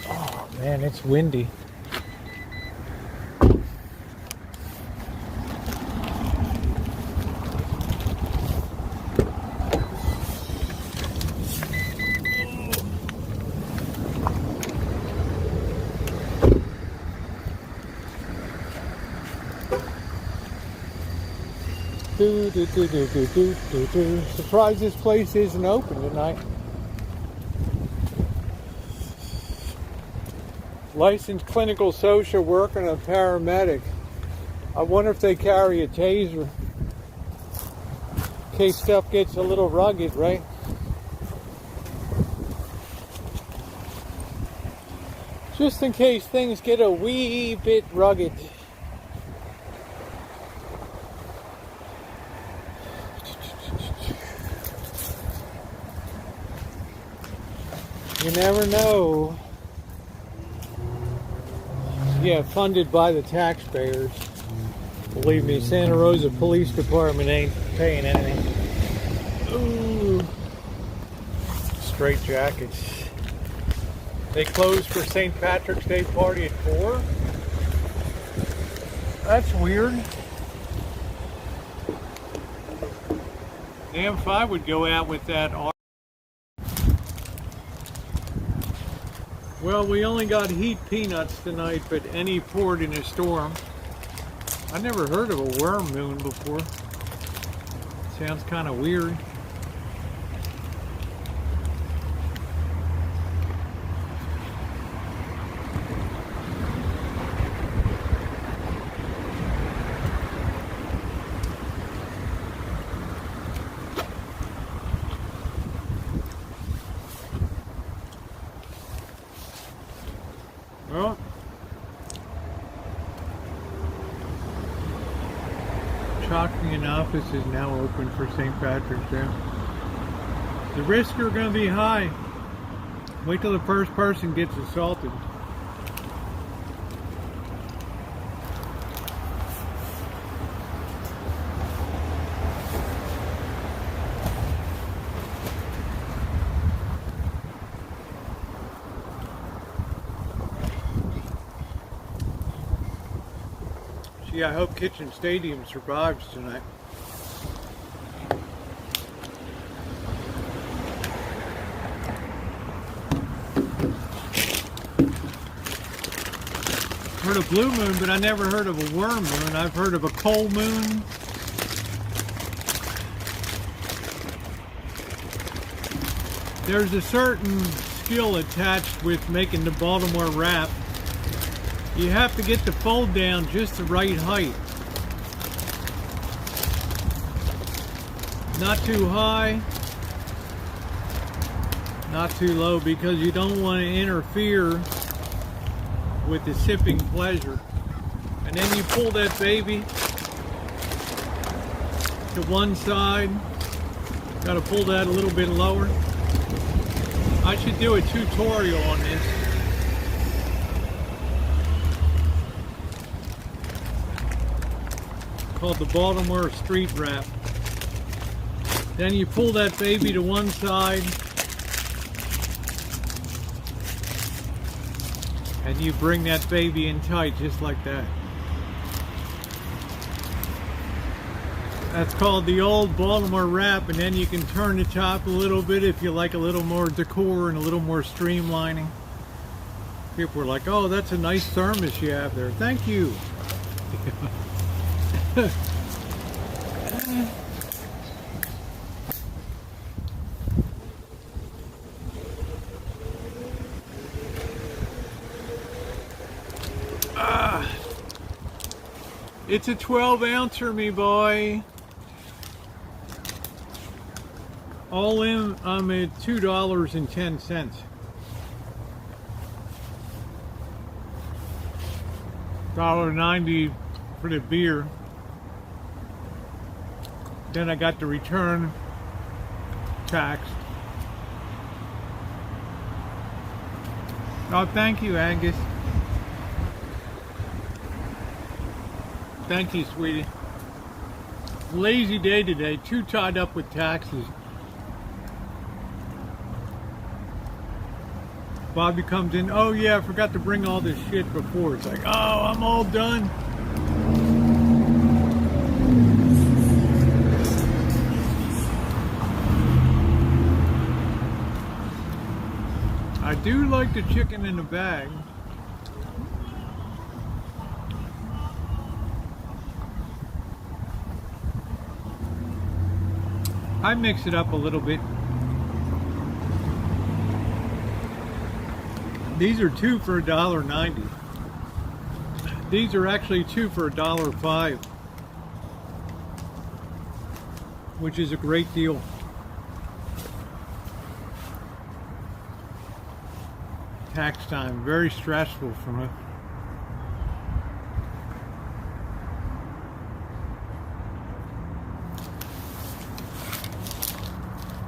Oh man, it's windy. Surprised this place isn't open tonight. Licensed clinical social worker and a paramedic. I wonder if they carry a taser. In case stuff gets a little rugged, right? Just in case things get a wee bit rugged. You never know. Yeah, funded by the taxpayers. Believe me, Santa Rosa Police Department ain't paying anything. Ooh. Straight jackets. They closed for St. Patrick's Day party at 4? That's weird. Damn if I would go out with that. Well, we only got heat peanuts tonight, but any poured in a storm. I never heard of a worm moon before. Sounds kind of weird. Well, Chalkian office is now open for St. Patrick's Day. The risks are going to be high. Wait till the first person gets assaulted. Gee, I hope Kitchen Stadium survives tonight. Heard of blue moon, but I never heard of a worm moon. I've heard of a coal moon. There's a certain skill attached with making the Baltimore wrap. You have to get the fold down just the right height. Not too high, not too low, because you don't want to interfere with the sipping pleasure. And then you pull that baby to one side. Got to pull that a little bit lower. I should do a tutorial on this. Called the Baltimore Street Wrap. Then you pull that baby to one side and you bring that baby in tight just like that. That's called the old Baltimore wrap, and then you can turn the top a little bit if you like a little more decor and a little more streamlining. People were like, oh, that's a nice thermos you have there. Thank you. It's a 12-ouncer, me boy. All in, I'm at $2.10. $1.90 for the beer. Then I got the return tax. Oh, thank you, Angus. Thank you, sweetie. Lazy day today, too tied up with taxes. Bobby comes in, oh yeah, I forgot to bring all this shit before. It's like, oh, I'm all done. I do like the chicken in the bag. I mix it up a little bit. These are 2 for $1.90. These are actually 2 for $1.05, which is a great deal. Tax time, very stressful for me.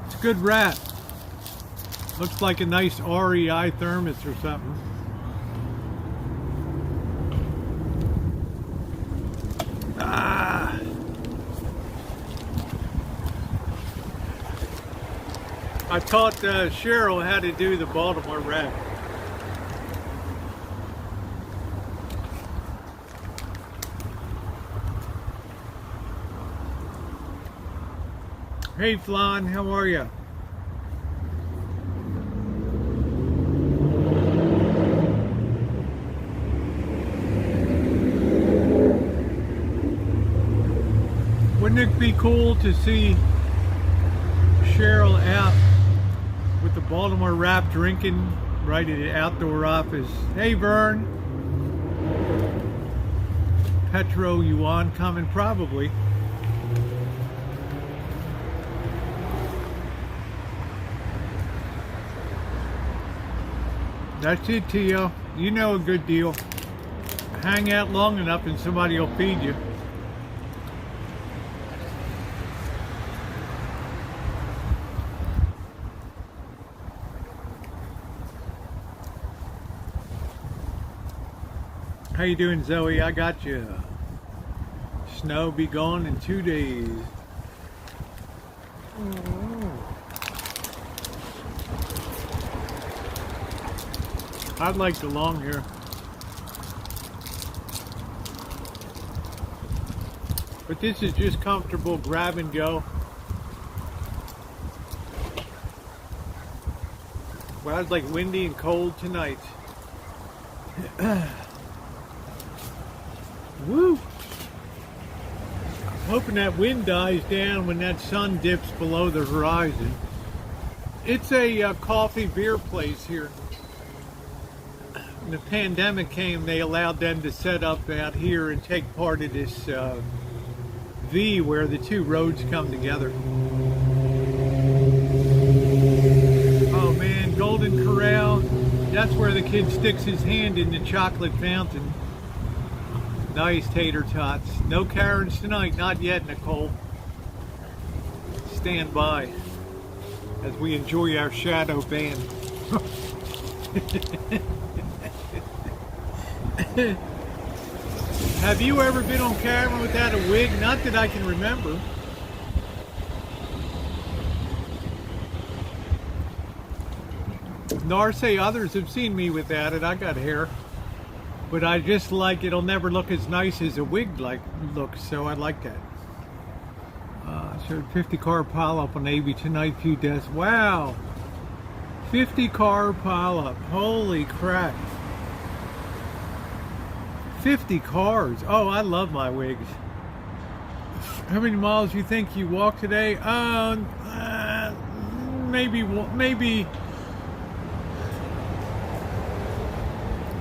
It's a good wrap. Looks like a nice REI thermos or something. Ah. I taught Cheryl how to do the Baltimore wrap. Hey Flan, how are you? Wouldn't it be cool to see Cheryl out with the Baltimore wrap drinking right at the outdoor office? Hey Vern. Petro Yuan coming probably. That's it, Tio. You know a good deal. Hang out long enough and somebody will feed you. How you doing, Zoe? I got you. Snow be gone in 2 days. I'd like the long hair. But this is just comfortable grab and go. Well, it's like windy and cold tonight. Woo! Hoping that wind dies down when that sun dips below the horizon. It's a coffee beer place here. When the pandemic came, they allowed them to set up out here and take part of this V where the two roads come together. Oh man, Golden Corral. That's where the kid sticks his hand in the chocolate fountain. Nice tater tots. No Karens tonight, not yet, Nicole. Stand by as we enjoy our shadow band. Have you ever been on camera without a wig? Not that I can remember. Nor say others have seen me without it. I got hair. But I just like it'll never look as nice as a wig looks, so I like that. Showed 50 car pileup on AB tonight, few deaths. Wow, 50 car pileup. Holy crap! 50 cars. Oh, I love my wigs. How many miles do you think you walked today?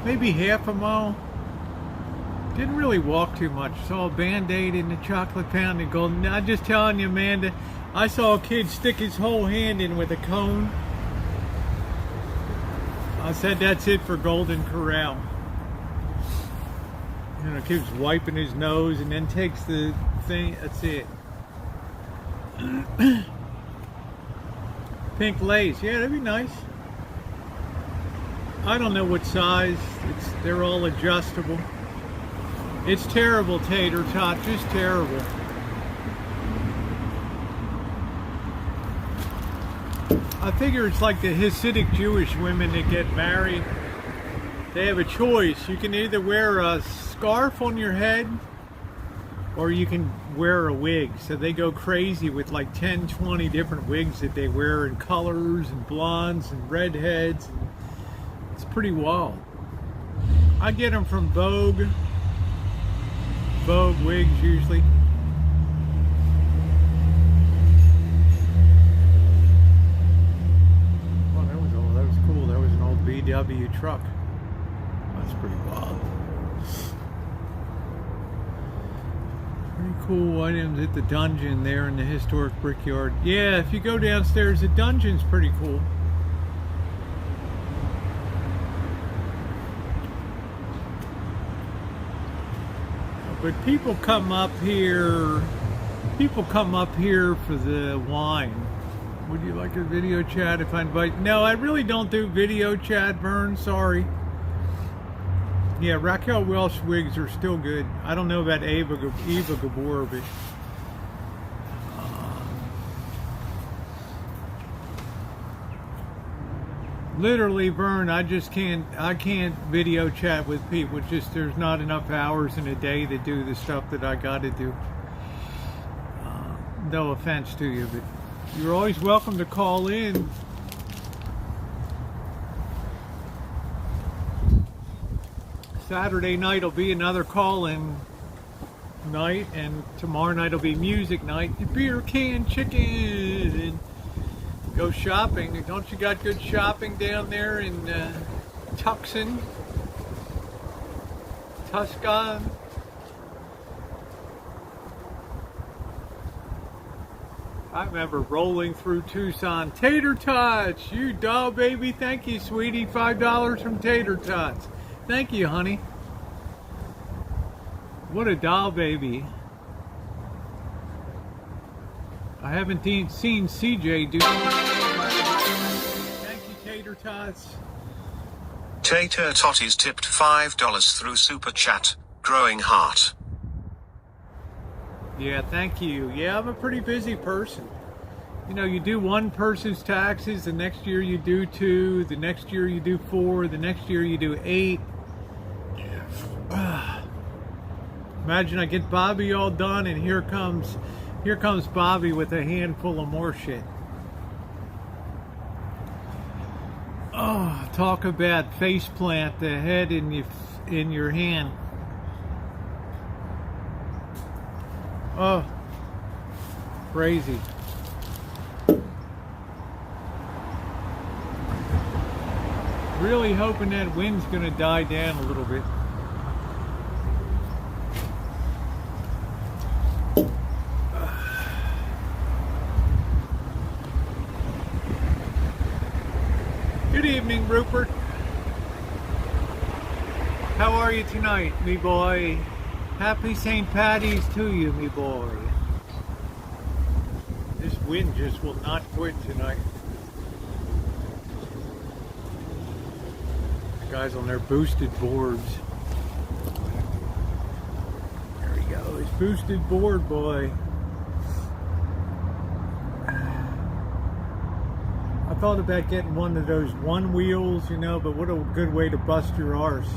Maybe half a mile. Didn't really walk too much. Saw a Band-Aid in the chocolate fountain and Golden. I'm just telling you, Amanda, I saw a kid stick his whole hand in with a cone. I said that's it for Golden Corral. You know, kid's wiping his nose and then takes the thing. That's it. Pink lace. Yeah, that'd be nice. I don't know what size. They're all adjustable. It's terrible, tater tot. Just terrible. I figure it's like the Hasidic Jewish women that get married. They have a choice. You can either wear a scarf on your head or you can wear a wig. So they go crazy with like 10, 20 different wigs that they wear in colors and blondes and redheads. It's pretty wild. I get them from Vogue wigs usually. Oh, that was cool. That was an old VW truck. That's pretty wild. Pretty cool items at the dungeon there in the historic brickyard. Yeah, if you go downstairs, the dungeon's pretty cool. But people come up here for the wine. Would you like a video chat if I invite? No, I really don't do video chat, Vern. Sorry. Yeah, Raquel Welch wigs are still good. I don't know about Eva Gabor, but literally, Vern, I can't video chat with people. It's just there's not enough hours in a day to do the stuff that I got to do. No offense to you, but you're always welcome to call in. Saturday night will be another call-in night, and tomorrow night will be music night. Beer can chicken. Go shopping. Don't you got good shopping down there in Tucson? Tuscan? I remember rolling through Tucson. Tater Tots! You doll baby. Thank you, sweetie. $5 from Tater Tots. Thank you, honey. What a doll baby. I haven't seen CJ do. Thank you, Tater Tots. Tater Totties tipped $5 through Super Chat. Growing heart. Yeah, thank you. Yeah, I'm a pretty busy person. You know, you do one person's taxes, the next year you do 2, the next year you do 4, the next year you do 8. Imagine I get Bobby all done, and here comes Bobby with a handful of more shit. Oh, talk about faceplant, the head in your hand. Oh, crazy. Really hoping that wind's gonna die down a little bit. Good evening, Rupert. How are you tonight, me boy? Happy St. Patty's to you, me boy. This wind just will not quit tonight. The guys on their boosted boards. There he goes, boosted board boy. I thought about getting one of those one wheels, you know, but what a good way to bust your arse.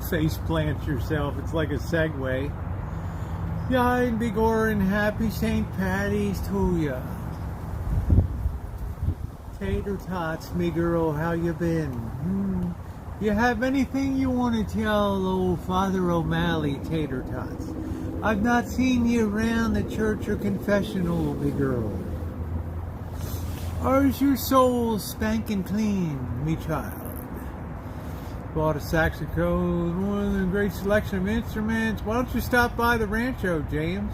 Face plant yourself. It's like a Segway. Yeah, and big and happy St. Patty's to ya. Tater tots, me girl, how you been? You have anything you want to tell old Father O'Malley, Tater tots? I've not seen you around the church or confessional, me girl. Or is your soul spanking clean, me child? Bought a saxophone, one of the great selection of instruments. Why don't you stop by the Rancho, James?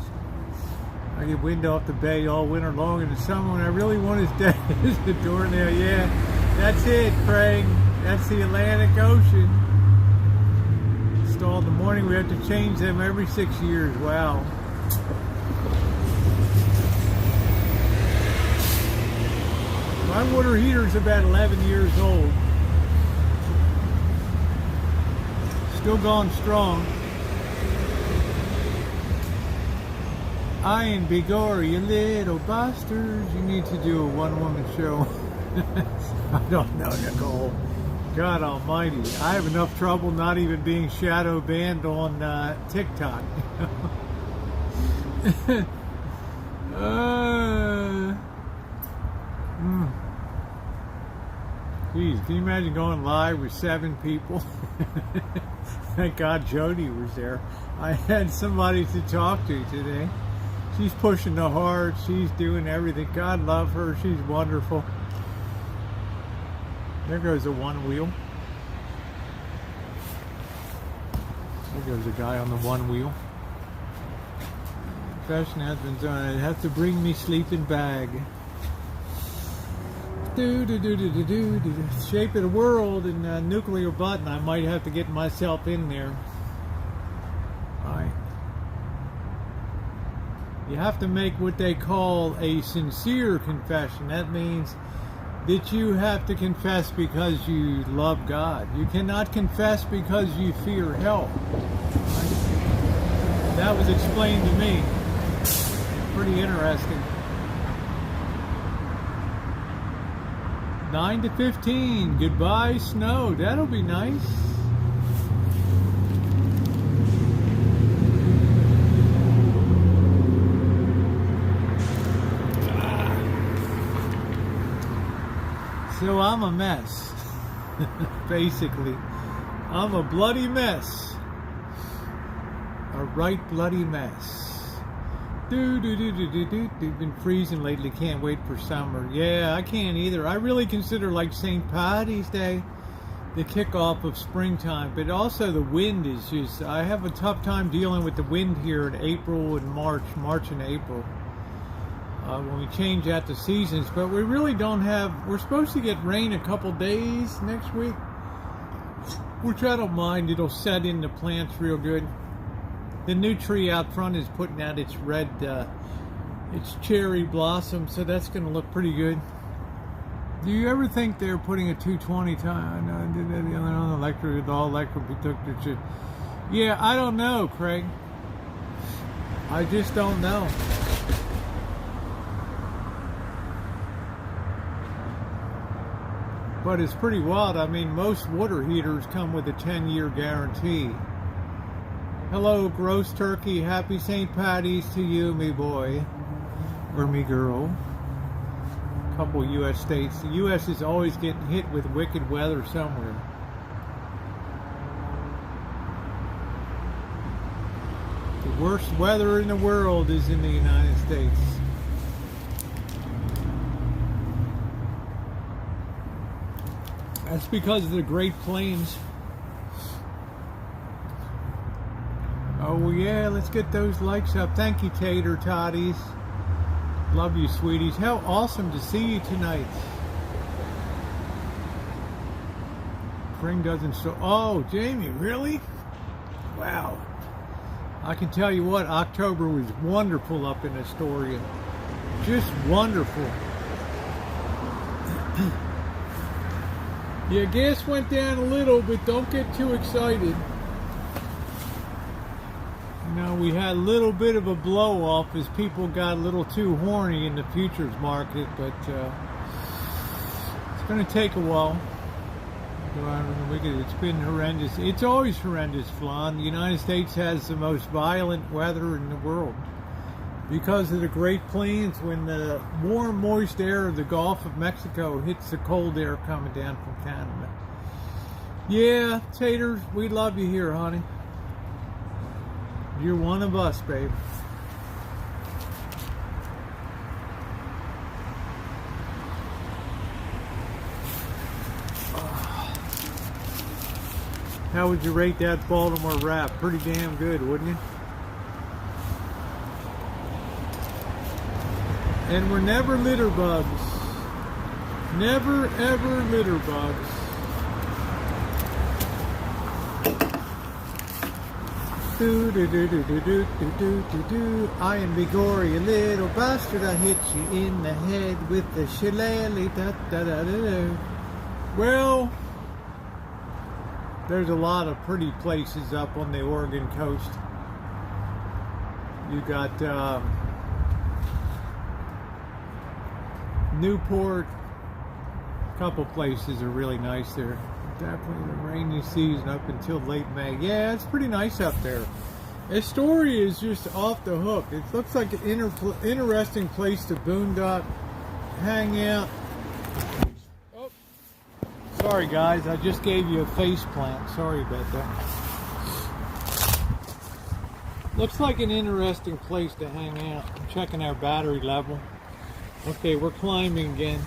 I get wind off the bay all winter long in the summer when I really want is dead is the doornail. Yeah, that's it, Craig. That's the Atlantic Ocean. Installed in the morning, we have to change them every 6 years. Wow. My water heater's about 11 years old. Still going strong. I and Bigor, you little bastards. You need to do a one-woman show. I don't know, Nicole. God almighty. I have enough trouble not even being shadow banned on TikTok. Geez, can you imagine going live with 7 people? Thank God Jody was there. I had somebody to talk to today. She's pushing the hard. She's doing everything. God love her. She's wonderful. There goes a one wheel. There goes a guy on the one wheel. Confession has been done. I have to bring me sleeping bag. Shape of the world and nuclear button. I might have to get myself in there. Alright. You have to make what they call a sincere confession. That means that you have to confess because you love God. You cannot confess because you fear hell. Right? That was explained to me. Pretty interesting. 9 to 15. Goodbye, snow. That'll be nice. So I'm a mess. Basically. I'm a bloody mess. A right bloody mess. Been freezing lately. Can't wait for summer. Yeah, I can't either. I really consider like St. Patty's Day the kickoff of springtime, but also the wind is just, I have a tough time dealing with the wind here in April and March and April. When we change out the seasons, but we really don't have, we're supposed to get rain a couple days next week, which I don't mind. It'll set in the plants real good. The new tree out front is putting out its red, its cherry blossom, so that's going to look pretty good. Do you ever think they're putting a 220 time? I did that the other on the electric, with all electric, we took the shit. Yeah, I don't know, Craig. I just don't know. But it's pretty wild. I mean, most water heaters come with a 10-year guarantee. Hello, gross turkey. Happy St. Patty's to you, me boy. Or me girl. Couple U.S. states. The U.S. is always getting hit with wicked weather somewhere. The worst weather in the world is in the United States. That's because of the Great Plains. Oh yeah, let's get those likes up. Thank you, Tater Toddies. Love you, sweeties. How awesome to see you tonight. Spring doesn't so. Oh, Jamie, really? Wow. I can tell you what, October was wonderful up in Astoria. Just wonderful. Yeah, gas went down a little, but don't get too excited. You know, we had a little bit of a blow off as people got a little too horny in the futures market, but it's going to take a while. It's been horrendous. It's always horrendous, Flan. The United States has the most violent weather in the world because of the Great Plains. When the warm, moist air of the Gulf of Mexico hits the cold air coming down from Canada. Yeah, Taters, we love you here, honey. You're one of us, babe. How would you rate that Baltimore rap? Pretty damn good, wouldn't you? And we're never litter bugs. Never ever litter bugs. Do do do do do do do do do do. I am Bigory, a little bastard. I hit you in the head with the shillelagh. Da da da da da. Well, there's a lot of pretty places up on the Oregon coast. You got Newport. A couple places are really nice there. Definitely the rainy season up until late May. Yeah, it's pretty nice up there. Astoria is just off the hook. It looks like an interesting place to boondock, hang out. Oh, sorry guys, I just gave you a face plant. Sorry about that. Looks like an interesting place to hang out. I'm checking our battery level. Okay, we're climbing again.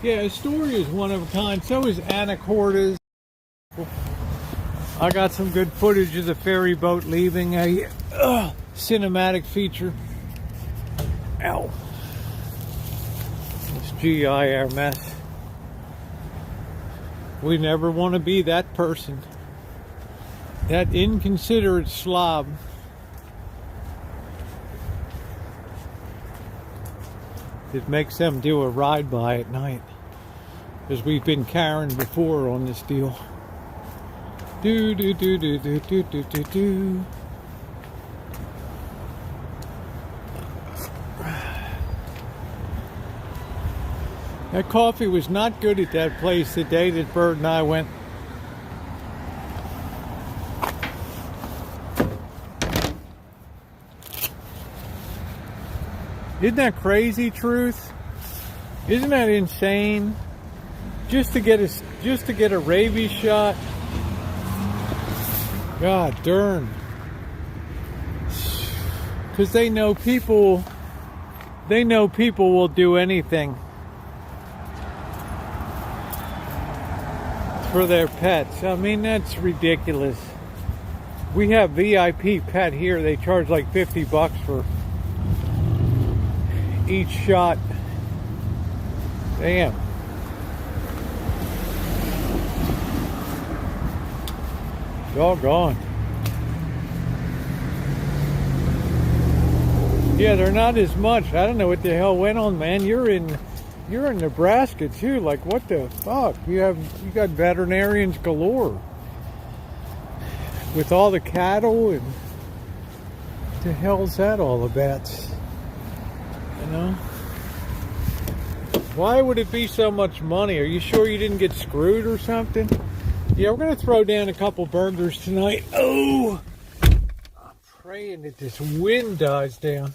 Yeah, Astoria is one of a kind. So is Anacortes. I got some good footage of the ferry boat leaving. A cinematic feature. Ow. It's GI our mess. We never want to be that person. That inconsiderate slob. It makes them do a ride-by at night. Because we've been carrying before on this deal. Do do do do do do do do do. That coffee was not good at that place the day that Bert and I went. Isn't that crazy, Truth? Isn't that insane? Just to get a rabies shot. God darn. Because they know people will do anything for their pets. I mean, that's ridiculous. We have VIP pet here. They charge like $50 for each shot. Damn. Doggone. Yeah, they're not as much. I don't know what the hell went on, man. You're in Nebraska too. Like, what the fuck? You got veterinarians galore with all the cattle, and what the hell's that all about? You know? Why would it be so much money? Are you sure you didn't get screwed or something? Yeah, we're gonna throw down a couple burgers tonight. Oh, Praying that this wind dies down.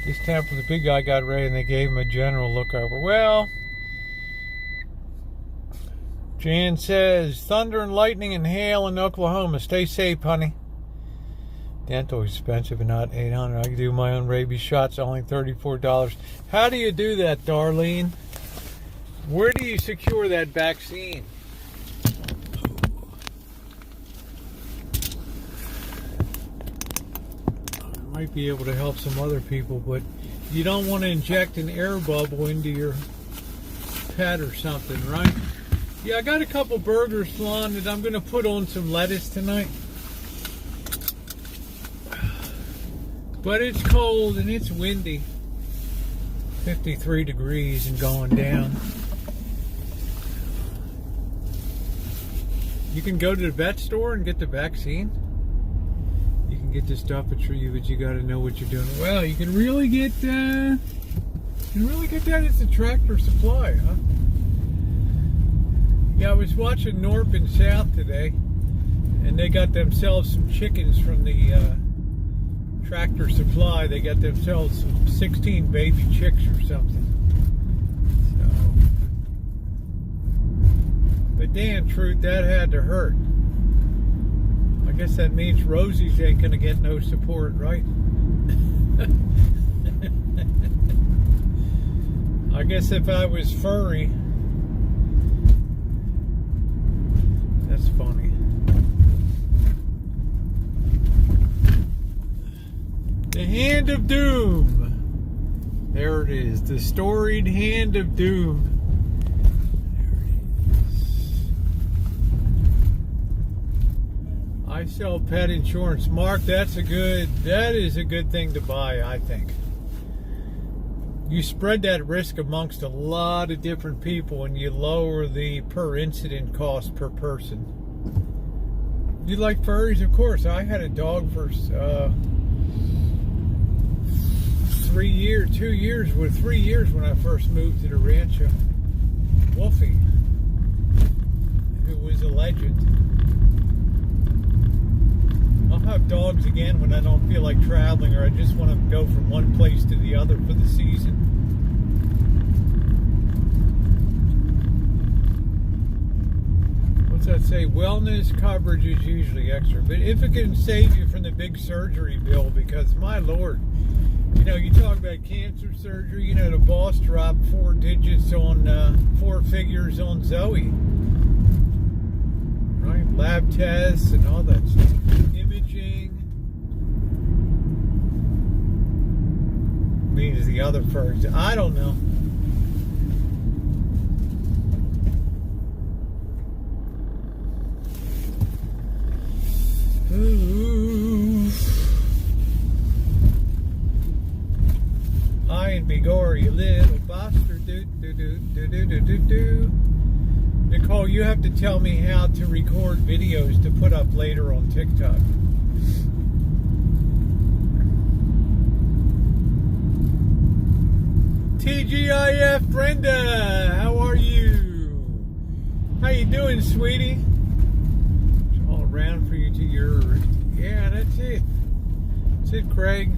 This time for the big guy got ready and they gave him a general look over. Well, Jan says, thunder and lightning and hail in Oklahoma. Stay safe, honey. Dental expensive and not $800. I can do my own rabies shots, only $34. How do you do that, Darlene? Where do you secure that vaccine? I might be able to help some other people, but you don't want to inject an air bubble into your pet or something, right? Yeah, I got a couple burgers flan that I'm going to put on some lettuce tonight. But it's cold and it's windy. 53 degrees and going down. You can go to the vet store and get the vaccine. You can get the stuff for you, but you got to know what you're doing. Well, you can really get that at the Tractor Supply, huh? Yeah, I was watching North and South today, and they got themselves some chickens from the Tractor Supply. They got themselves 16 baby chicks or something. So, but damn truth, that had to hurt. I guess that means Rosie's ain't gonna get no support, right? I guess if I was furry, that's funny. The Hand of Doom. There it is. The storied Hand of Doom. There it is. I sell pet insurance. Mark, that is a good thing to buy, I think. You spread that risk amongst a lot of different people and you lower the per incident cost per person. You like furries? Of course. I had a dog for 3 years when I first moved to the rancho. Wolfie, who was a legend. I'll have dogs again when I don't feel like traveling or I just want to go from one place to the other for the season. What's that say? Wellness coverage is usually extra, but if it can save you from the big surgery bill, because my Lord, you know, you talk about cancer surgery, you know, the boss dropped 4 digits on 4 figures on Zoe. Right? Lab tests and all that stuff. Imaging. Means the other furs. I don't know. Ooh. I and Bigor, you little bastard. Nicole, you have to tell me how to record videos to put up later on TikTok. TGIF Brenda, how are you? How you doing, sweetie? It's all around for you to your... Yeah, that's it. That's it, Craig.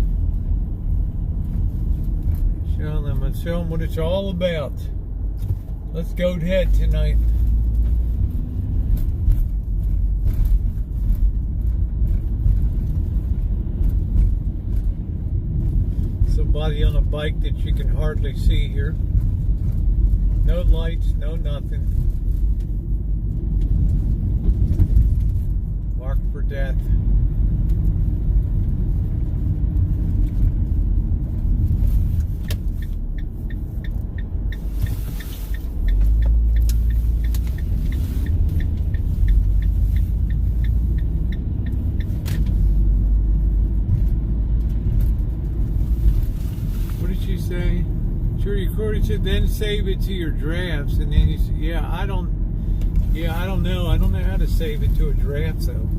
Show them what it's all about. Let's go ahead tonight. Somebody on a bike that you can hardly see here. No lights, no nothing. Marked for death. Say, sure, you recorded it, then save it to your drafts, and then you say, I don't know how to save it to a draft though.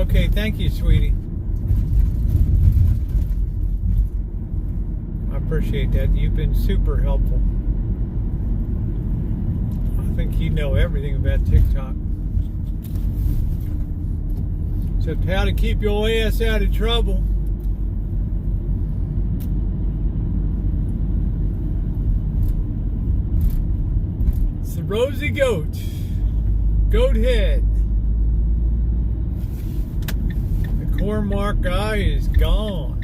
Okay, thank you, sweetie. I appreciate that. You've been super helpful. I think you know everything about TikTok. Except how to keep your ass out of trouble. It's the Rosy Goat. Goat head. The Cornmark guy is gone.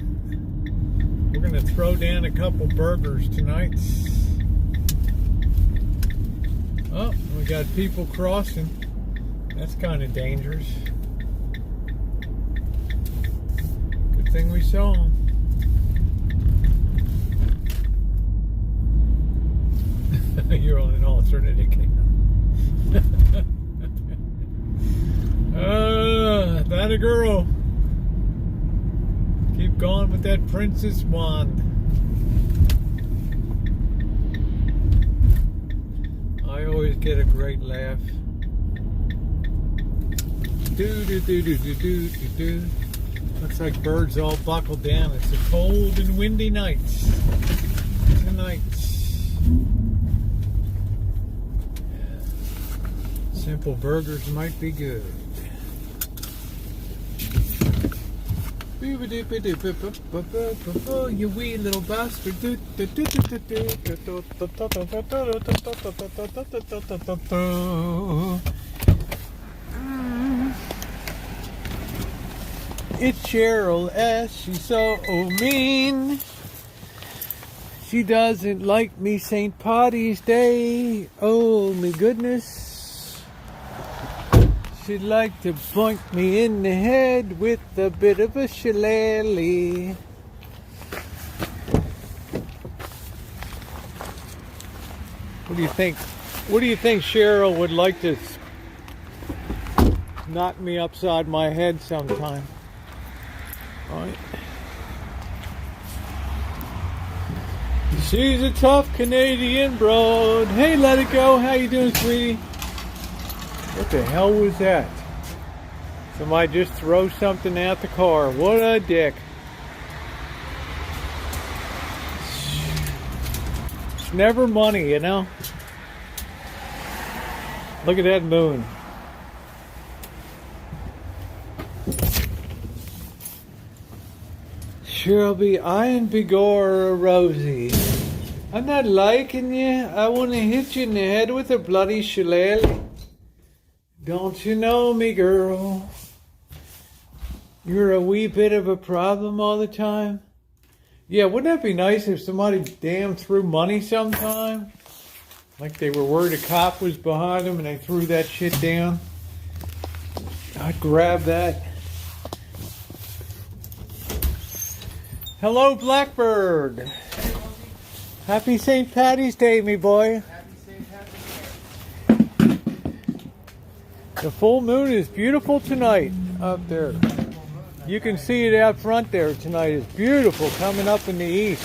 We're gonna throw down a couple burgers tonight. Oh, we got people crossing. That's kind of dangerous. Good thing we saw them. You're on an alternate account. That a girl. Keep going with that princess wand. I always get a great laugh. Do do do do do do do do. Looks like birds all buckled down. It's a cold and windy night tonight. Yeah. Simple burgers might be good. You wee little bastard. It's Cheryl S. She's so mean. She doesn't like me St. Patty's Day. Oh my goodness. She'd like to boink me in the head with a bit of a shillelagh. What do you think? What do you think Cheryl would like to knock me upside my head sometime? All right. She's a tough Canadian broad. Hey, let it go. How you doing, sweetie? What the hell was that? Somebody just throw something out the car. What a dick. It's never money, you know? Look at that moon. She'll be eyeing Bigora Rosie. I'm not liking you. I want to hit you in the head with a bloody shillelagh. Don't you know me, girl? You're a wee bit of a problem all the time. Yeah, wouldn't that be nice if somebody damn threw money sometime? Like they were worried a cop was behind them and they threw that shit down. I'd grab that. Hello, Blackbird. Happy St. Patty's Day, me boy. The full moon is beautiful tonight up there. You can see it out front there tonight. It's beautiful coming up in the east.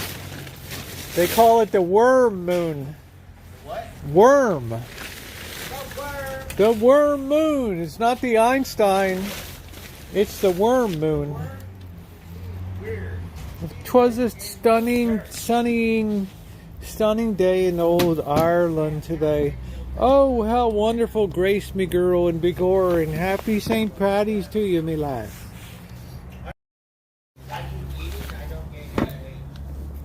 They call it the worm moon. What? Worm. Worm. The worm moon. It's not the Einstein. It's the worm moon. Weird. 'Twas a stunning day in old Ireland today. Oh, how wonderful, Grace, me girl, and Bigor, and happy St. Patty's to you, me lad.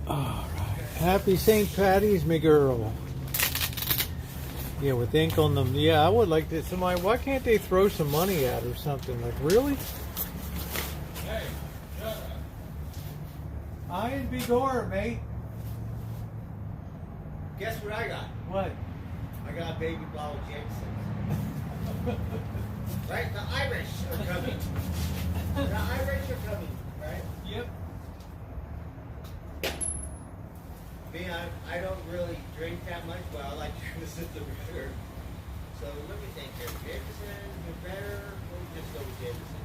All right. Happy St. Patty's, me girl. Yeah, with ink on them. Yeah, I would like to. Somebody, why can't they throw some money at or something? Like, really? Hey, shut up. I and Bigor, mate. Guess what I got? What? I got baby bottle Jameson. Right? The Irish are coming. The Irish are coming, right? Yep. Me, I don't really drink that much, but I like to listen to beer. So let me think here. Jameson, better? We'll just go with Jameson.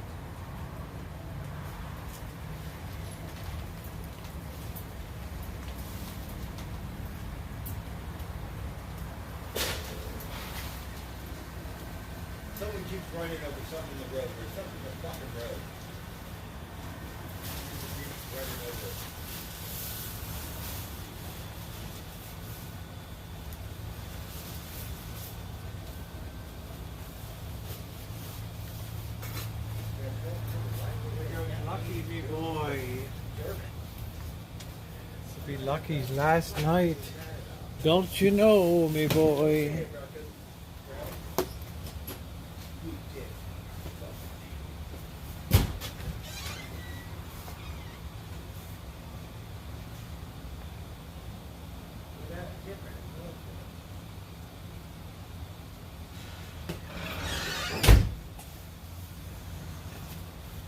Someone keeps running over something in the road. There's something in the fucking road. Someone keeps running over it. Be Lucky's last night. Don't you know, me boy?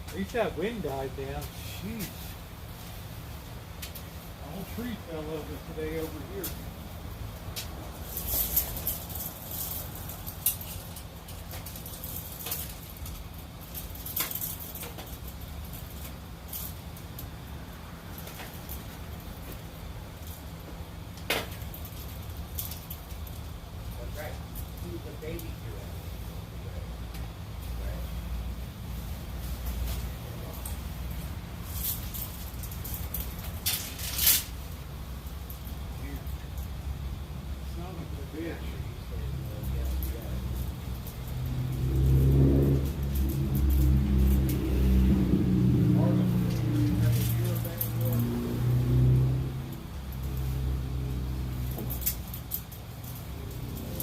At least that wind died down. Jeez. A whole tree fell over today over here. That's right. Who's the baby to it? Son of a bitch.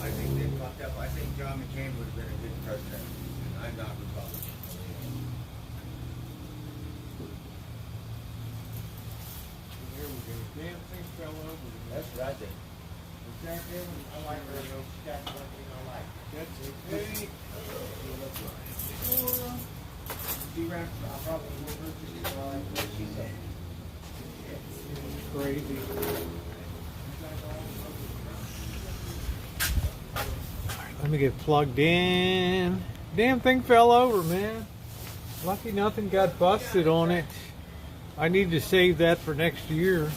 I think they fucked up. I think John McCain would have been a good president. And I'm not Republican. There we go. Damn thing fell over. That's what I think. I like her. That's one thing I like. That's okay. I'll probably move her to what she said. Crazy. Let me get plugged in. Damn thing fell over, man. Lucky nothing got busted on it. I need to save that for next year.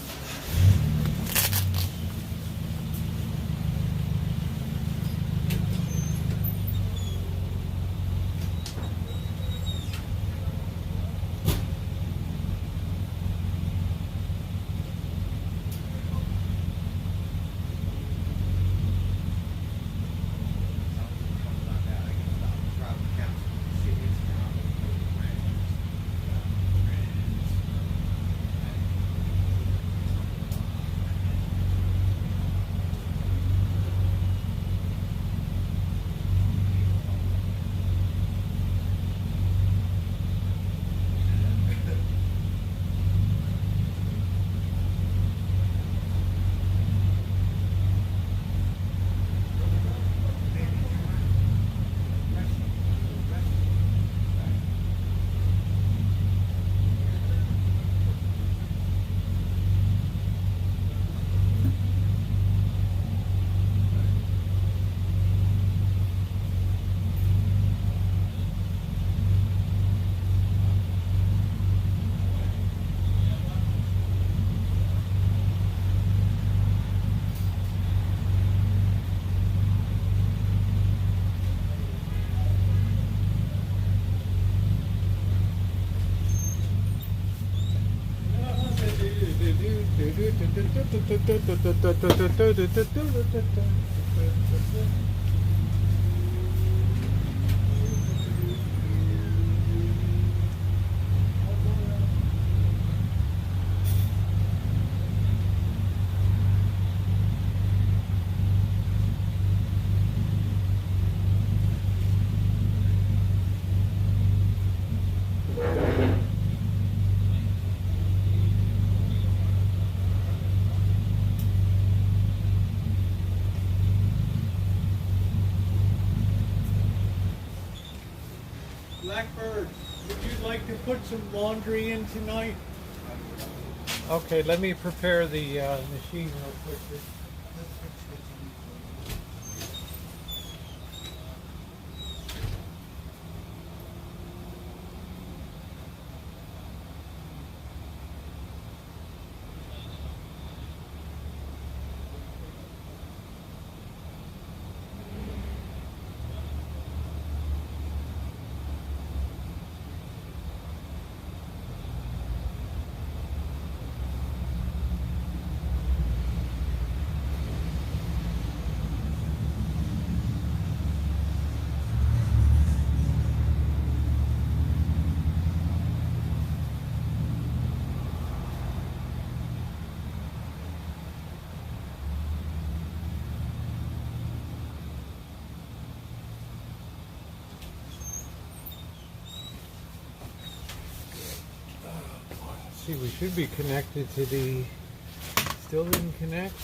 Blackbird, would you like to put some laundry in tonight? Okay, let me prepare the machine real quickly. see, we should be connected to the... Still didn't connect?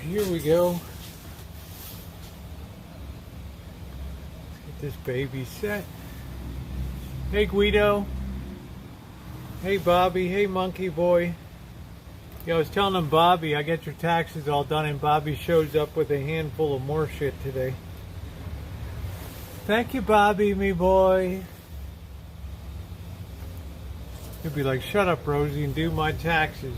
Here we go. Let's get this baby set. Hey Guido. Hey Bobby. Hey Monkey Boy. Yeah, I was telling him, Bobby, I get your taxes all done, and Bobby shows up with a handful of more shit today. Thank you, Bobby, me boy. He'll be like, shut up, Rosie, and do my taxes.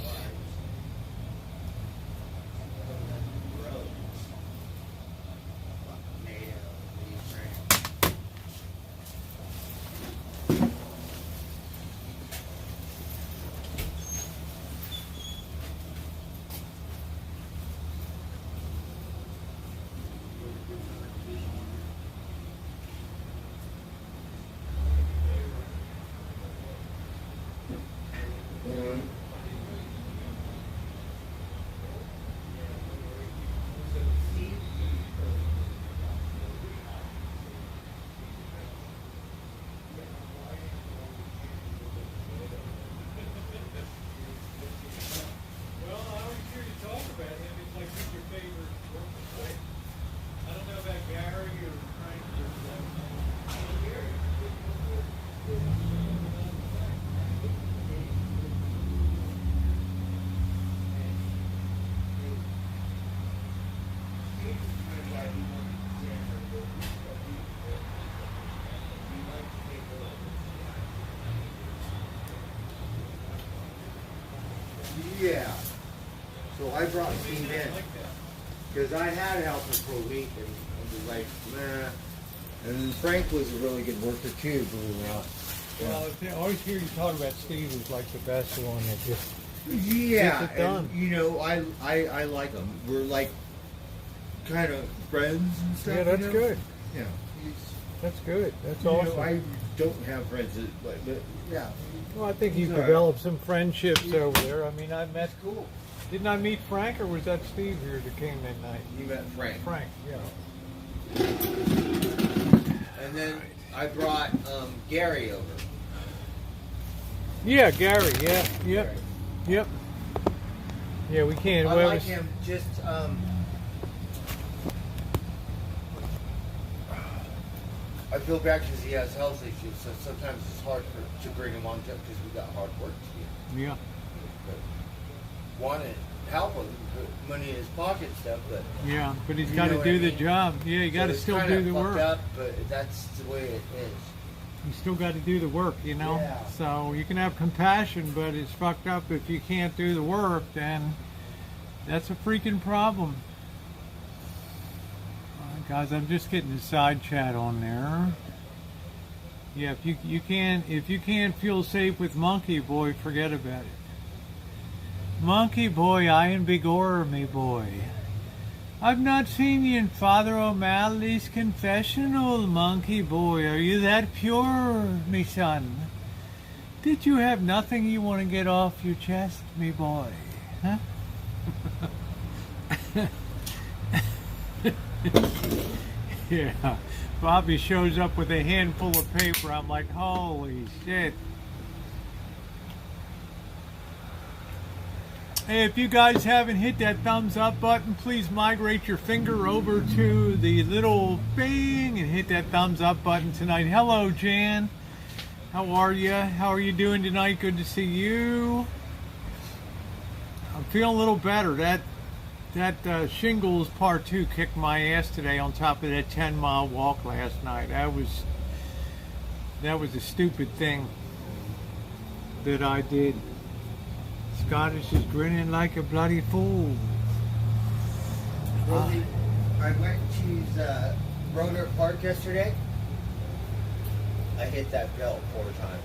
Yeah. So I brought Steve in because I had a helper for a week and I was like, nah. And then Frank was a really good worker too, believe it or not. Well, I always hear you talk about Steve as like the best one that just Yeah, gets it done. and, you know, I like him. We're like kind of friends and stuff. Yeah, that's you know? good. Yeah, That's good. That's you know, awesome. I don't have friends that, but yeah, Well, I think you've It's all right. developed some friendships over there. I mean, I met. cool. Didn't I meet Frank, or was that Steve here that came that night? You met Frank. Frank, yeah. And then I brought Gary over. Yeah, Gary. Yeah, yep, yep. Yeah, we can't. I well, like it's- him just I feel bad because he has health issues, so sometimes it's hard to bring him on just because we got hard work to do. Yeah. But want to help him, put money in his pocket and stuff, but Yeah, but he's You got know to what do I the mean? job. Yeah, you got to it's still kinda do the fucked work. Up, but that's the way it is. You still got to do the work, you know. Yeah. So you can have compassion, but it's fucked up if you can't do the work. Then that's a freaking problem. Guys, I'm just getting the side chat on there. Yeah, if you can't feel safe with Monkey Boy, forget about it. Monkey Boy, I am Bigor, me boy. I've not seen you in Father O'Malley's confessional, Monkey Boy. Are you that pure, me son? Did you have nothing you want to get off your chest, me boy? Huh? Yeah. Bobby shows up with a handful of paper. I'm like, holy shit. Hey, if you guys haven't hit that thumbs up button, please migrate your finger over to the little thing and hit that thumbs up button tonight. Hello, Jan. How are you? How are you doing tonight? Good to see you. I'm feeling a little better. That shingles part 2 kicked my ass today on top of that 10-mile walk last night. That was a stupid thing that I did. Scottish is grinning like a bloody fool. Rosie, I went to Roder Park yesterday. I hit that bell 4 times.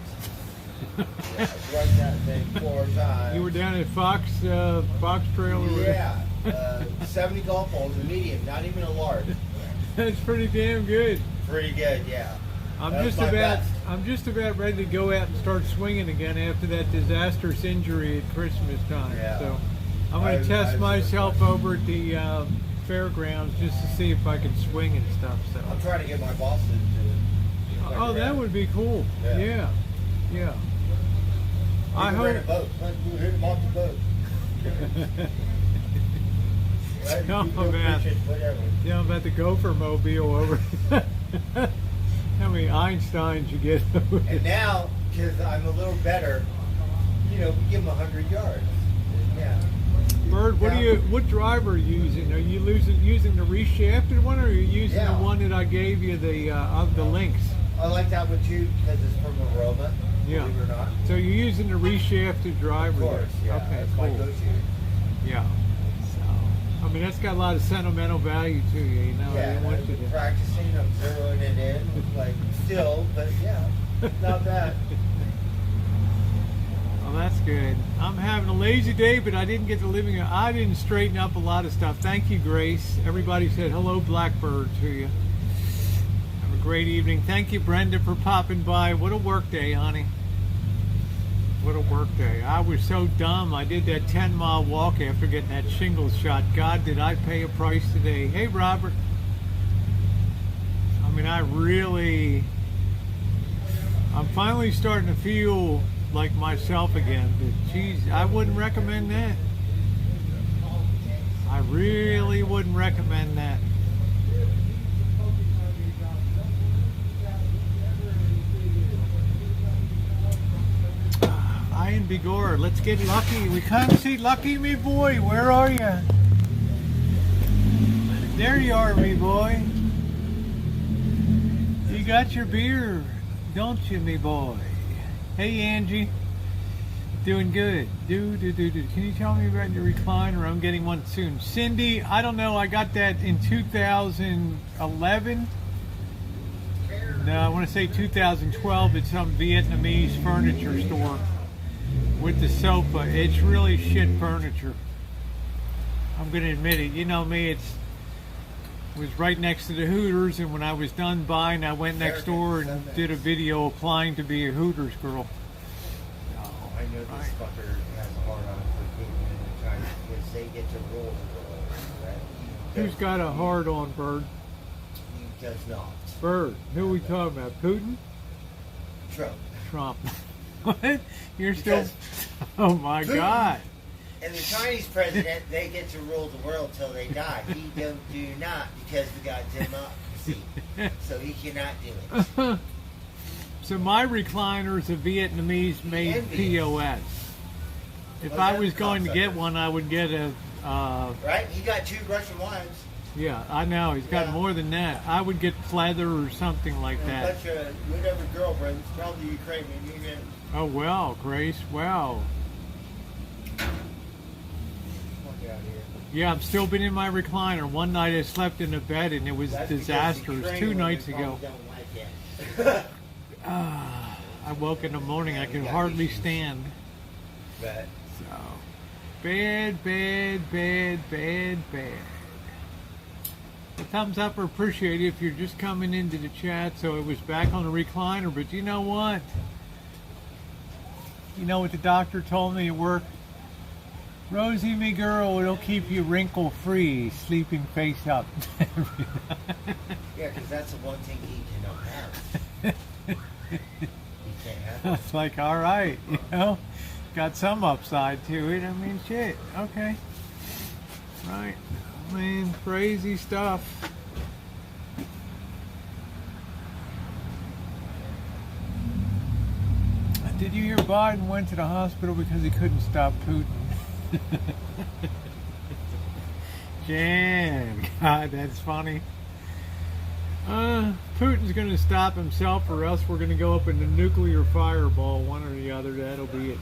Yeah, I run that thing 4 times. You were down at Fox Trail? Or Yeah. 70 golf balls, a medium, not even a large. That's pretty damn good. Pretty good, yeah. I'm That was just my about best. I'm just about ready to go out and start swinging again after that disastrous injury at Christmas time. Yeah. So I'm going to test myself over at the fairgrounds just to see if I can swing and stuff. So. I'm trying to get my boss to do it. Oh, that would be cool. Yeah. Yeah. I I hope. hope. Rent a boat. We'll hit him off the boat. Right, Tell you him go about, fishing, whatever. tell him about the gopher mobile over. How many Einsteins you get over And now, because I'm a little better, you know, we give him 100 yards. Yeah. Bird, what driver are you using? Are you using the reshafted one, or are you using Yeah. the one that I gave you the of the links? I like that one too because it's from Aroma. Yeah. Believe it or not. So you're using the reshafted driver? Of course, there. yeah. Okay, That's my cool. go-to. Yeah. So, I mean, that's got a lot of sentimental value to you. You know, I Yeah, didn't want I've you been to. practicing. I'm zeroing it in, like still, but yeah, not bad. Well, that's good. I'm having a lazy day, but I didn't get to living. I didn't straighten up a lot of stuff. Thank you, Grace. Everybody said hello, Blackbird, to you. Have a great evening. Thank you, Brenda, for popping by. What a work day, honey. What a work day. I was so dumb. I did that 10-mile walk after getting that shingles shot. God, did I pay a price today. Hey, Robert. I mean, I'm finally starting to feel like myself again. But geez, I wouldn't recommend that. I really wouldn't recommend that. Ian Bigor, let's get lucky. We can't see Lucky, me boy. Where are you? There you are, me boy. You got your beer, don't you, me boy? Hey, Angie. Doing good. Can you tell me about your recliner? I'm getting one soon. Cindy, I don't know. I got that in 2011. No, I want to say 2012 at some Vietnamese furniture store with the sofa. It's really shit furniture. I'm going to admit it. You know me, it was right next to the Hooters, and when I was done buying, I went next door and did a video applying to be a Hooters girl. I know this fucker has a hard on for Putin and China because they get to rule the world. Right? Who's got a hard on, Bird? He does not. Bird. Who are we talking about? Putin? Trump. What? You're still... Oh my Putin. God. And the Chinese president, they get to rule the world till they die. He do not because we got democracy. So he cannot do it. So my recliner is a Vietnamese-made POS. If I was going to get one, I would get a... right? He got 2 Russian wives. Yeah, I know. He's got more than that. I would get pleather or something like And a that. bunch of whatever girlfriends, probably Ukrainian. Oh, well, Grace, wow. Fuck out here. Yeah, I'm still been in my recliner. One night I slept in a bed and it was That's because disastrous. Ukraine 2 nights women ago. probably don't like it. I woke in the morning, I could hardly stand. But So, bad. A thumbs up or appreciate it if you're just coming into the chat. So it was back on the recliner, but you know what? You know what the doctor told me at work? Rosie, me girl, it'll keep you wrinkle-free, sleeping face up. yeah, because that's the one thing he cannot have. He can't have it. It's like, all right, you know, got some upside to it. I mean, shit, okay. Right. I mean, crazy stuff. Did you hear Biden went to the hospital because he couldn't stop Putin? Jan, God, that's funny. Putin's going to stop himself, or else we're going to go up in the nuclear fireball, one or the other. That'll be it.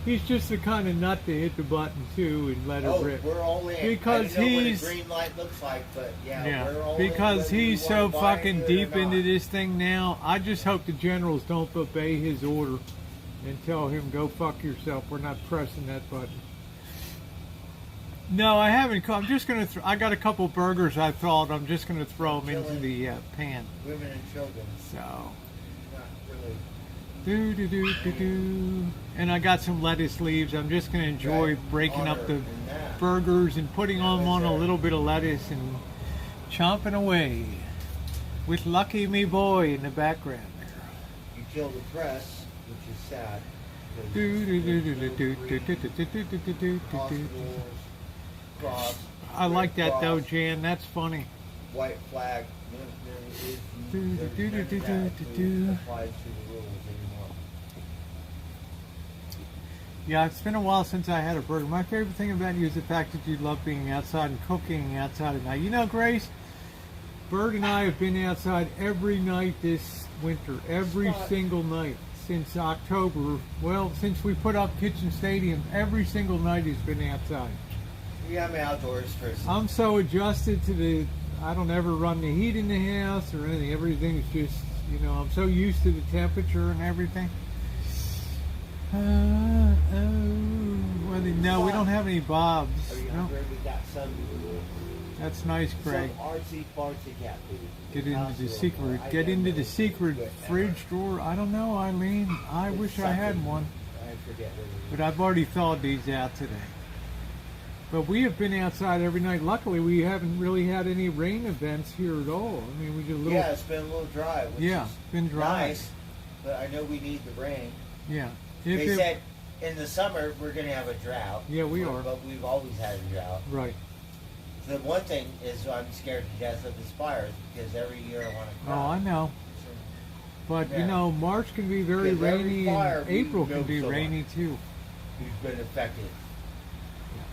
He's just the kind of nut to hit the button too and let it rip. We're all in. Because I don't know he's what a green light looks like, but yeah, we're all because in, whether he's we so wanna buy fucking into it or deep into not. this thing now. I just hope the generals don't obey his order and tell him go fuck yourself. We're not pressing that button. No, I haven't. I'm just gonna. I got a couple burgers. I thought I'm just gonna throw them into the pan. Women and children. So. Not really. Do do do do do. And I got some lettuce leaves. I'm just gonna enjoy breaking up the burgers and putting them on a little bit of lettuce and chomping away with Lucky Me Boy in the background there. You kill the press, which is sad. Do do do do do do do do do do do do do. Cross. I like that though, Jan. That's funny. White flag. Do do do do do do do. Applies to the rules anymore. Yeah, it's been a while since I had a burger. My favorite thing about you is the fact that you love being outside and cooking outside at night. You know, Grace, Bird and I have been outside every night this winter, every single night since October. Well, since we put up Kitchen Stadium, every single night he's been outside. Yeah, I'm an outdoors person. I'm so adjusted to the, I don't ever run the heat in the house or anything. Everything's just, you know, I'm so used to the temperature and everything. No, we don't have any bobs. Are you No. hungry? We got some. That's nice, Craig. Some artsy fartsy cat food. Get into the secret. Get into the secret fridge drawer. I don't know, Eileen. I wish I had one, I forget what it is. but I've already thawed these out today. But we have been outside every night. Luckily, we haven't really had any rain events here at all. I mean, we did a little. Yeah, it's been a little dry. Which Yeah, is been dry. nice, but I know we need the rain. Yeah. They said in the summer we're going to have a drought. Yeah, we are. But we've always had a drought. Right. The one thing is I'm scared to death of the fires because every year I want to Oh, cry. I know. But, you Yeah. know, March can be very Because every rainy fire and we April can milk be so rainy too. We've been affected.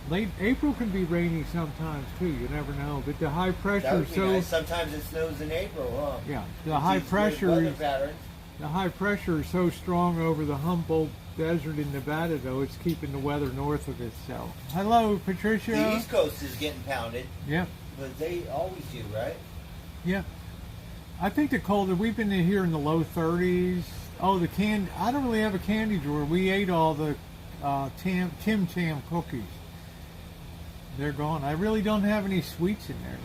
Late April can be rainy sometimes too. You never know. But the high That pressure would be so nice. Sometimes it snows in April, huh? yeah, the It's high just good pressure weather is patterns. the high pressure is so strong over the Humboldt Desert in Nevada though. It's keeping the weather north of it. So hello, Patricia. The East Coast is getting pounded, Yeah, but they always do, right? yeah. I think the colder we've been in here in the low 30s. Oh, the can. I don't really have a candy drawer. We ate all the Tim Tam cookies. They're gone. I really don't have any sweets in there,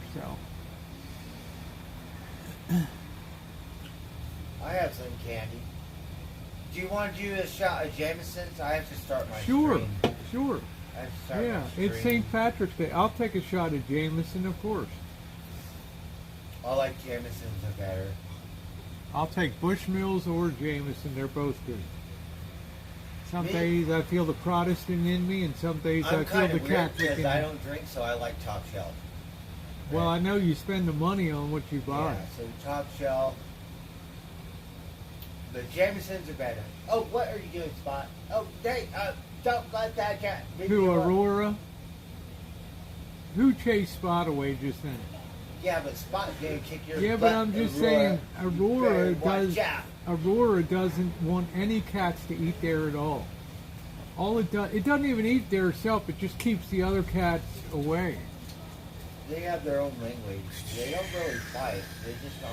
so. I have some candy. Do you want to do a shot of Jameson's? I have to start my Sure, stream. sure. I have to start Yeah, my it's stream. St. Patrick's Day. I'll take a shot of Jameson, of course. I like Jameson's are better. I'll take Bushmills or Jameson. They're both good. Some Me? days I feel the Protestant in me, and some days I I'm feel kind the of weird Catholic because in I me. don't drink, so I like top shelf. Well, I know you spend the money on what you buy. Yeah, so top shelf. The Jamesons are better. Oh, what are you doing, Spot? Oh, don't let that cat. beat Who, you up. Aurora? Who chased Spot away just then? Yeah, but Spot gonna kick your Yeah, butt. but I'm just saying, You better watch out. Aurora doesn't want any cats to eat there at all. All it doesn't even eat there itself. It just keeps the other cats away. They have their own language. They don't really fight. They just go.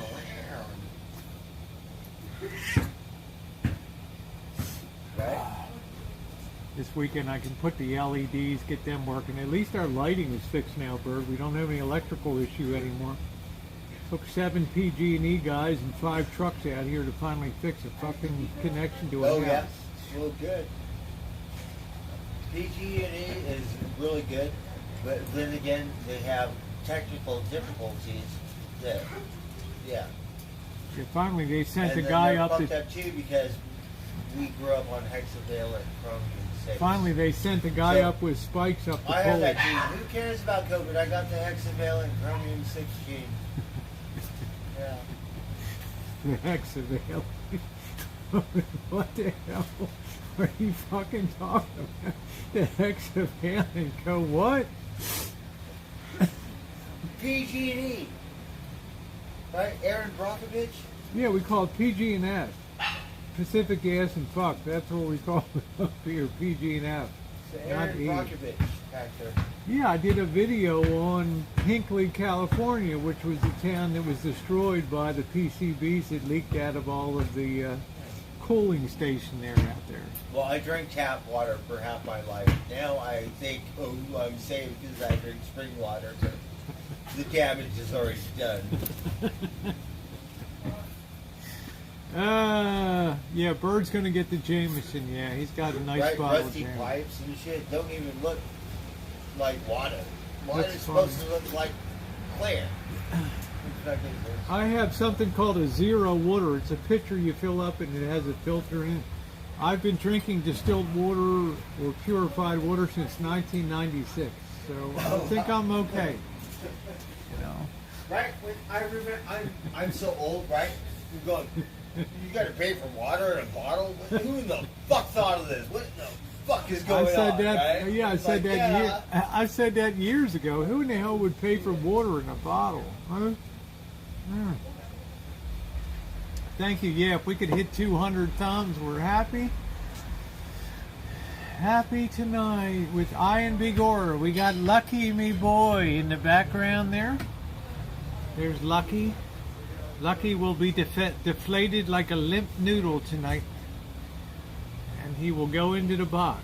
Right? This weekend I can put the LEDs, get them working. At least our lighting is fixed now, Bird. We don't have any electrical issue anymore. Took 7 PG&E guys and 5 trucks out here to finally fix a fucking connection to a Oh house. yeah, well good. PG&E is really good, but then again they have technical difficulties. That yeah. Yeah, finally they sent And the then guy they're up fucked to. up too because we grew up on hexavalent chromium-6. Finally they sent the guy So, up with spikes up the I have pole. that gene. Who cares about COVID? I got the hexavalent chromium-6 gene. Yeah. The hexavalent. What the hell are you fucking talking about? The hexavalent go what? PG&E. Right? Aaron Brockovich? Yeah, we call it PG and F. Pacific Gas and Fuck. That's what we call it up here, PG and F. So Not Aaron E. Brockovich back there. Yeah, I did a video on Hinckley, California, which was the town that was destroyed by the PCBs that leaked out of all of the cooling station there out there. Well, I drank tap water for half my life. Now I think, oh, I'm safe because I drink spring water. But the damage is already done. Yeah, Bird's gonna get the Jameson. Yeah, he's got a nice Right, bottle rusty of Jameson. pipes and shit don't even look like water. Water That's is supposed funny. to look like clear. I have something called a zero water. It's a pitcher you fill up and it has a filter in it. I've been drinking distilled water or purified water since 1996, so I think I'm okay. You know. Right? When I remember, I'm so old, right? You're going, you gotta pay for water in a bottle? Who in the fuck thought of this? What in the fuck is going I said on? that. Right? Yeah, I It's said like, that. yeah. I said that years ago. Who in the hell would pay for water in a bottle? Huh? Hmm. Thank you. Yeah, if we could hit 200 thumbs, we're happy. Happy tonight with Ian Bigora. We got Lucky, me boy, in the background there. There's Lucky. Lucky will be deflated like a limp noodle tonight. And he will go into the box.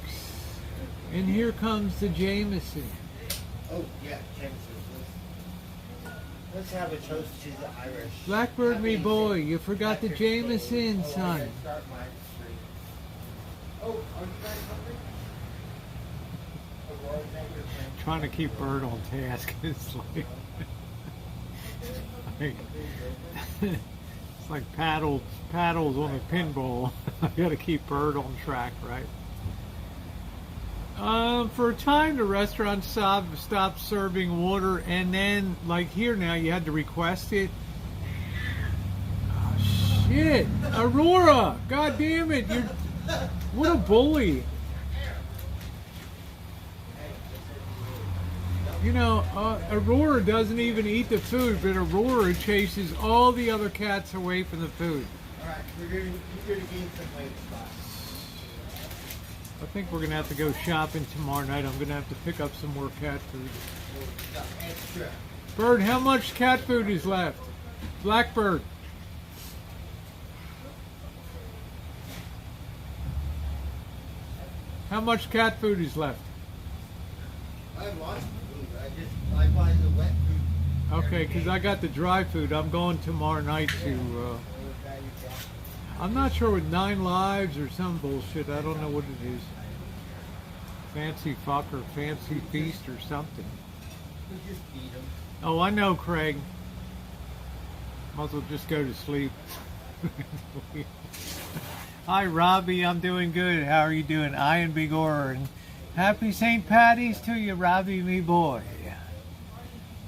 And here comes the Jameson. Oh, yeah, Jameson. Let's have a toast to the Irish. Blackbird, me Happy boy, St. you forgot the Patrick's Day. Jameson, Oh, I son. gotta start my stream. Oh, are you guys hungry? Aurora, thank you, friend. Trying to keep Bird on task. It's like paddles on a pinball. I gotta keep Bird on track, right? For a time, the restaurant stopped serving water, and then, like here now, you had to request it. Oh, shit! Aurora! God damn it! You're what a bully! You know, Aurora doesn't even eat the food, but Aurora chases all the other cats away from the food. Alright, you're gonna gain some weight, Scott. I think we're gonna have to go shopping tomorrow night. I'm gonna have to pick up some more cat food. Extra. Bird, how much cat food is left? Blackbird. How much cat food is left? I have lots of food. I buy the wet food. Okay, because I got the dry food. I'm going tomorrow night to. I'm not sure with 9 Lives or some bullshit. I don't know what it is. Fancy fuck or fancy feast or something. We just feed them. Oh, I know, Craig. Might as well just go to sleep. Hi, Robbie. I'm doing good. How are you doing? Ian Bigor. And happy St. Patty's to you, Robbie, me boy.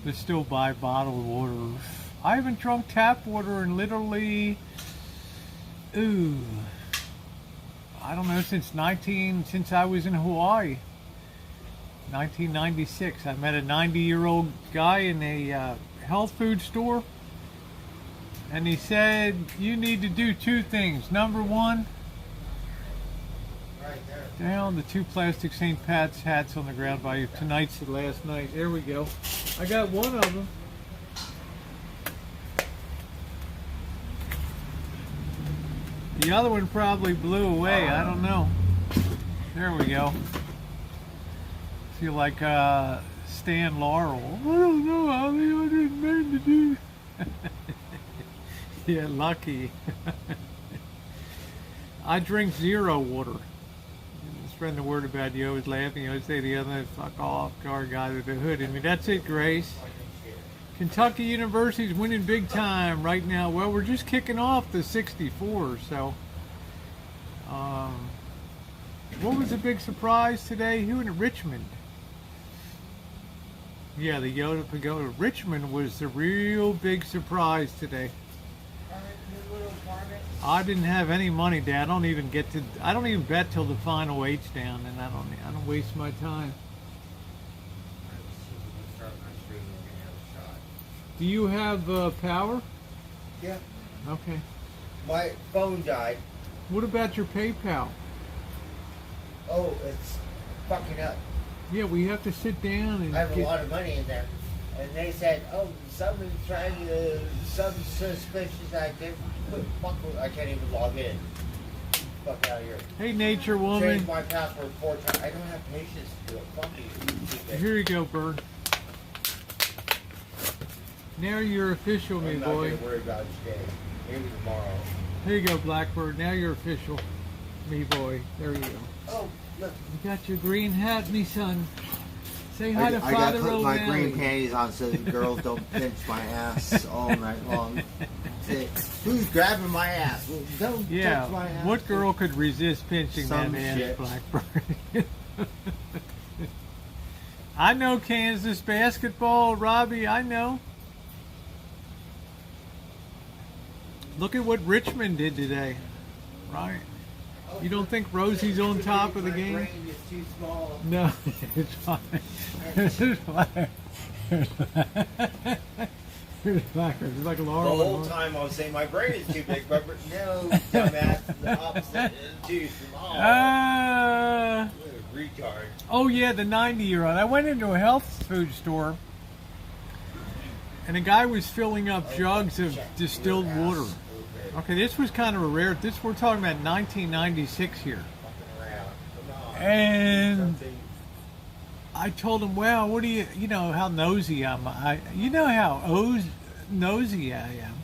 But still buy bottled water. I haven't drunk tap water in literally, I don't know, since I was in Hawaii. 1996. I met a 90-year-old guy in a health food store. And he said, you need to do 2 things. Number 1, Right there. down the 2 plastic St. Pat's hats on the ground by you. Tonight's the last night. There we go. I got one of them. The other one probably blew away. I don't know. There we go. Feel like Stan Laurel. I don't know, Ali. I didn't mean to do. Yeah, lucky. I drink 0 water. Spreading the word about you. Always laughing. You always say the other fuck off car guy with the hood in me. That's it, Grace. Kentucky University's winning big time right now. Well, we're just kicking off the 64, so. What was the big surprise today? Who in Richmond? Yeah, the Yoda Pagoda. Richmond was the real big surprise today. I didn't have any money, Dad. I don't even bet till the final 8's down, and I don't waste my time. Do you have power? Yeah. Okay. My phone died. What about your PayPal? Oh, it's fucking up. Yeah, we have to sit down and I have a lot of money in there. And they said, oh, someone's trying to, some suspicious activity. I can't even log in. fuck out of here. Hey, nature woman. Changed my password 4 times. I don't have patience to do it. Fuck you. Here you go, bird. Now you're official, me I'm not boy. gonna worry about it today. Maybe tomorrow. Here you go, Blackbird. Now you're official, me boy. There you go. Oh, look. You got your green hat, me son. Say hi to I gotta Father put my O'Malley. green panties on so the girls don't pinch my ass all night long. Say, who's grabbing my ass? Well, don't Yeah, touch my ass. what girl could resist pinching Some that ass, shit. Blackbird? I know Kansas basketball, Robbie. I know. Look at what Richmond did today, right? You don't think Rosie's on top of the My game? brain is too small. No, it's fine. It's fine. It's like a The Laurel. whole time I was saying my brain is too big, but no, dumbass, the opposite is too small. Ah. What a retard. Oh yeah, the 90-year-old. I went into a health food store, and a guy was filling up jugs of distilled water. Okay, this was kind of a rare. We're talking about 1996 here, and I told him, "Well, what do you know how nosy I'm? You know how nosy I am."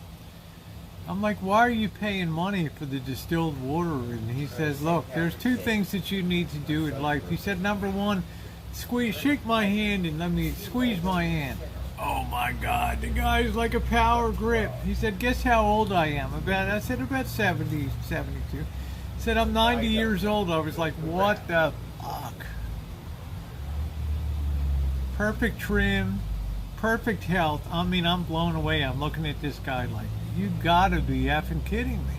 I'm like, "Why are you paying money for the distilled water?" And he says, "Look, there's 2 things that you need to do in life." He said, "Number 1, shake my hand and let me squeeze my hand." Oh my God, the guy's like a power grip. He said, "Guess how old I am?" I said, "About 70, 72. He said, "I'm 90 years old." I was like, what the fuck? Perfect trim, perfect health. I mean, I'm blown away. I'm looking at this guy like, you gotta be effing kidding me.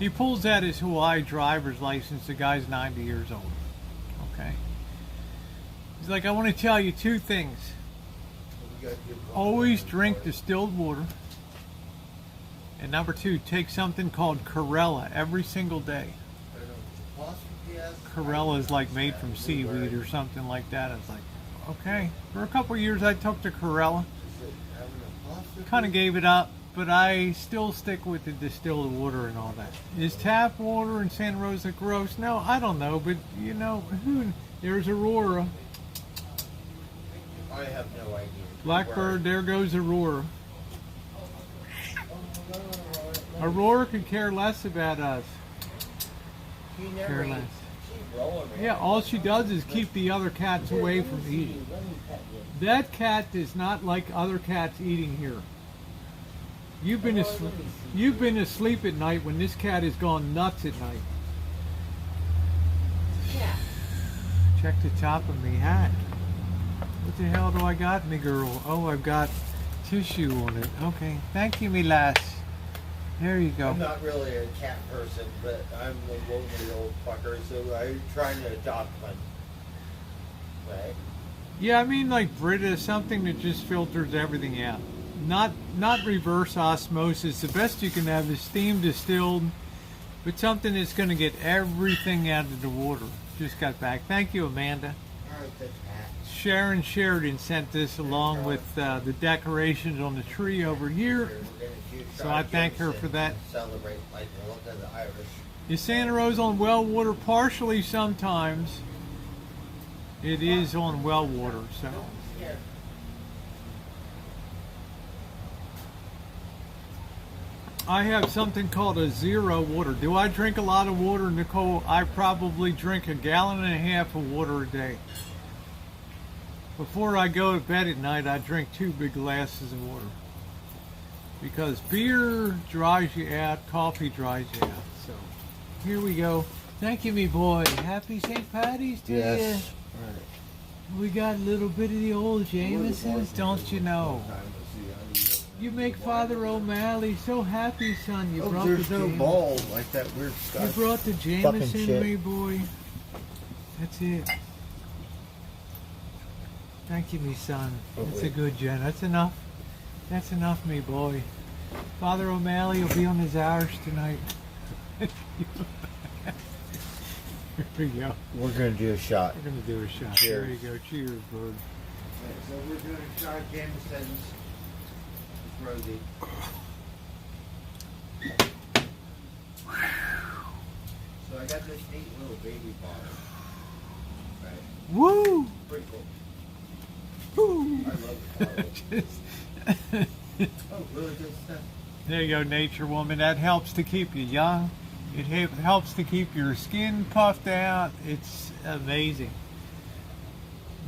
He pulls out his Hawaii driver's license. The guy's 90 years old. Okay. He's like, "I want to tell you 2 things. Always drink distilled water. And number 2, take something called Corella every single day." Corella is like made from seaweed or something like that. I was like, okay. For a couple of years I took the Corella. Kind of gave it up, but I still stick with the distilled water and all that. Is tap water in Santa Rosa gross? No, I don't know, but you know, there's Aurora. I have no idea. Blackbird, there goes Aurora. Aurora could care less about us. He never Care eats. less. She's rolling, man. Yeah, all she does is keep the other cats away from eating. That cat is not like other cats eating here. You've been asleep at night when this cat has gone nuts at night. Check the top of me hat. What the hell do I got, me girl? Oh, I've got tissue on it. Okay, thank you, me lass. There you go. I'm not really a cat person, but I'm a lonely old fucker, so I'm trying to adopt one. Right? Yeah, I mean like Brita, something that just filters everything out. Not reverse osmosis. The best you can have is steam distilled, but something that's going to get everything out of the water. Just got back. Thank you, Amanda. Alright, that's hat. Sharon Sheridan sent this along with the decorations on the tree over here. We're gonna do So I thank her for that. Celebrate like the look of the Irish. Is Santa Rosa on well water? Partially sometimes. It is on well water, so. I have something called a zero water. Do I drink a lot of water, Nicole? I probably drink 1.5 gallons of water a day. Before I go to bed at night, I drink 2 big glasses of water. Because beer dries you out, coffee dries you out. So, here we go. Thank you, me boy. Happy St. Patty's to you. We got a little bit of the old Jamesons, don't you know? You make Father O'Malley so happy, son. You brought there's the no Jameson. ball like that weird You stuff. brought the Jameson, shit. me boy. That's it. Thank you, me son. That's a good gen. That's enough. That's enough, me boy. Father O'Malley will be on his Irish tonight. Here we go. We're gonna do a shot. We're gonna do a shot. Cheers. There you go. Cheers, bird. So we're doing a shot of Jameson's with Rosie. So So I got this neat little baby bottle. Right? Woo! Pretty cool. Woo! I love the bottle. Oh, really good stuff. There you go, nature woman. That helps to keep you young. It helps to keep your skin puffed out. It's amazing.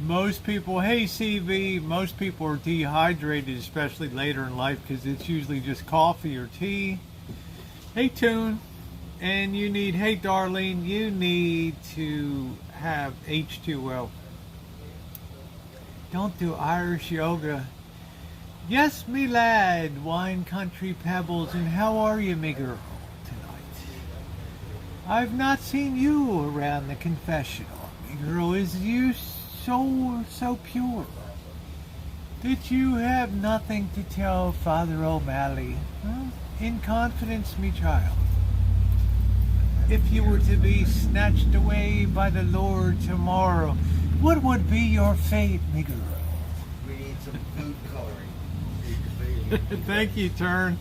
Most people, hey CV, most people are dehydrated, especially later in life, because it's usually just coffee or tea. Hey Tune, and you need, hey Darlene, you need to have H2O. Don't do Irish yoga. Yes, me lad, wine country pebbles, and how are you, me girl, tonight? I've not seen you around the confessional. Me girl, is you so pure? Did you have nothing to tell Father O'Malley? Huh? In confidence, me child. If you were to be snatched away by the Lord tomorrow, what would be your fate, me girl? We need some food coloring. Thank you, Turn.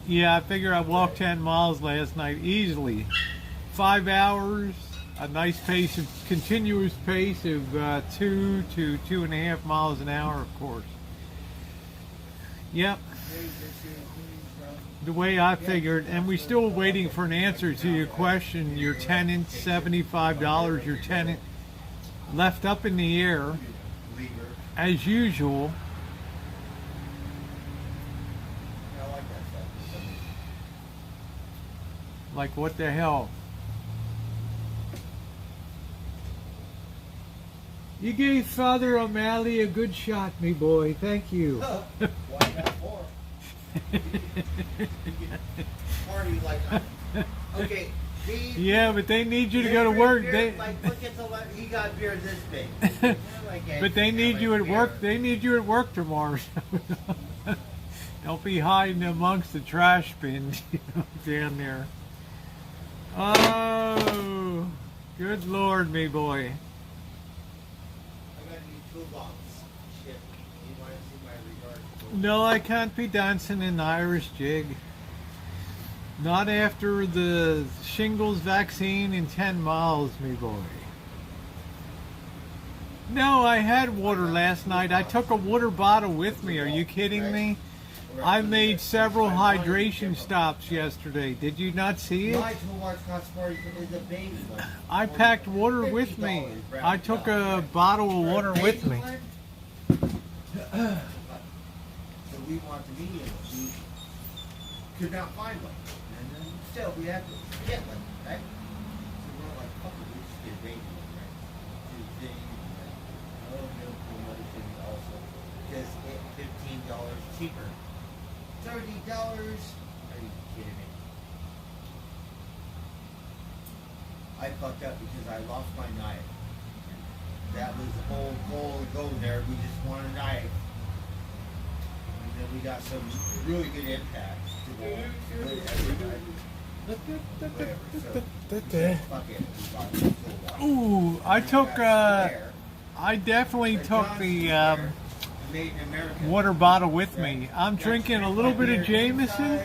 Yeah, I figure I walked 10 miles last night easily. 5 hours, a nice pace of continuous pace of 2 to 2.5 miles an hour, of course. Yep. The way I figured, and we're still waiting for an answer to your question. Your tenant, $75, your tenant left up in the air, as usual. Like, what the hell? You gave Father O'Malley a good shot, me boy. Thank you. Why not more? Party like okay. Yeah, but they need you to go to work. Like, look at the he got beer this big. But they need you at work. They need you at work tomorrow. Don't be hiding amongst the trash bins down there. Oh, good Lord, me boy. I got a new toolbox. Shit. You want to see my regard? No, I can't be dancing in Irish jig. Not after the shingles vaccine in 10 miles, me boy. No, I had water last night. I took a water bottle with me. Are you kidding me? I made several hydration stops yesterday. Did you not see it? My toolbox costs $40 is a baby one. I packed water with me. I took a bottle of water with me. So we want the medium. We could not find one. And then still, we have to get one, right? So we're like, fuck it, we just get a baby one, right? Oh, no, another thing also. Because it's $15 cheaper. $30? Are you kidding me? I fucked up because I lost my knife. That was the whole goal to go there. We just wanted a knife. And then we got some really good impacts to go with. Ooh, I definitely took the water bottle with me. I'm drinking a little bit of Jameson,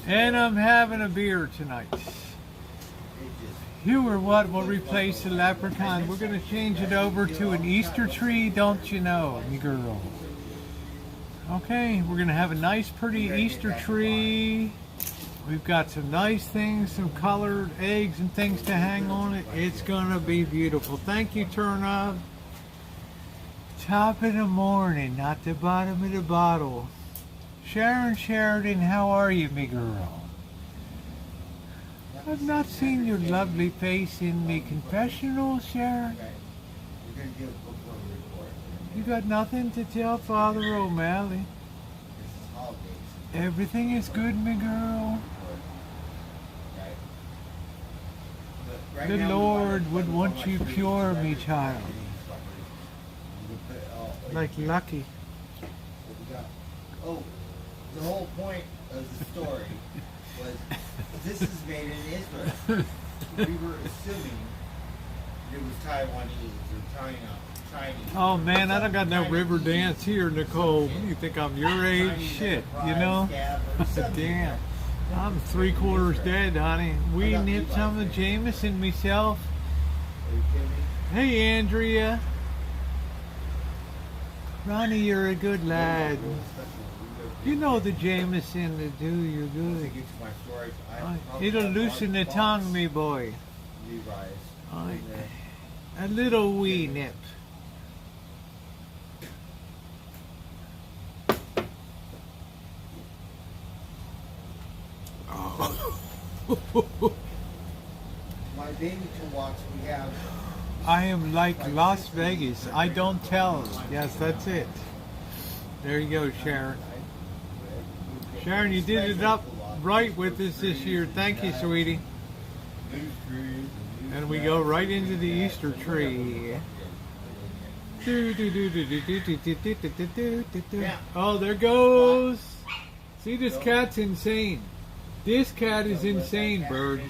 and I'm having a beer tonight. Who or what will replace the leprechaun? We're going to change it over to an Easter tree, don't you know, me girl? Okay, we're going to have a nice, pretty Easter tree. We've got some nice things, some colored eggs and things to hang on it. It's going to be beautiful. Thank you, Turn Up. Top of the morning, not the bottom of the bottle. Sharon Sheridan, how are you, me girl? I've not seen your lovely face in the confessional, Sharon. You got nothing to tell Father O'Malley? Everything is good, me girl. The Lord would want you pure, me child. Like Lucky. Oh, the whole point of the story was this is made in Israel. We were assuming it was Taiwanese or Chinese. Oh man, I don't got no river dance here, Nicole. What do you think I'm your age? Shit, you know? Damn. I'm 3/4 dead, honey. We nipped some of the Jameson myself. Are you kidding me? Hey, Andrea. Ronnie, you're a good lad. You know the Jameson to do you good. It'll loosen the tongue, me boy. Aye. A little wee nip. My baby toolbox we have. I am like Las Vegas. I don't tell. Yes, that's it. There you go, Sharon. Sharon, you did it up right with us this year. Thank you, sweetie. And we go right into the Easter tree. Oh, there goes. See, this cat's insane. This cat is insane, Bird.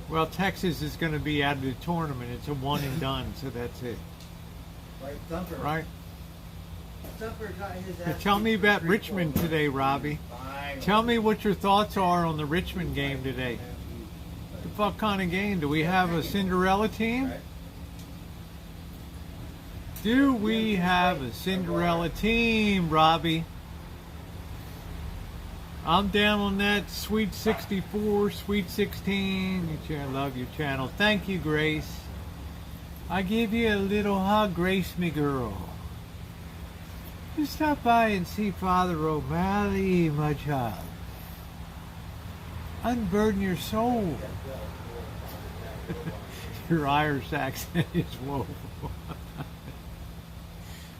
Well, Texas is going to be out of the tournament. It's a one and done, so that's it. Right, Thumper. Right? Thumper got his But ass tell me kicked about for Richmond 3-4. today, Robbie. Fine. Tell me what your thoughts are on the Richmond game today. The fuck kind of game? Do we have a Cinderella team? Do we have a Cinderella team, Robbie? I'm down on that Sweet 64, Sweet 16. I love your channel. Thank you, Grace. I give you a little hug, Grace, me girl. You stop by and see Father O'Malley, my child. Unburden your soul. Your Irish accent is woeful.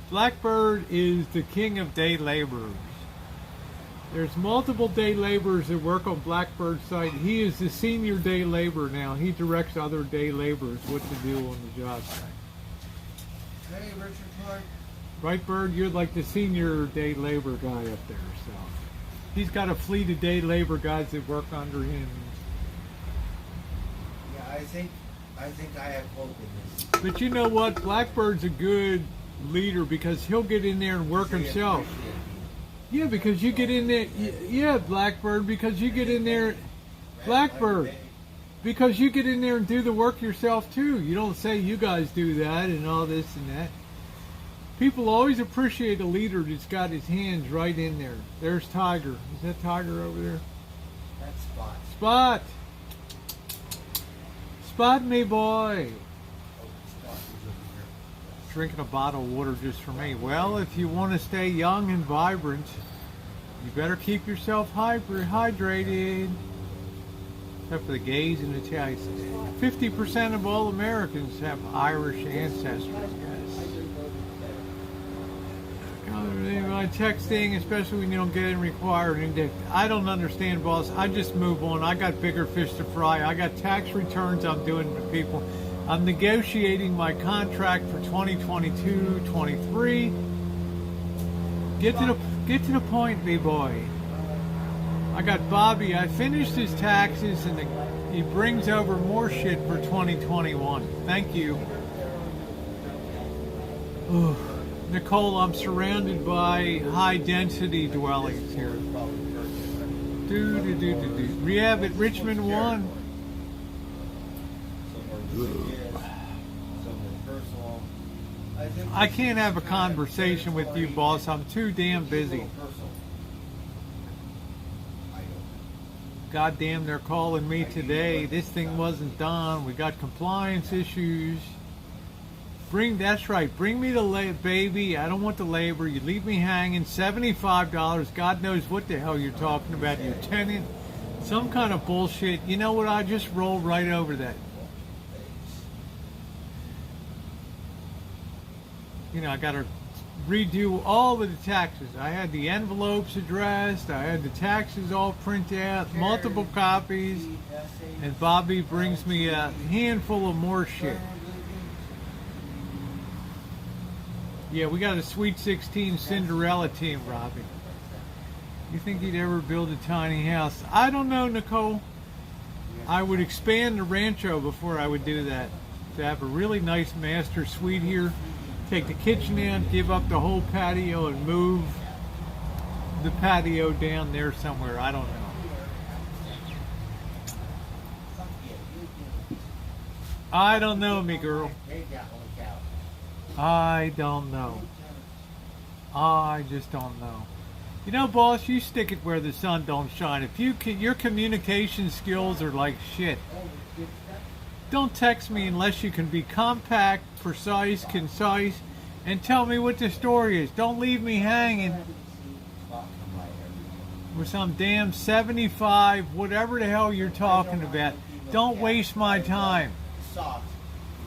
Blackbird is the king of day laborers. There's multiple day laborers that work on Blackbird's site. He is the senior day laborer now. He directs other day laborers what to do on the job site. Hey, Richard Clark. Right, Bird? You're like the senior day labor guy up there. So he's got a fleet of day labor guys that work under him. Yeah, I think I have hope in this. But you know what? Blackbird's a good leader because he'll get in there and work himself. Yeah, because you get in there. Yeah, Blackbird, because you get in there. Blackbird, because you get in there and do the work yourself too. You don't say you guys do that and all this and that. People always appreciate a leader that's got his hands right in there. There's Tiger. Is that Tiger over there? That's Spot. Spot. Spot me, boy. Spot is over here. Drinking a bottle of water just for me. Well, if you want to stay young and vibrant, you better keep yourself hydrated. Except for the gays and the Italians. 50% of all Americans have Irish ancestors. Yes. My texting, especially when you don't get it required. I don't understand, boss. I just move on. I got bigger fish to fry. I got tax returns I'm doing to people. I'm negotiating my contract for 2022, 23. Get to the point, B-boy. I got Bobby. I finished his taxes, and he brings over more shit for 2021. Thank you. Ooh. Nicole, I'm surrounded by high-density dwellings here. Rehab at Richmond 1. I can't have a conversation with you, boss. I'm too damn busy. Goddamn, they're calling me today. This thing wasn't done. We got compliance issues. That's right. Bring me the baby. I don't want the labor. You leave me hanging. $75. God knows what the hell you're talking about. Your tenant. Some kind of bullshit. You know what? I just rolled right over that. You know, I got to redo all of the taxes. I had the envelopes addressed. I had the taxes all printed out, multiple copies. And Bobby brings me a handful of more shit. Yeah, we got a Sweet 16 Cinderella team, Robbie. You think he'd ever build a tiny house? I don't know, Nicole. I would expand the rancho before I would do that. To have a really nice master suite here. Take the kitchen out, give up the whole patio, and move the patio down there somewhere. I don't know. I don't know, me girl. I don't know. I just don't know. You know, boss, you stick it where the sun don't shine. If your communication skills are like shit, don't text me unless you can be compact, precise, concise, and tell me what the story is. Don't leave me hanging with some damn 75, whatever the hell you're talking about. Don't waste my time. Socks,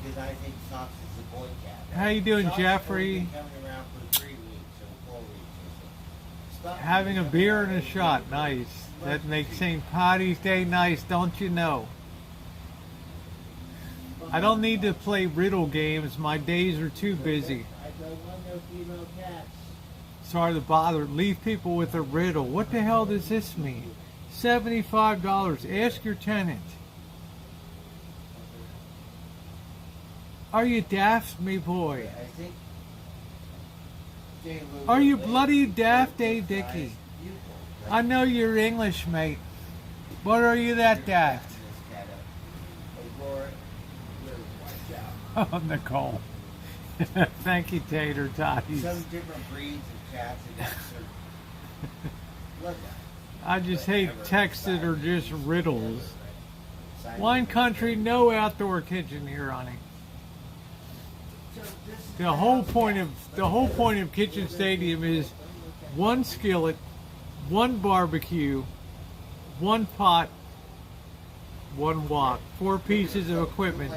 because I think Socks is a boy cat. How you doing, Socks Jeffrey? has been coming around for 3 weeks or 4 weeks or so. Stop Having a beer and a shot. Nice. That makes St.Patty's Day nice, don't you know? I don't need to play riddle games. My days are too busy. I don't want no female cats. Sorry to bother. Leave people with a riddle. What the hell does this mean? $75. Ask your tenant. Are you daft, me boy? I think Jay Lou Are you Lou bloody Lou daft, Lou eh, size Dickie? pupil. I know you're English, mate. But are you that daft? This cat up. Aurora, watch out. Oh, Nicole. Thank you, Tater Toddies. Some different breeds of cats that got certain. Look at I just hate texts that are just riddles. Wine country, no outdoor kitchen here, honey. The whole point of Kitchen Stadium is one skillet, one barbecue, one pot, one wok. 4 pieces of equipment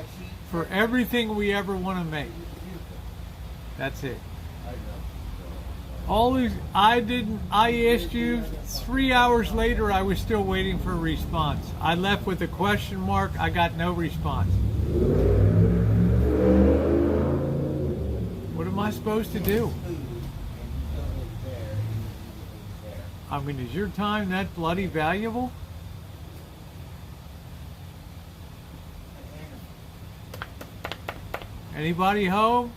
for everything we ever want to make. That's it. All these, I asked you 3 hours later, I was still waiting for a response. I left with a question mark. I got no response. What am I supposed to do? I mean, is your time that bloody valuable? Anybody home?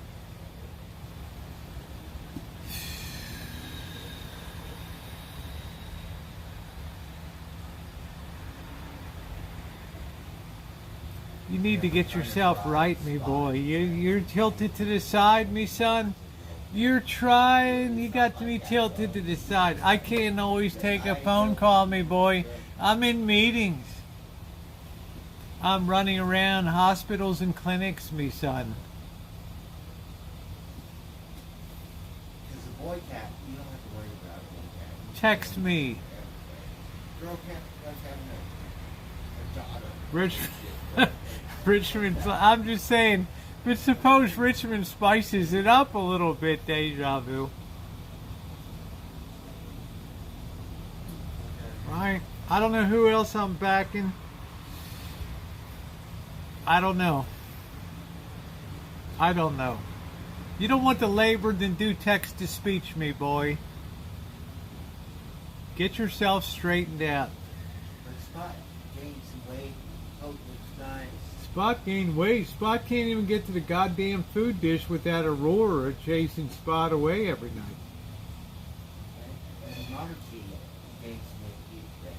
You need to get yourself right, me boy. You're tilted to the side, me son. You're trying. You got to be tilted to the side. I can't always take a phone call, me boy. I'm in meetings. I'm running around hospitals and clinics, me son. Because a boy cat, you don't have to worry about a boy cat. Text me. Girl cat does have a daughter. Richmond, I'm just saying, but suppose Richmond spices it up a little bit, deja vu. Right? I don't know who else I'm backing. I don't know. I don't know. You don't want to labor, then do text to speech, me boy. Get yourself straightened out. But Spot gained some weight. Coat looks nice. Spot gained weight. Spot can't even get to the goddamn food dish without Aurora chasing Spot away every night. And Mama G gained some weight.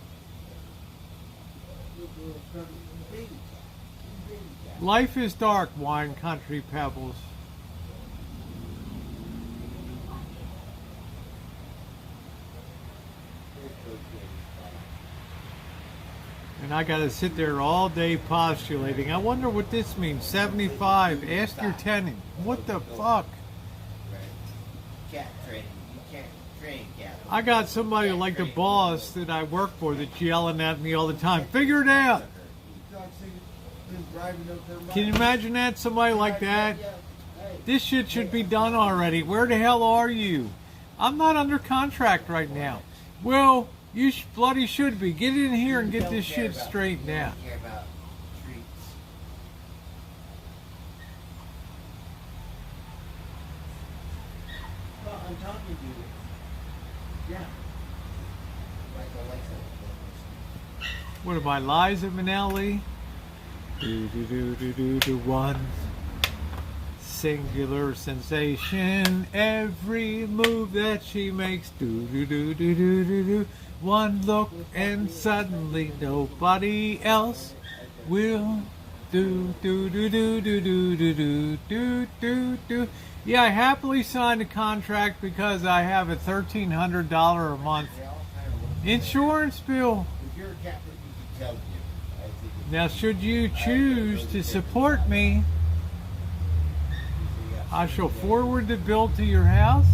Baby cat. Baby cat. Life is dark, wine country pebbles. And I got to sit there all day postulating. I wonder what this means. 75. Ask your tenant. What the fuck? Cat training. You can't train cat. I got somebody like the boss that I work for that's yelling at me all the time. Figure it out. Can you imagine that? Somebody like that? This shit should be done already. Where the hell are you? I'm not under contract right now. Well, you bloody should be. Get in here and get this shit straightened out. Care about treats. Well, I'm talking to you. Yeah. Like Alexa. What am I, Liza Minnelli? Do do do do do do 1 singular sensation. Every move that she makes, do do do do do do do. One look and suddenly nobody else will do do do do do do do do do do do. Yeah, I happily signed a contract because I have a $1,300 a month insurance bill. If you're a cat, you can tell you. I think it's- Now, should you choose to support me, I shall forward the bill to your house.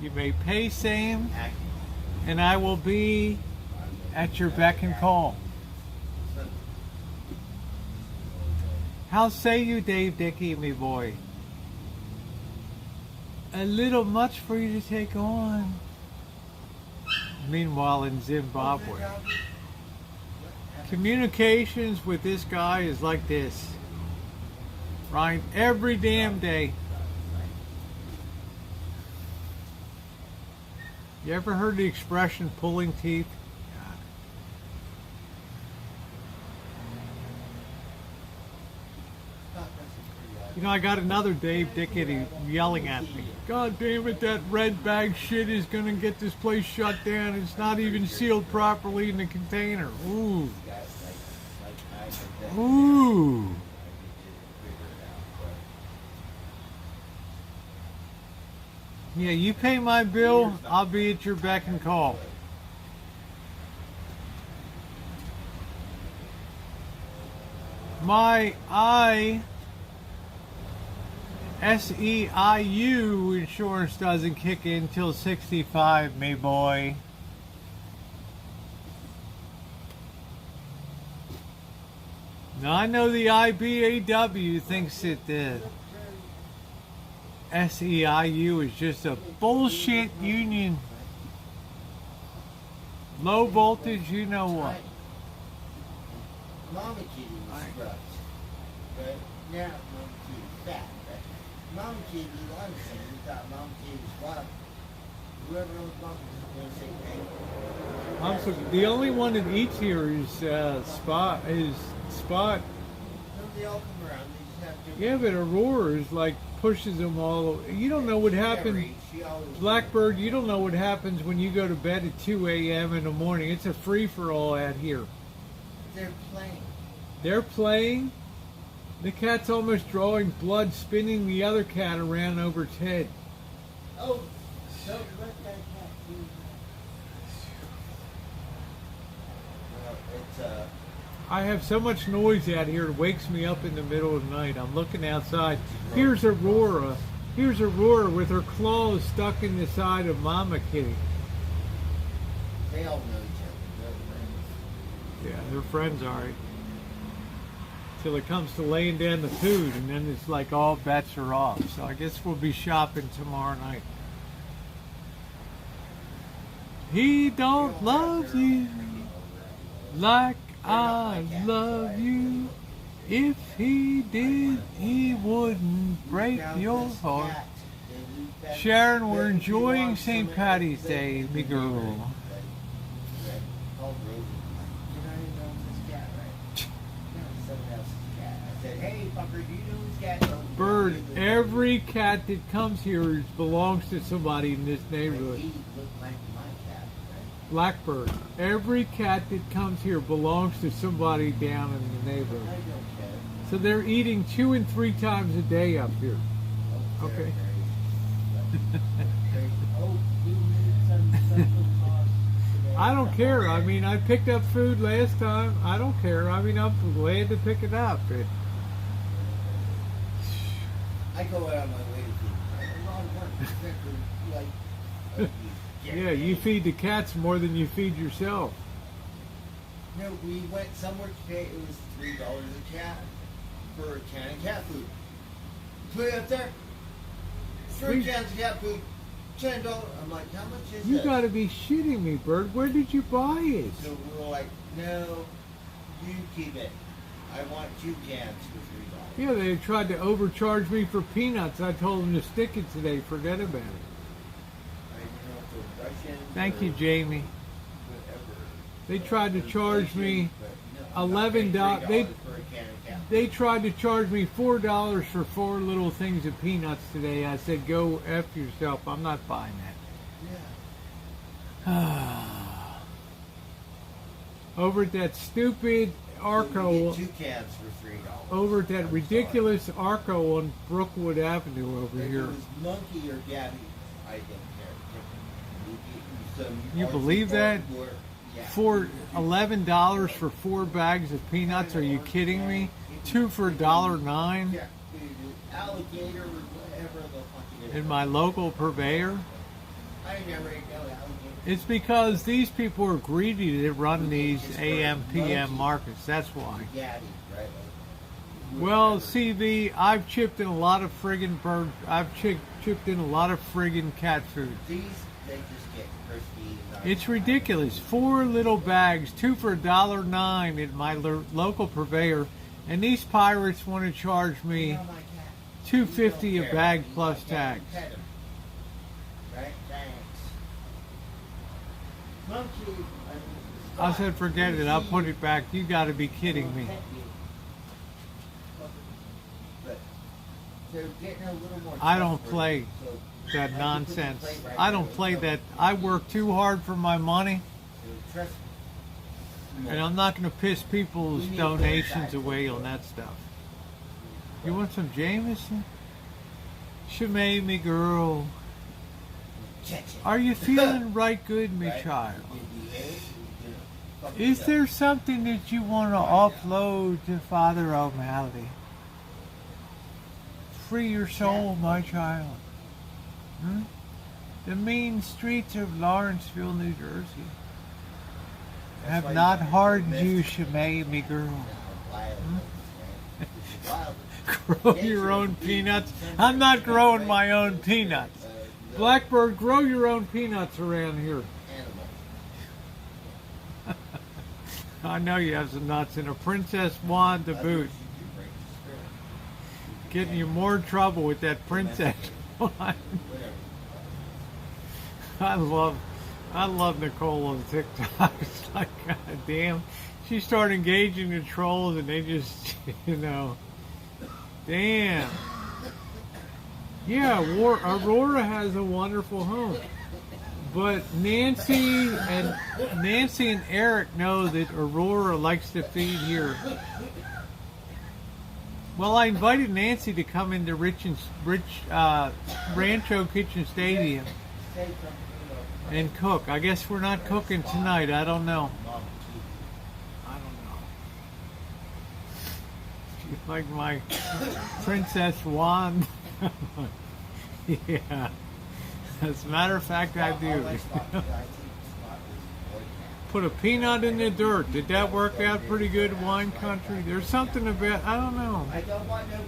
You may pay same, and I will be at your beck and call. How say you, Dave Dickey, me boy? A little much for you to take on. Meanwhile, in Zimbabwe, communications with this guy is like this, right? Every damn day. You ever heard the expression pulling teeth? You know, I got another Dave Dickety yelling at me. God damn it, that red bag shit is gonna get this place shut down. It's not even sealed properly in the container. Ooh. Ooh. Yeah, you pay my bill, I'll be at your beck and call. My SEIU insurance doesn't kick in till 65, me boy. Now I know the IBAW thinks that the SEIU is just a bullshit union. Low voltage, you know what. Mama Kitty was scrubbed. But now Mama Kitty's fat. Right? Mama Kitty, honestly, we thought Mama Kitty was wild. Whoever owns Mama Kitty is going to say thank you. I'm so, the only one that eats here is Spot. Spot. No, they all come around. They just have to. Yeah, but Aurora is like pushes them all. You don't know what happens. Blackbird, you don't know what happens when you go to bed at 2 a.m. in the morning. It's a free-for-all out here. They're playing. They're playing. The cat's almost drawing blood, spinning the other cat around over its head. Oh, so let that cat do that. Well, it's I have so much noise out here, it wakes me up in the middle of the night. I'm looking outside. Here's Aurora. Here's Aurora with her claws stuck in the side of Mama Kitty. they all know each other. They're friends. Yeah, they're friends, all right. Till it comes to laying down the food, and then it's like all bets are off. So I guess we'll be shopping tomorrow night. He don't love you like I love you. If he did, he wouldn't break your heart. Sharon, we're enjoying St. Patty's Day, me girl. Bird, every cat that comes here belongs to somebody in this neighborhood. Blackbird, every cat that comes here belongs to somebody down in the neighborhood. So they're eating 2 and 3 times a day up here. Okay. I don't care. I mean, I picked up food last time. I don't care. I mean, I'm glad to pick it up. I go out on my way to feed. Like, Yeah, you feed the cats more than you feed yourself. no, we went somewhere today. It was $3 a cat for a can of cat food. Put it up there. 3 cans of cat food, $10. I'm like, how much is You this? gotta be shitting me, Bird. Where did you buy it? So we were like, no, you keep it. I want 2 cans for $3. Yeah, they tried to overcharge me for peanuts. I told them to stick it today. Forget about it. I don't know if they're Russian. Thank you, or Jamie. whatever. They tried to charge me But, no, I'm not paying $11. $3 They for a can of cat they tried to charge me $4 for 4 little things of peanuts today. I said, go F yourself. I'm not buying that. Over at that stupid Arco, You get 2 cans for $3. over at that I'm ridiculous Arco on Brookwood Avenue over sorry. If here. it was monkey or Gabby, I didn't care. You believe that? For $11 for 4 bags of peanuts? Are you kidding me? 2 for $1.09 Yeah, alligator or whatever the fuck it is. in my local purveyor? I never ate no alligator. It's because these people are greedy to run these AM, PM markets. That's why. Gabby, right? Well, CV, I've chipped in a lot of friggin' bird. I've chipped in a lot of friggin' cat food. These, they just get crispy. It's ridiculous. 4 little bags, 2 for $1.09 at my local purveyor, and these pirates want to charge me You know my cat. $2.50 a bag plus tax. Pet him. Right? Thanks. Monkey. I said, forget it. I'll put it back. You got to be kidding me. But they're getting a little more I don't trustworthy, play so that I can put the nonsense. plate right I there. don't play that. I work too hard for my money, So trust me. and I'm not going to piss people's donations away on that stuff. You want some Jameson? Shemay, me girl. Check it. Are you feeling right good, me Right? child? You behave, you know, fuck Is yourself. there something that you want to offload to Father O'Malley? Free your soul, my child. Hmm? The mean streets of Lawrenceville, New Jersey That's have why not you hardened you, missed Shemay, me girl. Wild, right? It's wild. Grow your own peanuts. I'm not growing my own peanuts. The Blackbird, grow your own peanuts around here. animal. I know you have some nuts and a princess wand to That's boot. what you do, break the spirit. Getting you more trouble with that princess wand. Whatever. I love Nicole on TikTok. It's like, god damn. She started engaging the trolls and they just, you know, damn. Yeah, Aurora has a wonderful home. But Nancy and Eric know that Aurora likes to feed here. Well, I invited Nancy to come into Rancho Kitchen Stadium Say something, you know, and cook. I guess we're not cooking tonight. I don't know. mom, I don't know. You like my princess wand? Yeah. As a matter of fact, I do. Put a peanut in the dirt. Did that work out pretty good in wine country? There's something about, I don't know. I don't want no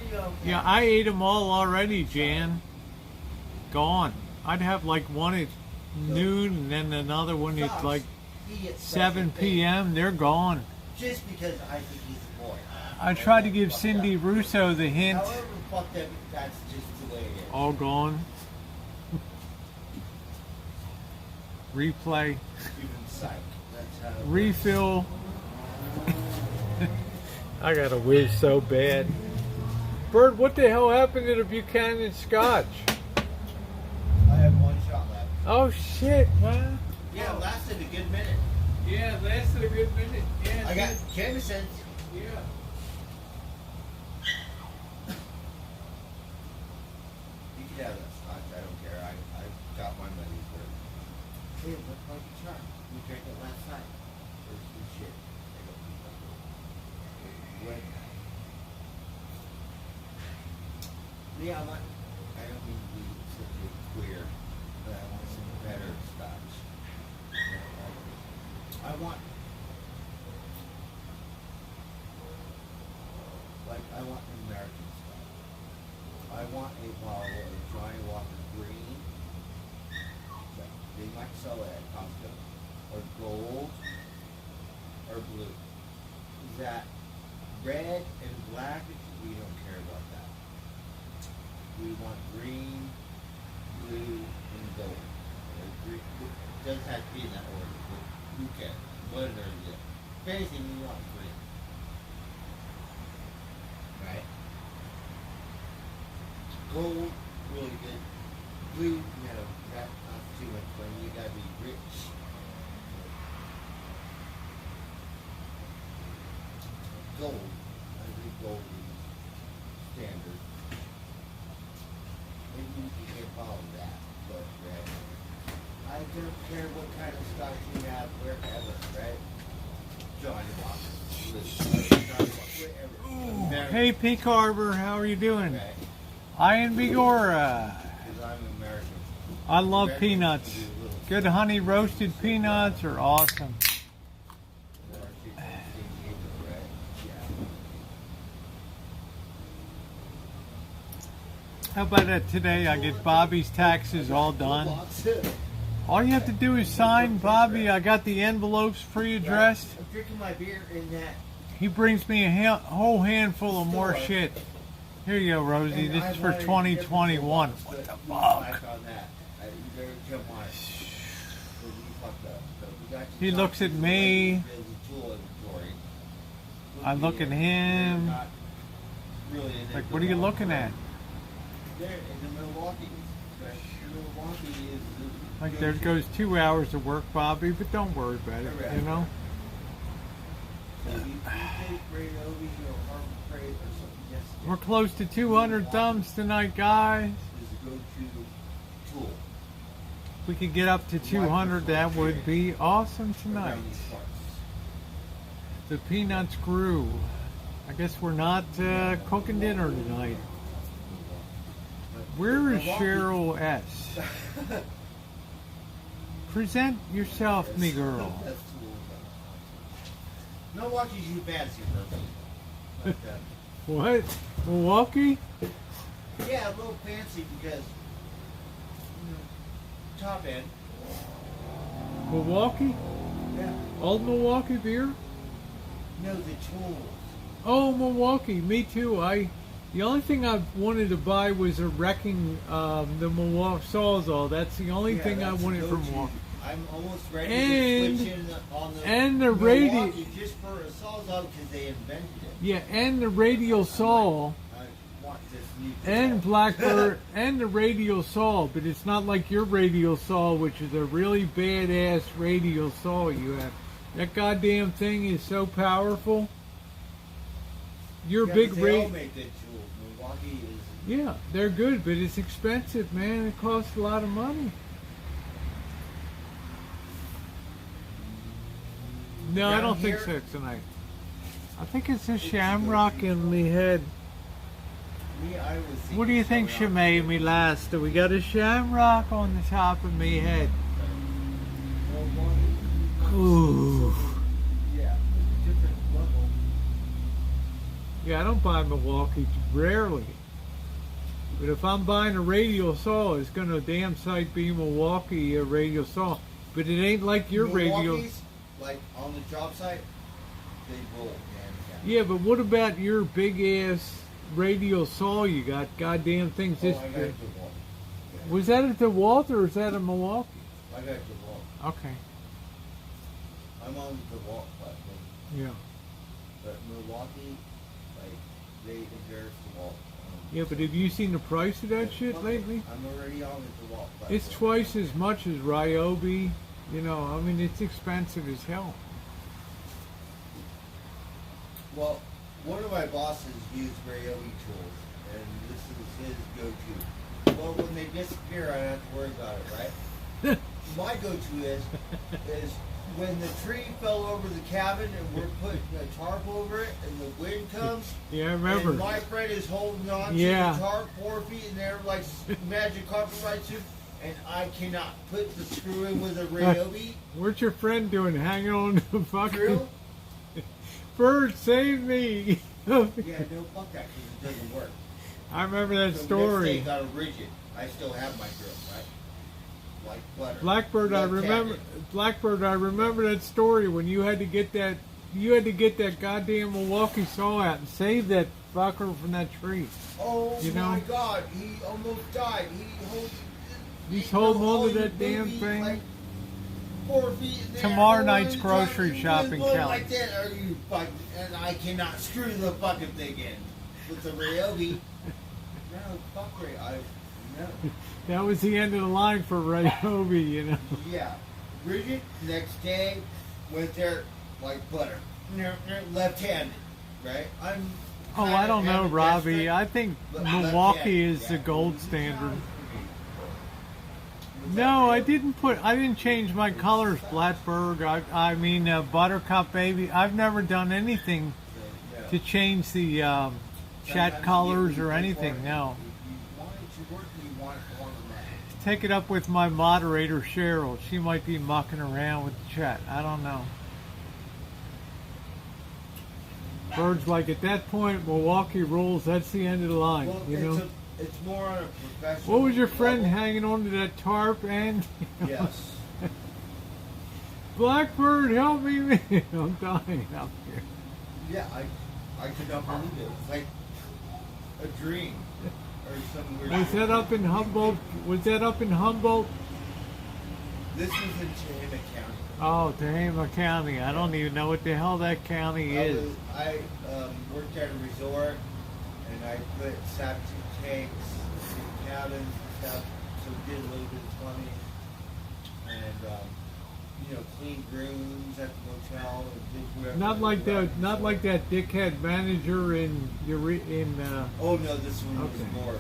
trio. Yeah, I ate them all already, Jan. Gone. I'd have like one at noon and then another one at like 7 p.m. They're gone. Just because I think he's a boy. I tried to give Cindy Russo the hint. However, fuck that, that's just the way it is. All gone. Replay. Even psych. That's how. Refill. I got to whiz so bad. Bird, what the hell happened to the Buchanan Scotch? I have one shot left. Oh shit, man. Yeah, it lasted a good minute. Yeah, it lasted a good minute. Yeah, I got Jameson. Yeah. You can have that scotch. I don't care. I got my money's worth. Hey, what like a shot? We drank it last night. There's some shit. I don't remember. What? Yeah, I don't mean to be such a queer, but I want some better scotch. I want, like, I want an American scotch. I want a bottle of Johnny Walker Green that they might sell it at Costco, or gold, or blue. Is that red and black? We don't care about that. We want green, blue, and gold. Or green, it doesn't have to be in that order, but who cares? What are they? If anything, we want green. Gold, really good. Blue, no, not too much fun. You gotta be rich. Gold, I think gold is standard. Maybe you can follow that, but I don't care what kind of stock you have, wherever, right? Johnny Walker, whatever. Hey, Peak Harbor, how are you doing? Right. Ian Bigora. Because I'm American. I love Americans peanuts. do little Good honey roasted peanuts are awesome. How about that today? I get Bobby's taxes all done. All you have to do is sign, Bobby. I got the envelopes pre-addressed. I'm drinking my beer in that. He brings me a whole handful of more shit. Here you go, Rosie. This is for 2021. What the fuck? He looks at me. I look at him. Like, what are you looking at? Like, there goes 2 hours of work, Bobby, but don't worry about it, you know? We're close to 200 thumbs tonight, guys. If we could get up to 200, that would be awesome tonight. The peanuts grew. I guess we're not cooking dinner tonight. Where is Cheryl S? Present yourself, me girl. Milwaukee's you fancy for me. What? Milwaukee? Yeah, a little fancy because top end. Milwaukee? Yeah. Old Milwaukee beer? No, the tools. Oh, Milwaukee. Me too. The only thing I wanted to buy was a wrecking the Milwaukee Sawzall. That's the only thing I wanted from Milwaukee. I'm almost ready to switch in on the radio Milwaukee just for a Sawzall because they invented it. Yeah, and the radial saw. I want this new And Blackbird and the radial saw, but it's not like your radial saw, which is a really badass radial saw you have. That goddamn thing is so powerful. Your big they all make good tools. Milwaukee is. Yeah, they're good, but it's expensive, man. It costs a lot of money. No, I don't think so tonight. I think it's a shamrock in me head. What do you think, Shemay, me last? We got a shamrock on the top of me head. Ooh. Yeah, different level. Yeah, I don't buy Milwaukee rarely. But if I'm buying a radial saw, it's going to damn sight be Milwaukee a radial saw. But it ain't like your radial. Like on the job site, they roll, man. Yeah, but what about your big ass radial saw you got? Goddamn things this I got big. it to Walt. Yeah. Was that at DeWalt or is that in Milwaukee? I got it to Walt. Okay. I'm on the Walt platform. Yeah. But Milwaukee, like, they embarrass the Walt. Yeah, but have you seen the price of that shit lately? I'm already on the Walt platform. It's twice as much as Ryobi. You know, I mean, it's expensive as hell. Well, one of my bosses used Ryobi tools, and this is his go-to. Well, when they disappear, I don't have to worry about it, right? My go-to is when the tree fell over the cabin and we're putting a tarp over it, and the wind comes. Yeah, I remember. And my friend is holding on to the tarp 4 feet in there like magic carpet ride suit. And I cannot put the screw in with a Ryobi. What's your friend doing? Hanging on to the fucking Drill? Bird, save me! Yeah, no, fuck that, because it doesn't work. I remember that So story. next day got a rigid. I still have my drill, right? Like butter. Blackbird, I remember. Blackbird, I remember that story when you had to get that. You had to get that goddamn Milwaukee saw out and save that fucker from that tree. Oh you my know? God, he almost died. He's holding on to that damn thing. Like 4 feet in there, Tomorrow night's grocery shopping, Kelly. Like that, are you fucking? And I cannot screw the fucking thing in with the Ryobi. No, fuck Ray. No. That was the end of the line for Ray Hovey, you know. Yeah. Bridget, next day, went there like butter. Left-handed, right? Oh, I don't know, Robbie. I Left-handed. think Milwaukee is the gold standard. No, I didn't change my colors, Blackbird. I mean, Buttercup Baby. I've never done anything to change the chat colors or anything, no. You want it to work, you want it longer than that. Take it up with my moderator, Cheryl. She might be mucking around with the chat. I don't know. Bird's like, at that point, Milwaukee rules. That's the end of the line, Well, you know? it's more on a professional What was your friend level. hanging on to that tarp and? Yes. Blackbird, help me, man. I'm dying out here. Yeah, I could not believe it. It's like a dream or some weird. Was that up in Humboldt? Was that up in Humboldt? This was in Tehama County. Oh, Tehama County. I don't even know what the hell that county is. I worked at a resort and I put septic tanks in cabins and stuff, so we did a little bit of plumbing and cleaned rooms at the motel. And did whatever. Not like that dickhead manager in. Oh no, this one Okay. was more.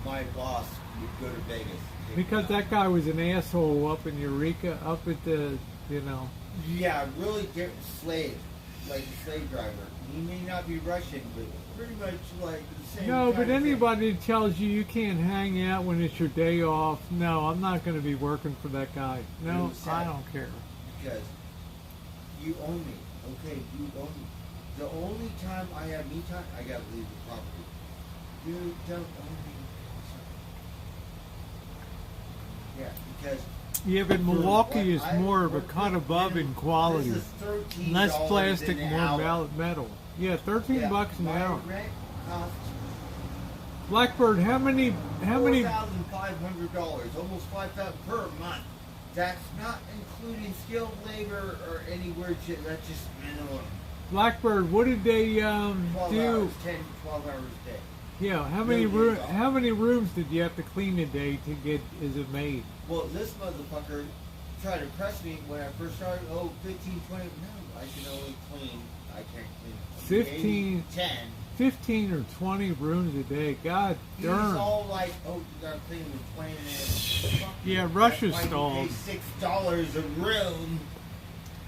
My boss would go to Vegas. Because that guy was an asshole up in Eureka, up at the, you know. Yeah, really slave, like a slave driver. He may not be Russian, but pretty much like the same. No, kind but of thing. anybody that tells you you can't hang out when it's your day off, no, I'm not going to be working for that guy. No, Really sad. I don't care. Because you own me, okay? You own me. The only time I have me time, I gotta leave the property. You don't own me. Yeah, because Yeah, but Milwaukee is more of a cut above in quality. This is $13 Less plastic, an more hour. metal. Yeah, 13 bucks an my hour. Rent costs Blackbird, how many? $4,500, almost $5,000 per month. That's not including skilled labor or any weird shit. That's just minimum. Blackbird, what did they 12 do? hours, 10, 12 hours a day. Yeah, how No days off. how many rooms did you have to clean a day to get is it made? Well, this motherfucker tried to press me when I first started. Oh, 15, 20. No, I can only clean. I can't clean. 15. 10. 15 or 20 rooms a day. God He's darn. all like, oh, you gotta clean in 20 minutes. Fuck you. Yeah, Russia's That's why stalled. you pay $6 a room.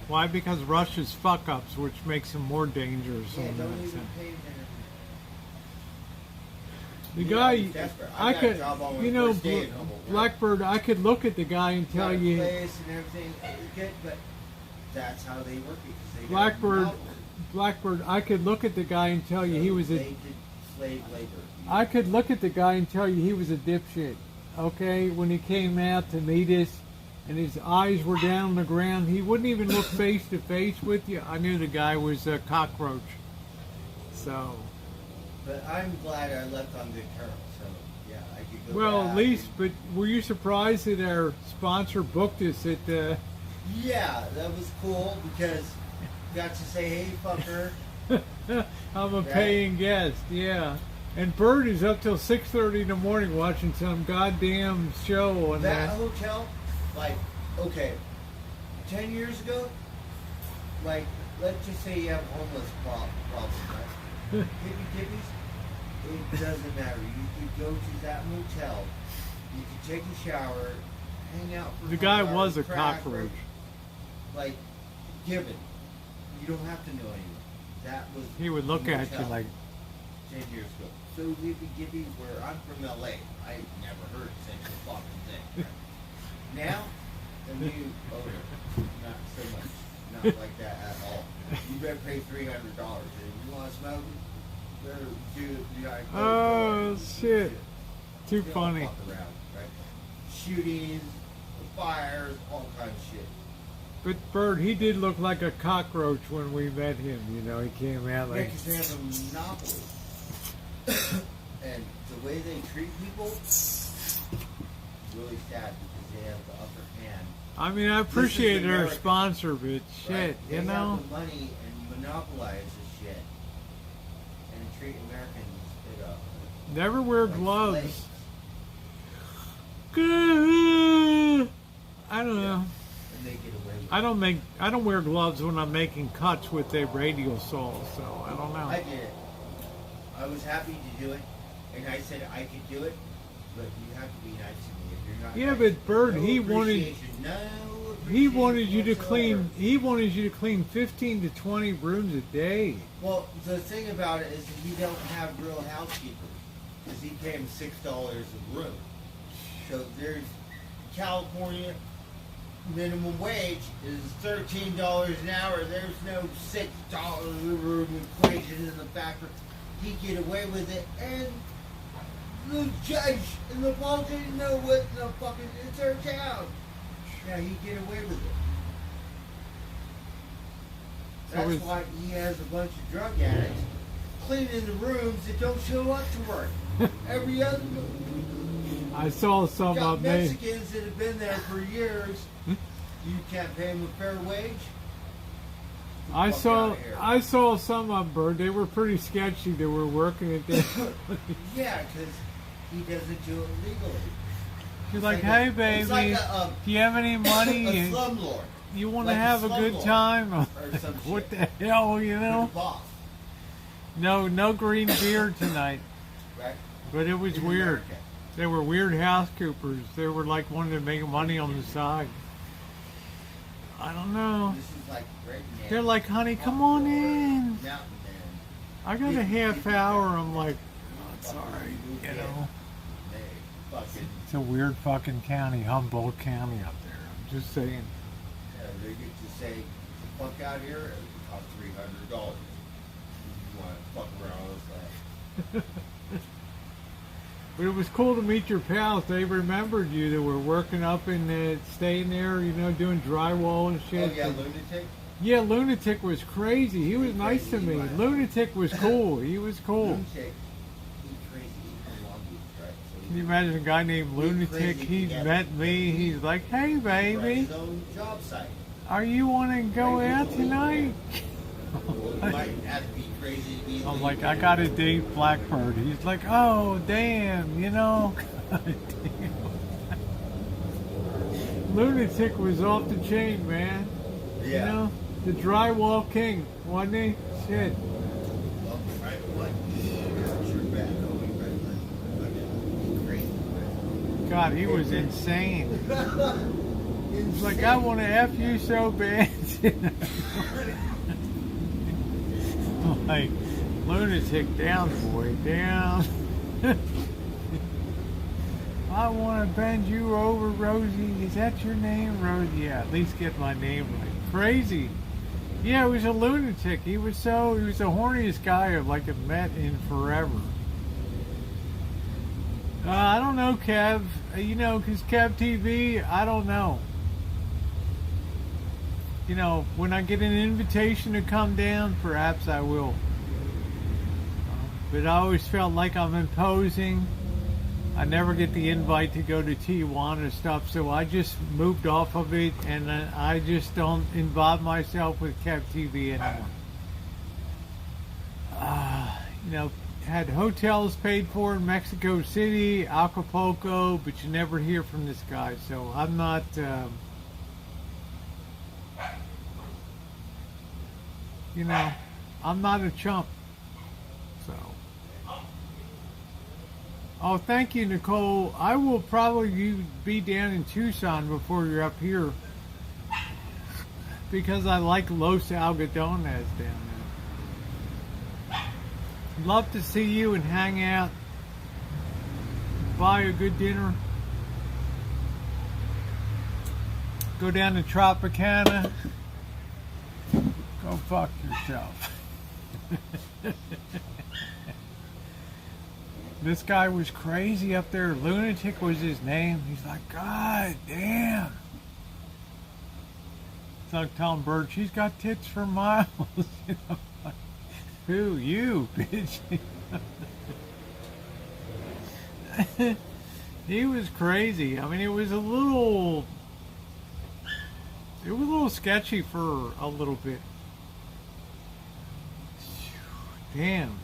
Why? Because Russia's fuck ups, which makes them more dangerous. Yeah, in don't that even sense. pay them. The Yeah, I guy, was desperate. I got a could, job on my you know, first day in Humboldt, right? Blackbird, I could look at the guy and tell Got a you, place and everything. It was good, but that's how they work it. 'Cause they got Blackbird, monopoly. Blackbird, I could look at the guy and tell you he was They a, did slave labor. I could look at the guy and tell you he was a dipshit. Okay, when he came out to meet us, and his eyes were down on the ground, he wouldn't even look face to face with you. I knew the guy was a cockroach. So, But I'm glad I left on good terms. So yeah, I could go. well, back at least, and- but were you surprised that our sponsor booked us at the? yeah, that was cool because got to say, hey, fucker. I'm a Right. paying guest, yeah. And Bird is up till 6:30 in the morning watching some goddamn show on That that. hotel, like, okay, 10 years ago, like, let's just say you have a homeless problem, right? Hippie tippies, it doesn't matter. You could go to that motel, you could take a shower, hang out for The a guy couple was a hours, crack, cockroach. like, given. You don't have to know anyone. That was He would look the at you motel like, 10 years ago. So Hippie Gippy, where I'm from LA, I never heard such a fucking thing. Right? Now, the new odor, not so much. Not like that at all. You better pay $300. If you want to smoke, better do like oh shit, too They don't funny. fuck around, right? Shootings, fires, all kinds of shit. But Bird, he did look like a cockroach when we met him. You know, he came out Yeah, like. because they have a monopoly. And the way they treat people, really sad because they have the upper hand. I mean, I appreciate our America. sponsor, but Right? shit, They you know. have the money and monopolize the shit and treat Americans Never wear Like gloves. slaves. I don't know. And they get away with I don't wear gloves when I'm making cuts with a radial saw, so I don't it. know. I did it. I was happy to do it, and I said I could do it, but you have to be nice to me. If you're not Yeah, nice, but Bird, no he wanted appreciation, no he wanted appreciation you to whatsoever. clean. He wanted you to clean 15 to 20 rooms a day. Well, the thing about it is that he don't have real housekeepers because he pay him $6 a room. So there's California minimum wage is $13 an hour. There's no $6 a room equation in the factory. He get away with it, and the judge and the boss didn't know what the fucking it's their town. Yeah, he get away with it. So That's is- why he has a bunch of drug addicts cleaning the rooms that don't show up to work. Every other I saw some got of me. Mexicans that have been there for years. You can't pay them a fair wage. I Fuck saw outta here. I saw some of them, Bird. They were pretty sketchy. They were working at that. Yeah, because he doesn't do it legally. She's It's like, a- "Hey, it's baby, like a, do you have any money? a slumlord. You want to like a have a good slumlord time?" I'm or like, some what shit. the hell, you For know? the boss, No green beard tonight. right? But it was In weird. America. They were weird housekeepers. They were like wanting to make money on the side. I don't know. This is like redneck. They're like, "Honey, come on in." Mountain man. I got a half hour. I'm like, "Oh, it's all right, you know." They fucking, It's a weird fucking county, Humboldt County up there. I'm just saying. they get to say, fuck out here, it costs $300. You want to fuck around with that. But it was cool to meet your pals. They remembered you. They were working up in staying there, you know, doing drywall and Oh shit. yeah, lunatic? Yeah, Lunatic was crazy. He was nice to me. Lunatic was cool. He was cool. Lunatic. He's crazy. He's from Long Beach, right? So Can you imagine a guy named Lunatic? He's met me. He's like, "Hey, he runs baby, his own job site. are you want to go out tonight?" Well, you might have to be crazy to be I'm legal. like, "I got to date Blackbird." He's like, "Oh, damn, you know." Lunatic was off the chain, man. Yeah. You know, the drywall king, wasn't he? Shit. Well, right, what? Sure bad. Oh, we better fucking crazy. God, he was insane. He's It's like, "I want to F you so bad." I'm like, Lunatic, down, boy, down. I want to bend you over, Rosie. Is that your name, Rosie? Yeah, at least get my name right. Crazy. Yeah, he was a lunatic. He was the horniest guy I've like met in forever. I don't know, Kev. You know, because Kev TV, I don't know. You know, when I get an invitation to come down, perhaps I will. But I always felt like I'm imposing. I never get the invite to go to Tijuana stuff, so I just moved off of it, and I just don't involve myself with Kev TV anymore. You know, had hotels paid for in Mexico City, Acapulco, but you never hear from this guy, so I'm not. You know, I'm not a chump. So. Oh, thank you, Nicole. I will probably be down in Tucson before you're up here because I like Los Algodones down there. Love to see you and hang out. Buy a good dinner. Go down to Tropicana. Go fuck yourself. This guy was crazy up there. Lunatic was his name. He's like, "God damn." It's like Tom Bird, "She's got tits for miles." You know, like, who? You, bitch. He was crazy. I mean, it was a little sketchy for a little bit. Damn.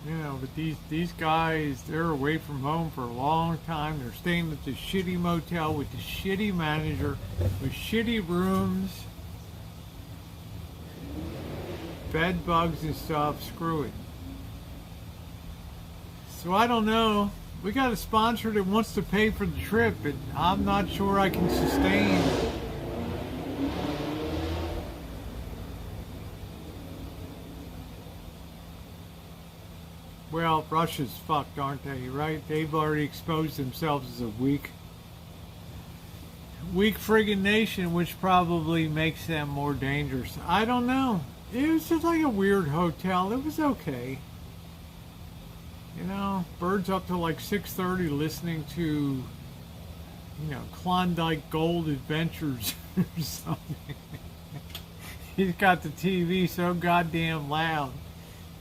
You know, but these guys, they're away from home for a long time. They're staying at the shitty motel with the shitty manager, with shitty rooms, bed bugs and stuff. Screw it. So I don't know. We got a sponsor that wants to pay for the trip, but I'm not sure I can sustain. Well, Russia's fucked, aren't they, right? They've already exposed themselves as a weak friggin' nation, which probably makes them more dangerous. I don't know. It was just like a weird hotel. It was okay. You know, Bird's up till like 6:30 listening to, you know, Klondike Gold Adventures or something. He's got the TV so goddamn loud.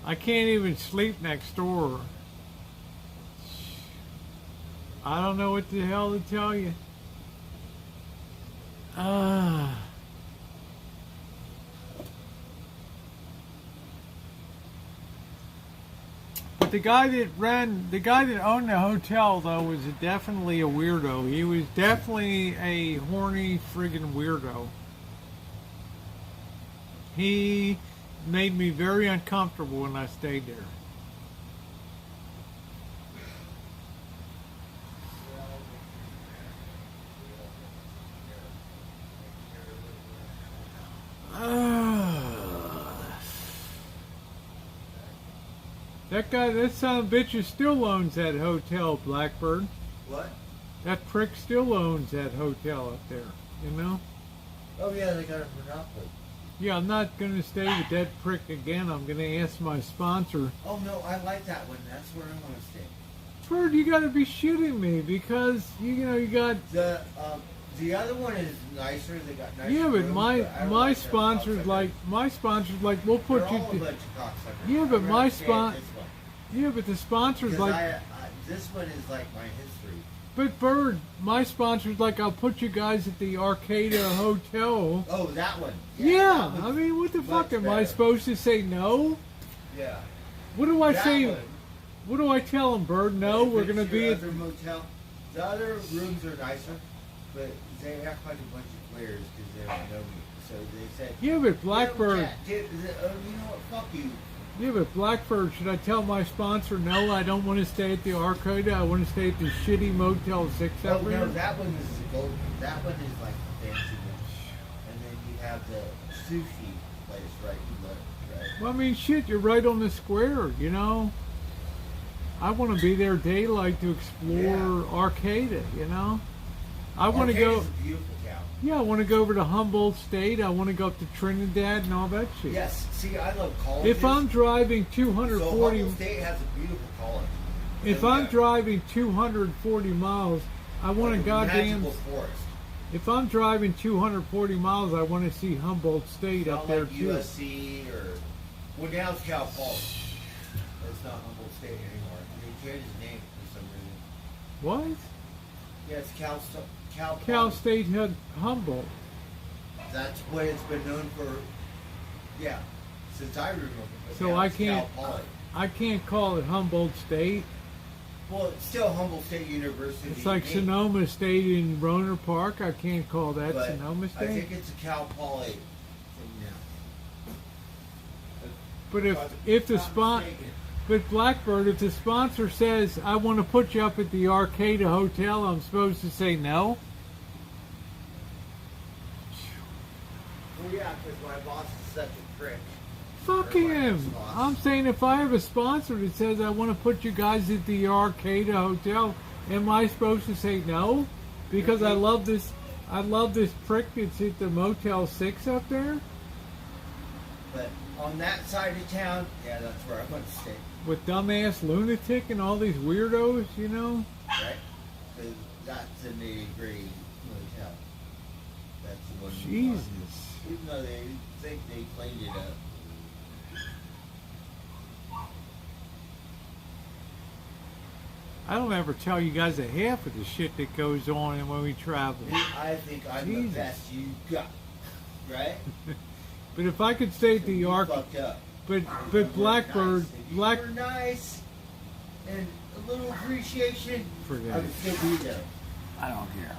I can't even sleep next door. I don't know what the hell to tell you. But the guy that owned the hotel, though, was definitely a weirdo. He was definitely a horny friggin' weirdo. He made me very uncomfortable when I stayed there. That son of a bitch still owns that hotel, Blackbird. What? That prick still owns that hotel up there, you know? Oh yeah, they got a monopoly. Yeah, I'm not going to stay with that prick again. I'm going to ask my sponsor. Oh no, I like that one. That's where I want to stay. Bird, you got to be shitting me because, you know, you got... The other one is nicer. They got nicer Yeah, but rooms, my sponsor's like, we'll put They're you... all a bunch of cocksuckers. Yeah, but I'd my rather stay at spon- this one. Yeah, but the sponsor's Because like... this one is like my history. But Bird, my sponsor's like, I'll put you guys at the Arcada Hotel. Oh, that one. Yeah, that I mean, what the much fuck? Am I better. supposed to say no? Yeah. What do I That say? one. What do I tell him, Bird? No, If we're it's going to be your at... other motel. The other rooms are nicer, but they act like a bunch of players because they don't know me. So they said, Yeah, but Blackbird... you know what? Fuck you. Yeah, but Blackbird, should I tell my sponsor, no, I don't want to stay at the Arcada. I want to stay at the shitty Motel 6 Oh over no, here? that one is the gold. That one is like the fancy one. And then you have the sushi place right below, right? Well, I mean, shit, you're right on the square, you know? I want to be there daylight to explore Arcada, you know? I want to go... Arcada's a beautiful town. Yeah, I want to go over to Humboldt State. I want to go up to Trinidad and all that shit. Yes, see, I love colleges. If I'm driving So 240... Humboldt State has a beautiful college. If And I'm yeah, driving 240 miles, I want like a goddamn... magical forest. If I'm driving 240 miles, I want to see Humboldt State Not up there like too. USC or... Well, now it's Cal Poly. It's not Humboldt State anymore. They changed the name for some reason. What? Yeah, it's Cal Poly. Cal State had Humboldt. That's what it's been known for, yeah, since I remember. But So now I it's can't- Cal Poly. I can't call it Humboldt State. Well, it's still Humboldt State University. It's like name, Sonoma State in Roner Park. I can't call that but Sonoma I State. think it's a Cal Poly thing now. But if the spot, but Blackbird, if the sponsor says I want to put you up at the Arcada Hotel, I'm supposed to say no. Well, yeah, because my boss is such a prick. Fuck Or my him. ex-boss. I'm saying if I have a sponsor that says I want to put you guys at the Arcada Hotel, am I supposed to say no? Because I love this prick that's at the Motel 6 up there But on that side of town, yeah, that's where I want to stay, with dumbass lunatic and all these weirdos, you know? right? Because that's in the Gray Motel. That's the one. we want. Jesus. Even though they think they cleaned it up. I don't ever tell you guys a half of the shit that goes on when we travel. I think I'm Jesus. the best you got, right? But if I could stay at the You Arc, fucked up. But Blackbird, If you were nice and a little appreciation, Forget I would it. still be there. I don't care.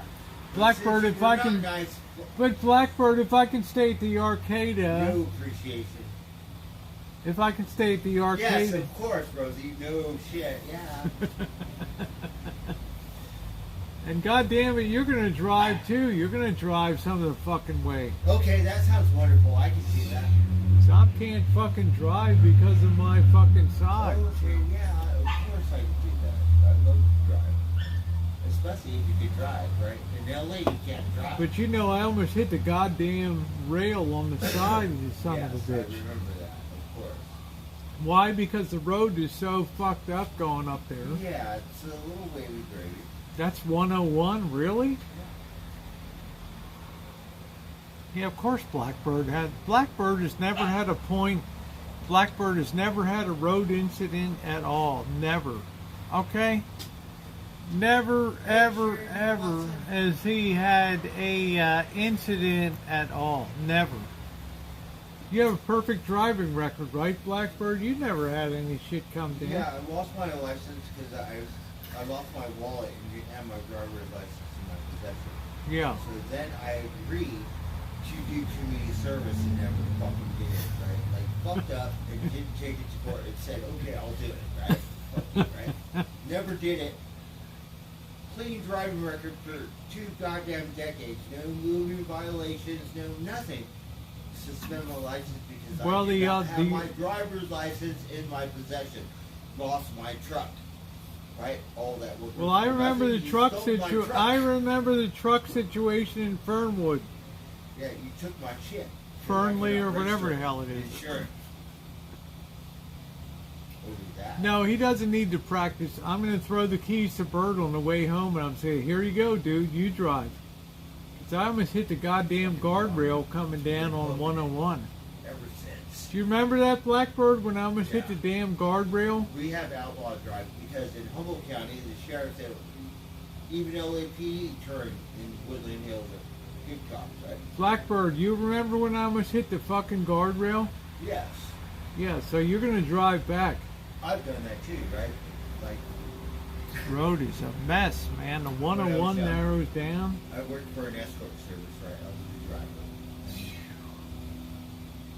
Blackbird, Since if you're I not can, nice, but Blackbird, if I can stay at the arcade, no appreciation. if I can stay at the Yes, arcade, of course, Rosie. No shit. Yeah. and goddamn it, you're gonna drive too. You're gonna drive some of the fucking way. Okay, that sounds wonderful. I can see that. So I can't fucking drive because of my fucking size. Okay, yeah, of course I can do that. I love to drive. Especially if you can drive, right? In LA, you can't drive. But you know, I almost hit the goddamn rail on the side of the son yes, of a I bitch. remember that, of course. Why? Because the road is so fucked up going up there. Yeah, it's a little wavy gravy. That's 101, really? Yeah, of course Blackbird has never had a point. Blackbird has never had a road incident at all. Never. Okay? Never, ever, ever has he had a incident at all. Never. You have a perfect driving record, right, Blackbird? You never had any shit come down. Yeah, I lost my license because I lost my wallet and didn't have my driver's license in my possession. Yeah. So then I agreed to do community service and never fucking did it, right? Like, fucked up and didn't take it to court and said, okay, I'll do it, right? Fuck you, right? Never did it. Clean driving record for 2 goddamn decades. No moving violations, no nothing. Suspend my license because Well, I did the, not have the- my driver's license in my possession. Lost my truck. Right? All that. Well, I remember the You truck stole my situation. truck. I remember the truck situation in Fernwood. Yeah, you took my shit. Fernley You're or not whatever the registered. hell it is. Insurance. Over that. No, he doesn't need to practice. I'm going to throw the keys to Bert on the way home, and I'm saying, here you go, dude. You drive. So I almost hit the goddamn guardrail coming down on 101. Ever since. Do you remember that, Blackbird, when I almost hit the damn guardrail? We have outlaw driving because in Humboldt County, the sheriff said even LAPD turned in Woodland Hills are good cops, right? Blackbird, you remember when I almost hit the fucking guardrail? Yes. Yeah, so you're going to drive back. I've done that too, right? Like, Road is a mess, man. The 101 When I was young. narrows down. I worked for an escort service, right? I was a driver.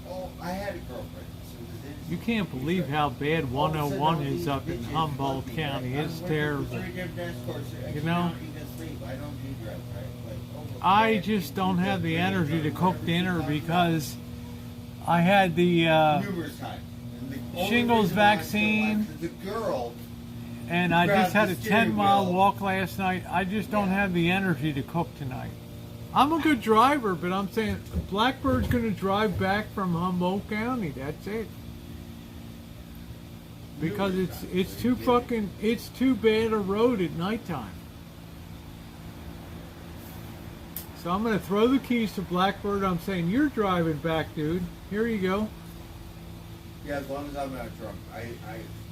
Oh, I had a girlfriend. So it was in- You can't believe how bad All of a sudden, 101 all is these up in bitches Humboldt love me, County. right? It's I'm working for terrible. 3 different escorts. I You know? cannot even sleep. I don't do drugs, right? Like, almost I bad just people don't do have the drugs, energy to drugs, cook whatever dinner you talk because I had the about. Numerous times. And the only shingles reason why I still vaccine. like the girl. and I just had a Grab the steering 10-mile wheel. walk last night. I just don't have the energy to cook tonight. I'm a good driver, but I'm saying Blackbird's going to drive back from Humboldt County. That's it. Because it's too fucking it's too bad a road at nighttime. So I'm gonna throw the keys to Blackbird. I'm saying you're driving back, dude. Here you go. Yeah, as long as I'm not drunk.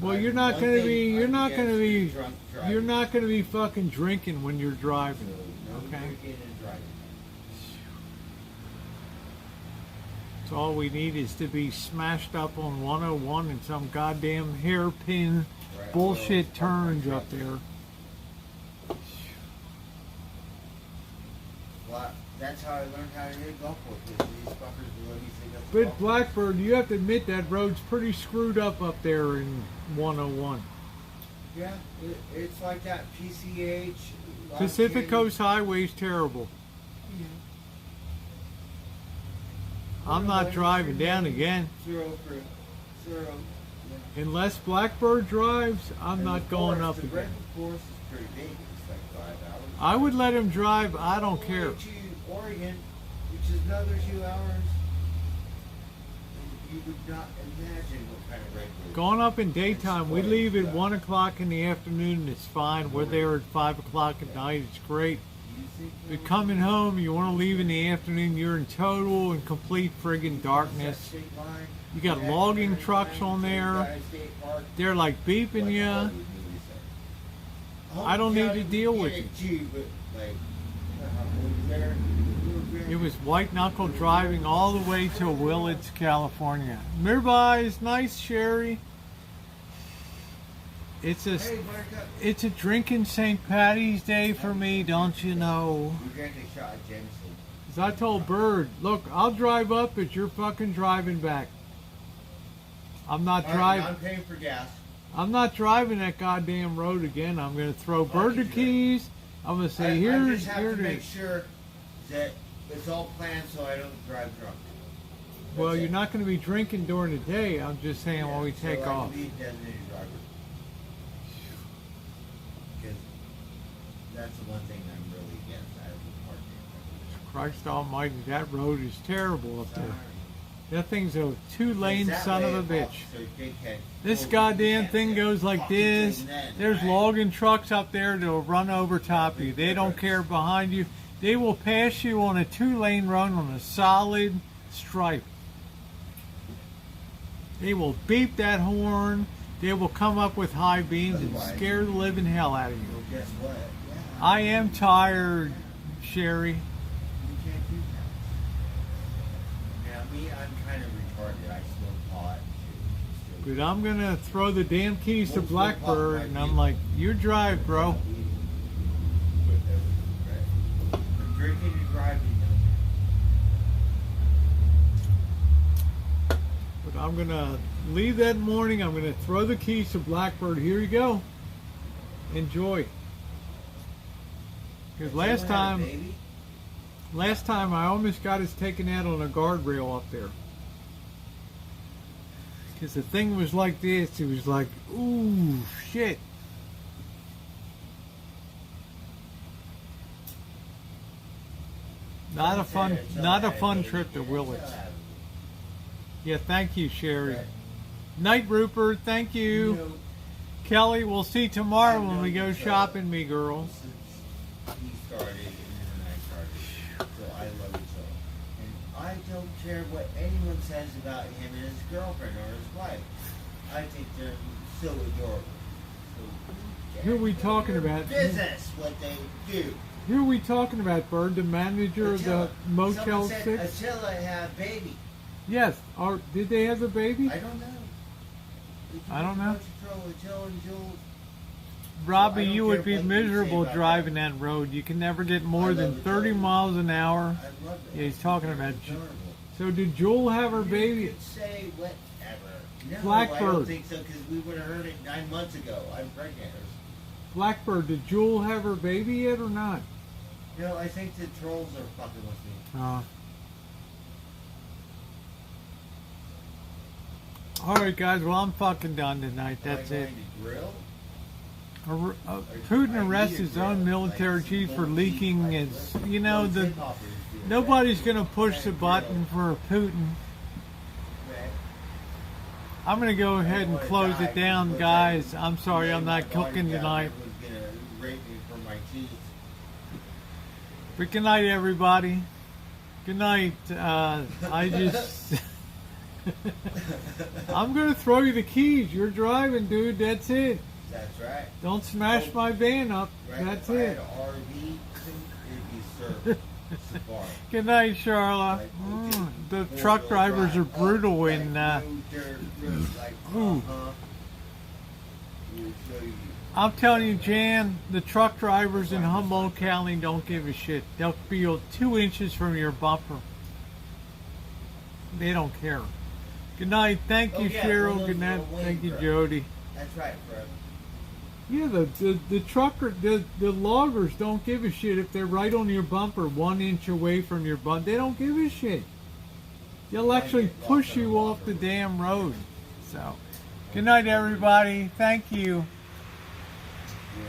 Well, I- you're not one gonna thing be you're I'm not gonna against be is drunk driving. you're not gonna be fucking drinking when you're driving. No Okay. drinking and driving. So all we need is to be smashed up on 101 and some goddamn hairpin Right, bullshit well, turns fuck my up there. Well, that's how I learned how to hit golf course. These fuckers will let me think that's But Blackbird, you have to admit that road's pretty screwed up there in 101. Yeah, it's like that. PCH. Pacific Coast Highway's terrible. I'm not driving down again. 0 for 0. Yeah. Unless Blackbird drives, I'm And not the going forest, up the again. Redwood Forest is pretty big. It's like 5 hours. I would let him drive. I don't All the way care. to Oregon, which is another 2 hours. And you would not imagine what kind of redwood. Going up in daytime, we leave at Yeah. 1 o'clock in the afternoon. It's fine. We're there at 5 o'clock at night. It's great. You think But coming home, you want to leave in the afternoon, you're in total and complete friggin' that darkness. state line, You got yeah, logging there's trucks line, on there. there's state park, They're like beeping like you. Hollywood movies say. I don't need County, to deal we with get it. Too, but like over there, we were very It was white knuckle driving all the way to Willits, California. Nearby is nice, Sherry. It's a Hey, Buttercup. it's a drinking St. Patty's Day for me, don't you know? We drank a shot of Jameson. 'Cause I told Bird, look, I'll drive up, but you're fucking driving back. I'm not All right, driving. I'm paying for gas. I'm not driving that goddamn road again. I'm gonna throw Bird the you do it. keys. I'm gonna say, I here just have it to make is. sure that it's all planned so I don't drive drunk. Well, That's you're it. not gonna be drinking during the day. I'm just saying when we So take I can off. be a designated driver. Because that's the one thing I'm really against. I have Christ Almighty, that road is terrible up a there. parking. That thing's a two-lane That son of way a if bitch. Officer Dickhead This told me goddamn you thing can't goes like fucking this. thing then, There's right? logging trucks up there that'll run over top of you. They don't care behind you. They will pass you on a two-lane run on a solid stripe. They will beep that horn. They will come up with high beams and scare the living hell out of you. Well, guess what? Yeah, I am tired, Sherry. you can't do that. Now, me, I'm kind of retarded. I smoke pot. and shit. But I'm gonna throw the damn keys to Most Blackbird, of and my I'm like, you drive, bro. But drinking and driving, But I'm gonna leave that morning. I'm gonna throw the keys to Blackbird. Here you go. Enjoy. Because last time I almost got us taken out on a guardrail up there. Because the thing was like this. It was like, ooh, shit. Not a fun trip to Willits. Yeah, thank you, Sherry. Night, Rupert. Thank you. Kelly, we'll see tomorrow when we go shopping, me girl. Since he started and then I started, so I love each other. And I don't care what anyone says about him and his girlfriend or his wife. I think they're so adorable. So Who are we talking about? Business, what they do. Who are we talking about, Bird? The manager of the Attila. Motel Someone said 6? Attila had baby. Yes. Did they have a baby? I don't know. I don't know. Attila and Joel. Robbie, I don't you care would be what you say miserable about driving that road. You can never get I more love than it, 30 Joel. miles an hour. I love that. Yeah, he's talking about Adorable. So did Jewel have her You baby? could say whatever. No, I Blackbird. don't think so because we would have heard it 9 months ago. I'm pregnant. Blackbird, did Jewel have her baby yet or not? No, I think the trolls are fucking with me. Alright guys, well I'm fucking done tonight. That's Am I it. going to grill? Putin arrests his own military chief for leaking his, you know, nobody's gonna push the button for Putin. I'm gonna go ahead and close it down, guys. I'm sorry I'm not cooking tonight. But good night, everybody. Good night. I'm gonna throw you the keys. You're driving, dude. That's it. That's right. Don't smash my van up. Right, That's if I it. had an RV, it'd be served. Safari. Good night, Charlotte. The truck drivers are brutal in. I'm telling you, Jan, the truck drivers in Humboldt County don't give a shit. They'll be 2 inches from your bumper. They don't care. Good night. Thank you, Cheryl. Good night. Thank you, Jody. That's right, Fred. Yeah, the trucker, the loggers don't give a shit if they're right on your bumper, 1 inch away from your bumper. They don't give a shit. They'll actually push you off the damn road. So, good night, everybody. Thank you. Yeah.